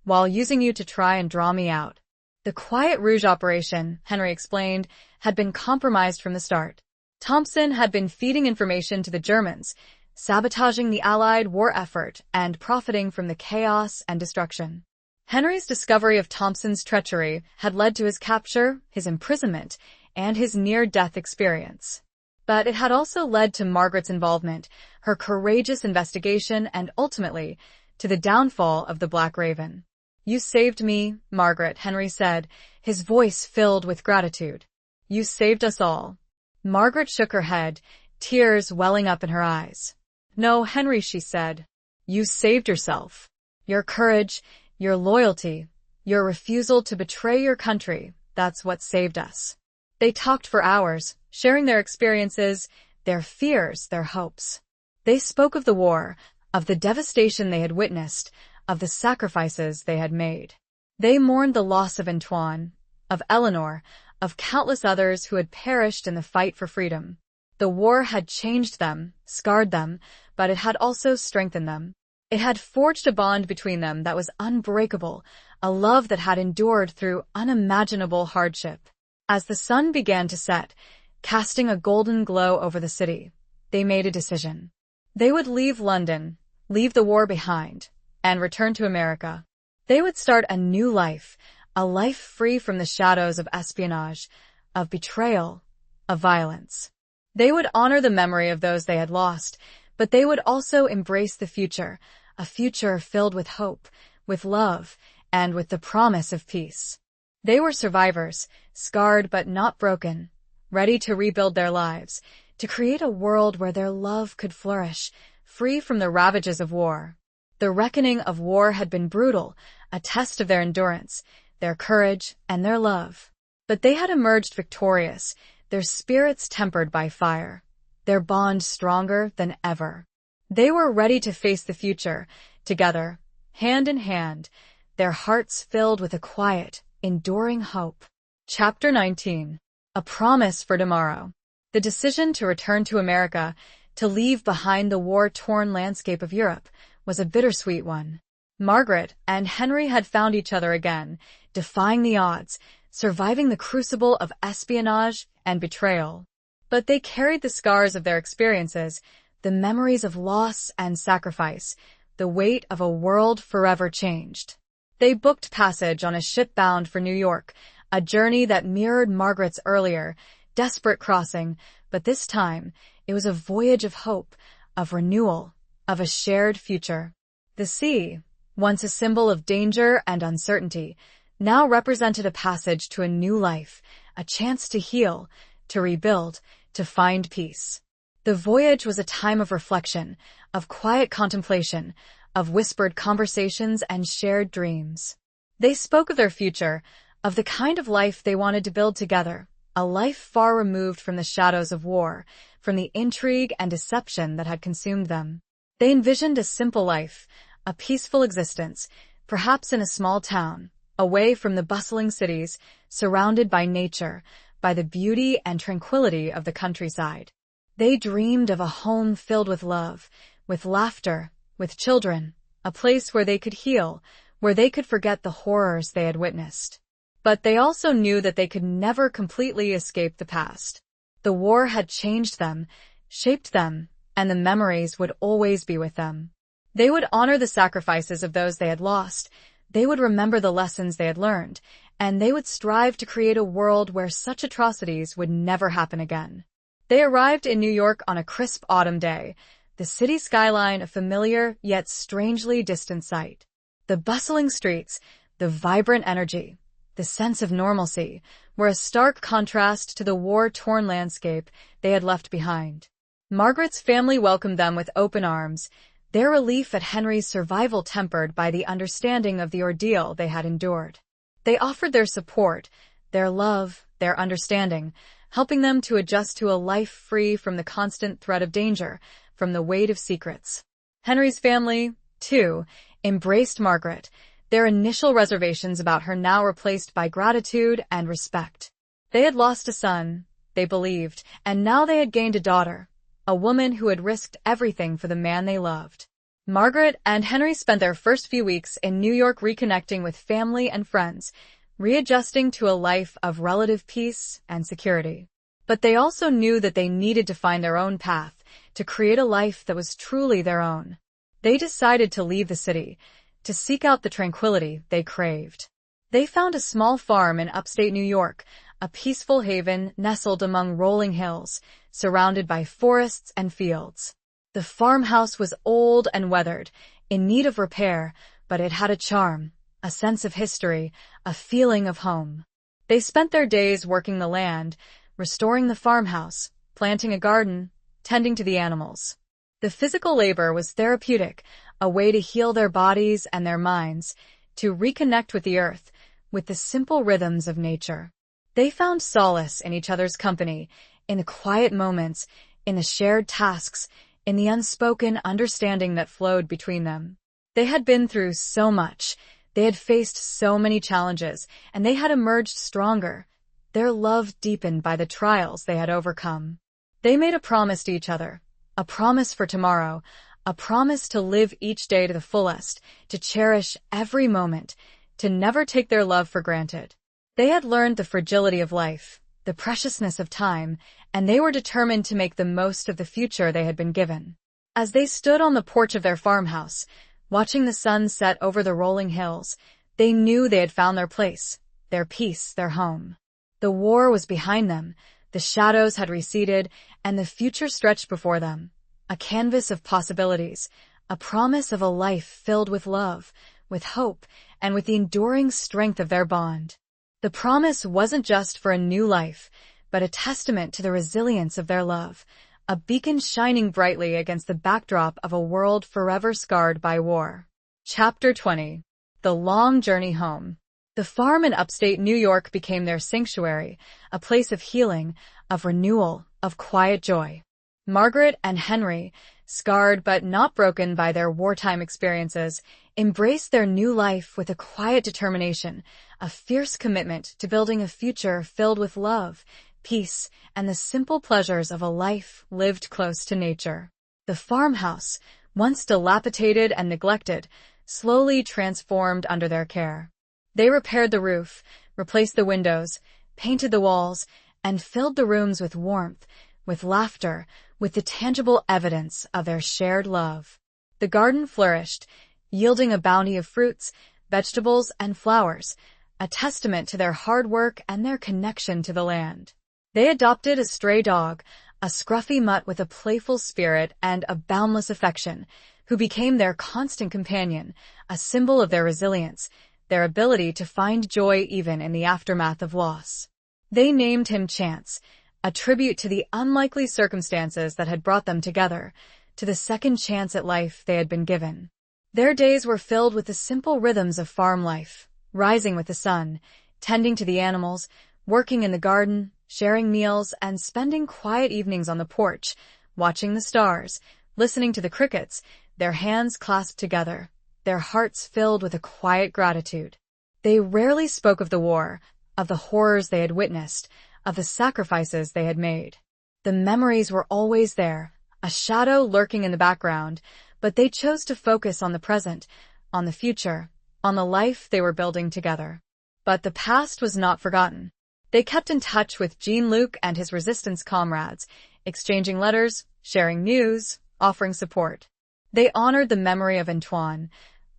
while using you to try and draw me out." The Quiet Rouge operation, Henry explained, had been compromised from the start. Thompson had been feeding information to the Germans, sabotaging the Allied war effort and profiting from the chaos and destruction. Henry's discovery of Thompson's treachery had led to his capture, his imprisonment, and his near-death experience. But it had also led to Margaret's involvement, her courageous investigation, and ultimately, to the downfall of the Black Raven. "You saved me, Margaret," Henry said, his voice filled with gratitude. "You saved us all." Margaret shook her head, tears welling up in her eyes. "No, Henry," she said. "You saved yourself. Your courage, your loyalty, your refusal to betray your country, that's what saved us." They talked for hours, sharing their experiences, their fears, their hopes. They spoke of the war, of the devastation they had witnessed, of the sacrifices they had made. They mourned the loss of Antoine, of Eleanor, of countless others who had perished in the fight for freedom. The war had changed them, scarred them, but it had also strengthened them. It had forged a bond between them that was unbreakable, a love that had endured through unimaginable hardship. As the sun began to set, casting a golden glow over the city, they made a decision. They would leave London, leave the war behind, and return to America. They would start a new life, a life free from the shadows of espionage, of betrayal, of violence. They would honor the memory of those they had lost, but they would also embrace the future, a future filled with hope, with love, and with the promise of peace. They were survivors, scarred but not broken, ready to rebuild their lives, to create a world where their love could flourish, free from the ravages of war. The reckoning of war had been brutal, a test of their endurance, their courage, and their love. But they had emerged victorious, their spirits tempered by fire, their bond stronger than ever. They were ready to face the future, together, hand in hand, their hearts filled with a quiet, enduring hope. Chapter 19. A Promise for Tomorrow. The decision to return to America, to leave behind the war-torn landscape of Europe, was a bittersweet one. Margaret and Henry had found each other again, defying the odds, surviving the crucible of espionage and betrayal. But they carried the scars of their experiences, the memories of loss and sacrifice, the weight of a world forever changed. They booked passage on a ship bound for New York, a journey that mirrored Margaret's earlier, desperate crossing, but this time it was a voyage of hope, of renewal, of a shared future. The sea, once a symbol of danger and uncertainty, now represented a passage to a new life, a chance to heal, to rebuild, to find peace. The voyage was a time of reflection, of quiet contemplation, of whispered conversations and shared dreams. They spoke of their future, of the kind of life they wanted to build together, a life far removed from the shadows of war, from the intrigue and deception that had consumed them. They envisioned a simple life, a peaceful existence, perhaps in a small town, away from the bustling cities, surrounded by nature, by the beauty and tranquility of the countryside. They dreamed of a home filled with love, with laughter, with children, a place where they could heal, where they could forget the horrors they had witnessed. But they also knew that they could never completely escape the past. The war had changed them, shaped them, and the memories would always be with them. They would honor the sacrifices of those they had lost, they would remember the lessons they had learned, and they would strive to create a world where such atrocities would never happen again. They arrived in New York on a crisp autumn day, the city skyline a familiar yet strangely distant sight. The bustling streets, the vibrant energy, the sense of normalcy were a stark contrast to the war-torn landscape they had left behind. Margaret's family welcomed them with open arms, their relief at Henry's survival tempered by the understanding of the ordeal they had endured. They offered their support, their love, their understanding, helping them to adjust to a life free from the constant threat of danger, from the weight of secrets. Henry's family, too, embraced Margaret, their initial reservations about her now replaced by gratitude and respect. They had lost a son, they believed, and now they had gained a daughter, a woman who had risked everything for the man they loved. Margaret and Henry spent their first few weeks in New York reconnecting with family and friends, readjusting to a life of relative peace and security. But they also knew that they needed to find their own path, to create a life that was truly their own. They decided to leave the city, to seek out the tranquility they craved. They found a small farm in upstate New York, a peaceful haven nestled among rolling hills, surrounded by forests and fields. The farmhouse was old and weathered, in need of repair, but it had a charm, a sense of history, a feeling of home. They spent their days working the land, restoring the farmhouse, planting a garden, tending to the animals. The physical labor was therapeutic, a way to heal their bodies and their minds, to reconnect with the earth, with the simple rhythms of nature. They found solace in each other's company, in the quiet moments, in the shared tasks, in the unspoken understanding that flowed between them. They had been through so much, they had faced so many challenges, and they had emerged stronger, their love deepened by the trials they had overcome. They made a promise to each other, a promise for tomorrow, a promise to live each day to the fullest, to cherish every moment, to never take their love for granted. They had learned the fragility of life, the preciousness of time, and they were determined to make the most of the future they had been given. As they stood on the porch of their farmhouse, watching the sun set over the rolling hills, they knew they had found their place, their peace, their home. The war was behind them, the shadows had receded, and the future stretched before them, a canvas of possibilities, a promise of a life filled with love, with hope, and with the enduring strength of their bond. The promise wasn't just for a new life, but a testament to the resilience of their love, a beacon shining brightly against the backdrop of a world forever scarred by war. Chapter 20. The Long Journey Home. The farm in upstate New York became their sanctuary, a place of healing, of renewal, of quiet joy. Margaret and Henry, scarred but not broken by their wartime experiences, embraced their new life with a quiet determination, a fierce commitment to building a future filled with love, peace, and the simple pleasures of a life lived close to nature. The farmhouse, once dilapidated and neglected, slowly transformed under their care. They repaired the roof, replaced the windows, painted the walls, and filled the rooms with warmth, with laughter, with the tangible evidence of their shared love. The garden flourished, yielding a bounty of fruits, vegetables, and flowers, a testament to their hard work and their connection to the land. They adopted a stray dog, a scruffy mutt with a playful spirit and a boundless affection, who became their constant companion, a symbol of their resilience, their ability to find joy even in the aftermath of loss. They named him Chance, a tribute to the unlikely circumstances that had brought them together, to the second chance at life they had been given. Their days were filled with the simple rhythms of farm life, rising with the sun, tending to the animals, working in the garden, sharing meals, and spending quiet evenings on the porch, watching the stars, listening to the crickets, their hands clasped together, their hearts filled with a quiet gratitude. They rarely spoke of the war, of the horrors they had witnessed, of the sacrifices they had made. The memories were always there, a shadow lurking in the background, but they chose to focus on the present, on the future, on the life they were building together. But the past was not forgotten. They kept in touch with Jean-Luc and his resistance comrades, exchanging letters, sharing news, offering support. They honored the memory of Antoine,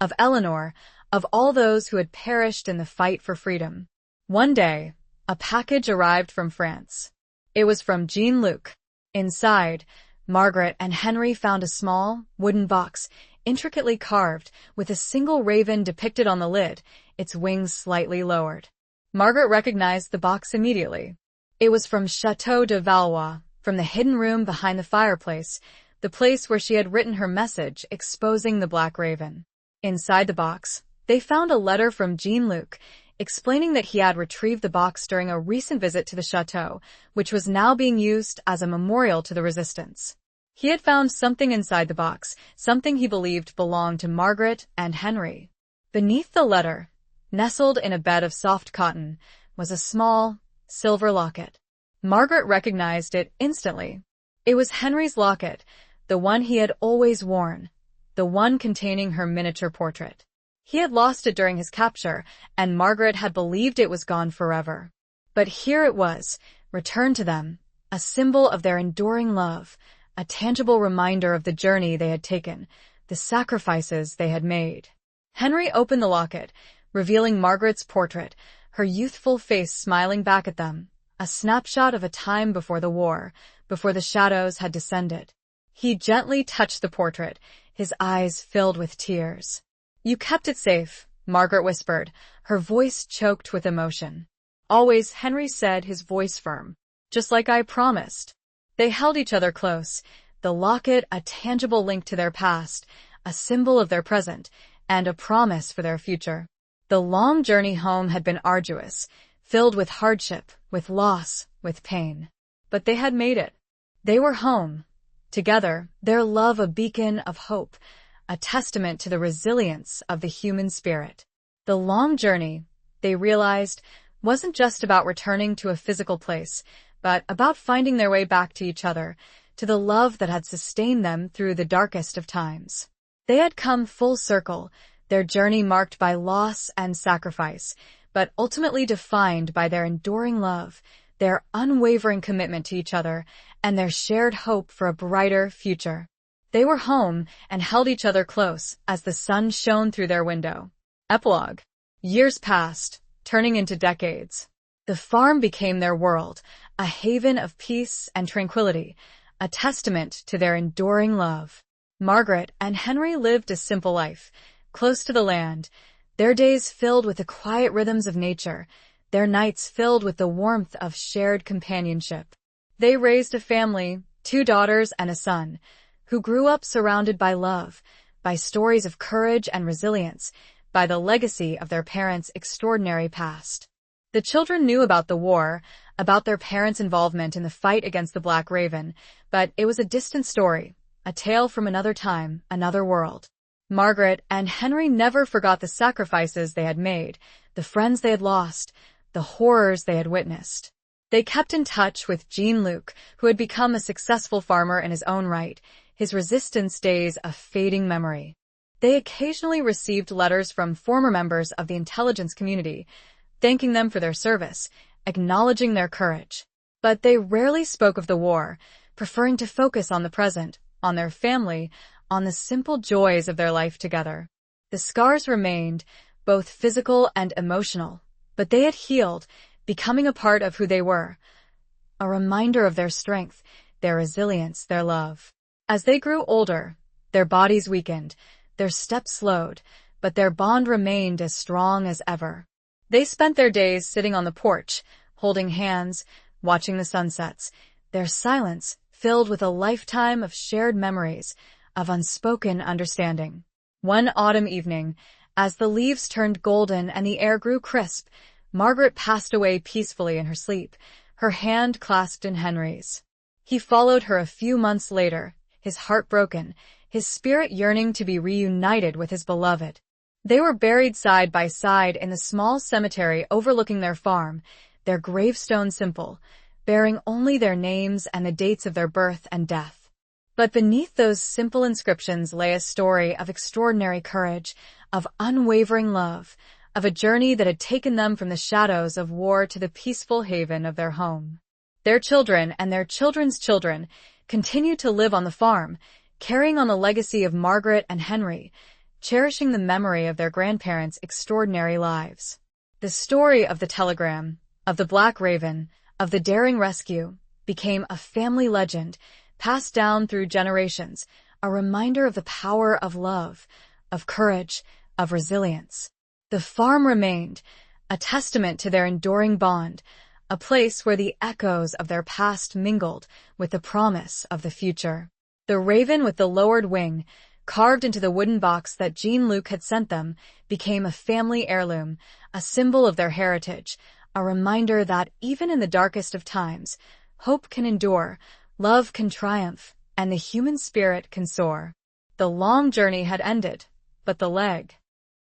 of Eleanor, of all those who had perished in the fight for freedom. One day, a package arrived from France. It was from Jean-Luc. Inside, Margaret and Henry found a small, wooden box, intricately carved, with a single raven depicted on the lid, its wings slightly lowered. Margaret recognized the box immediately. It was from Chateau de Valois, from the hidden room behind the fireplace, the place where she had written her message exposing the black raven. Inside the box, they found a letter from Jean-Luc, explaining that he had retrieved the box during a recent visit to the chateau, which was now being used as a memorial to the resistance. He had found something inside the box, something he believed belonged to Margaret and Henry. Beneath the letter, nestled in a bed of soft cotton, was a small, silver locket. Margaret recognized it instantly. It was Henry's locket, the one he had always worn, the one containing her miniature portrait. He had lost it during his capture, and Margaret had believed it was gone forever. But here it was, returned to them, a symbol of their enduring love, a tangible reminder of the journey they had taken, the sacrifices they had made. Henry opened the locket, revealing Margaret's portrait, her youthful face smiling back at them, a snapshot of a time before the war, before the shadows had descended. He gently touched the portrait, his eyes filled with tears. "You kept it safe," Margaret whispered, her voice choked with emotion. "Always," Henry said, his voice firm. "Just like I promised." They held each other close, the locket a tangible link to their past, a symbol of their present, and a promise for their future. The long journey home had been arduous, filled with hardship, with loss, with pain. But they had made it. They were home. Together, their love a beacon of hope, a testament to the resilience of the human spirit. The long journey, they realized, wasn't just about returning to a physical place, but about finding their way back to each other, to the love that had sustained them through the darkest of times. They had come full circle, their journey marked by loss and sacrifice, but ultimately defined by their enduring love, their unwavering commitment to each other, and their shared hope for a brighter future. They were home and held each other close as the sun shone through their window. Epilogue. Years passed, turning into decades. The farm became their world, a haven of peace and tranquility, a testament to their enduring love. Margaret and Henry lived a simple life, close to the land, their days filled with the quiet rhythms of nature, their nights filled with the warmth of shared companionship. They raised a family, 2 daughters and a son, who grew up surrounded by love, by stories of courage and resilience, by the legacy of their parents' extraordinary past. The children knew about the war, about their parents' involvement in the fight against the Black Raven, but it was a distant story, a tale from another time, another world. Margaret and Henry never forgot the sacrifices they had made, the friends they had lost, the horrors they had witnessed. They kept in touch with Jean-Luc, who had become a successful farmer in his own right, his resistance days a fading memory. They occasionally received letters from former members of the intelligence community, thanking them for their service, acknowledging their courage. But they rarely spoke of the war, preferring to focus on the present, on their family, on the simple joys of their life together. The scars remained, both physical and emotional, but they had healed, becoming a part of who they were, a reminder of their strength, their resilience, their love. As they grew older, their bodies weakened, their steps slowed, but their bond remained as strong as ever. They spent their days sitting on the porch, holding hands, watching the sunsets, their silence filled with a lifetime of shared memories, of unspoken understanding. One autumn evening, as the leaves turned golden and the air grew crisp, Margaret passed away peacefully in her sleep, her hand clasped in Henry's. He followed her a few months later, his heart broken, his spirit yearning to be reunited with his beloved. They were buried side by side in the small cemetery overlooking their farm, their gravestones simple, bearing only their names and the dates of their birth and death. But beneath those simple inscriptions lay a story of extraordinary courage, of unwavering love, of a journey that had taken them from the shadows of war to the peaceful haven of their home. Their children and their children's children continued to live on the farm, carrying on the legacy of Margaret and Henry, cherishing the memory of their grandparents' extraordinary lives. The story of the telegram, of the Black Raven, of the daring rescue, became a family legend, passed down through generations, a reminder of the power of love, of courage, of resilience. The farm remained, a testament to their enduring bond, a place where the echoes of their past mingled with the promise of the future. The raven with the lowered wing, carved into the wooden box that Jean-Luc had sent them, became a family heirloom, a symbol of their heritage, a reminder that even in the darkest of times, hope can endure, love can triumph, and the human spirit can soar. The long journey had ended, but the leg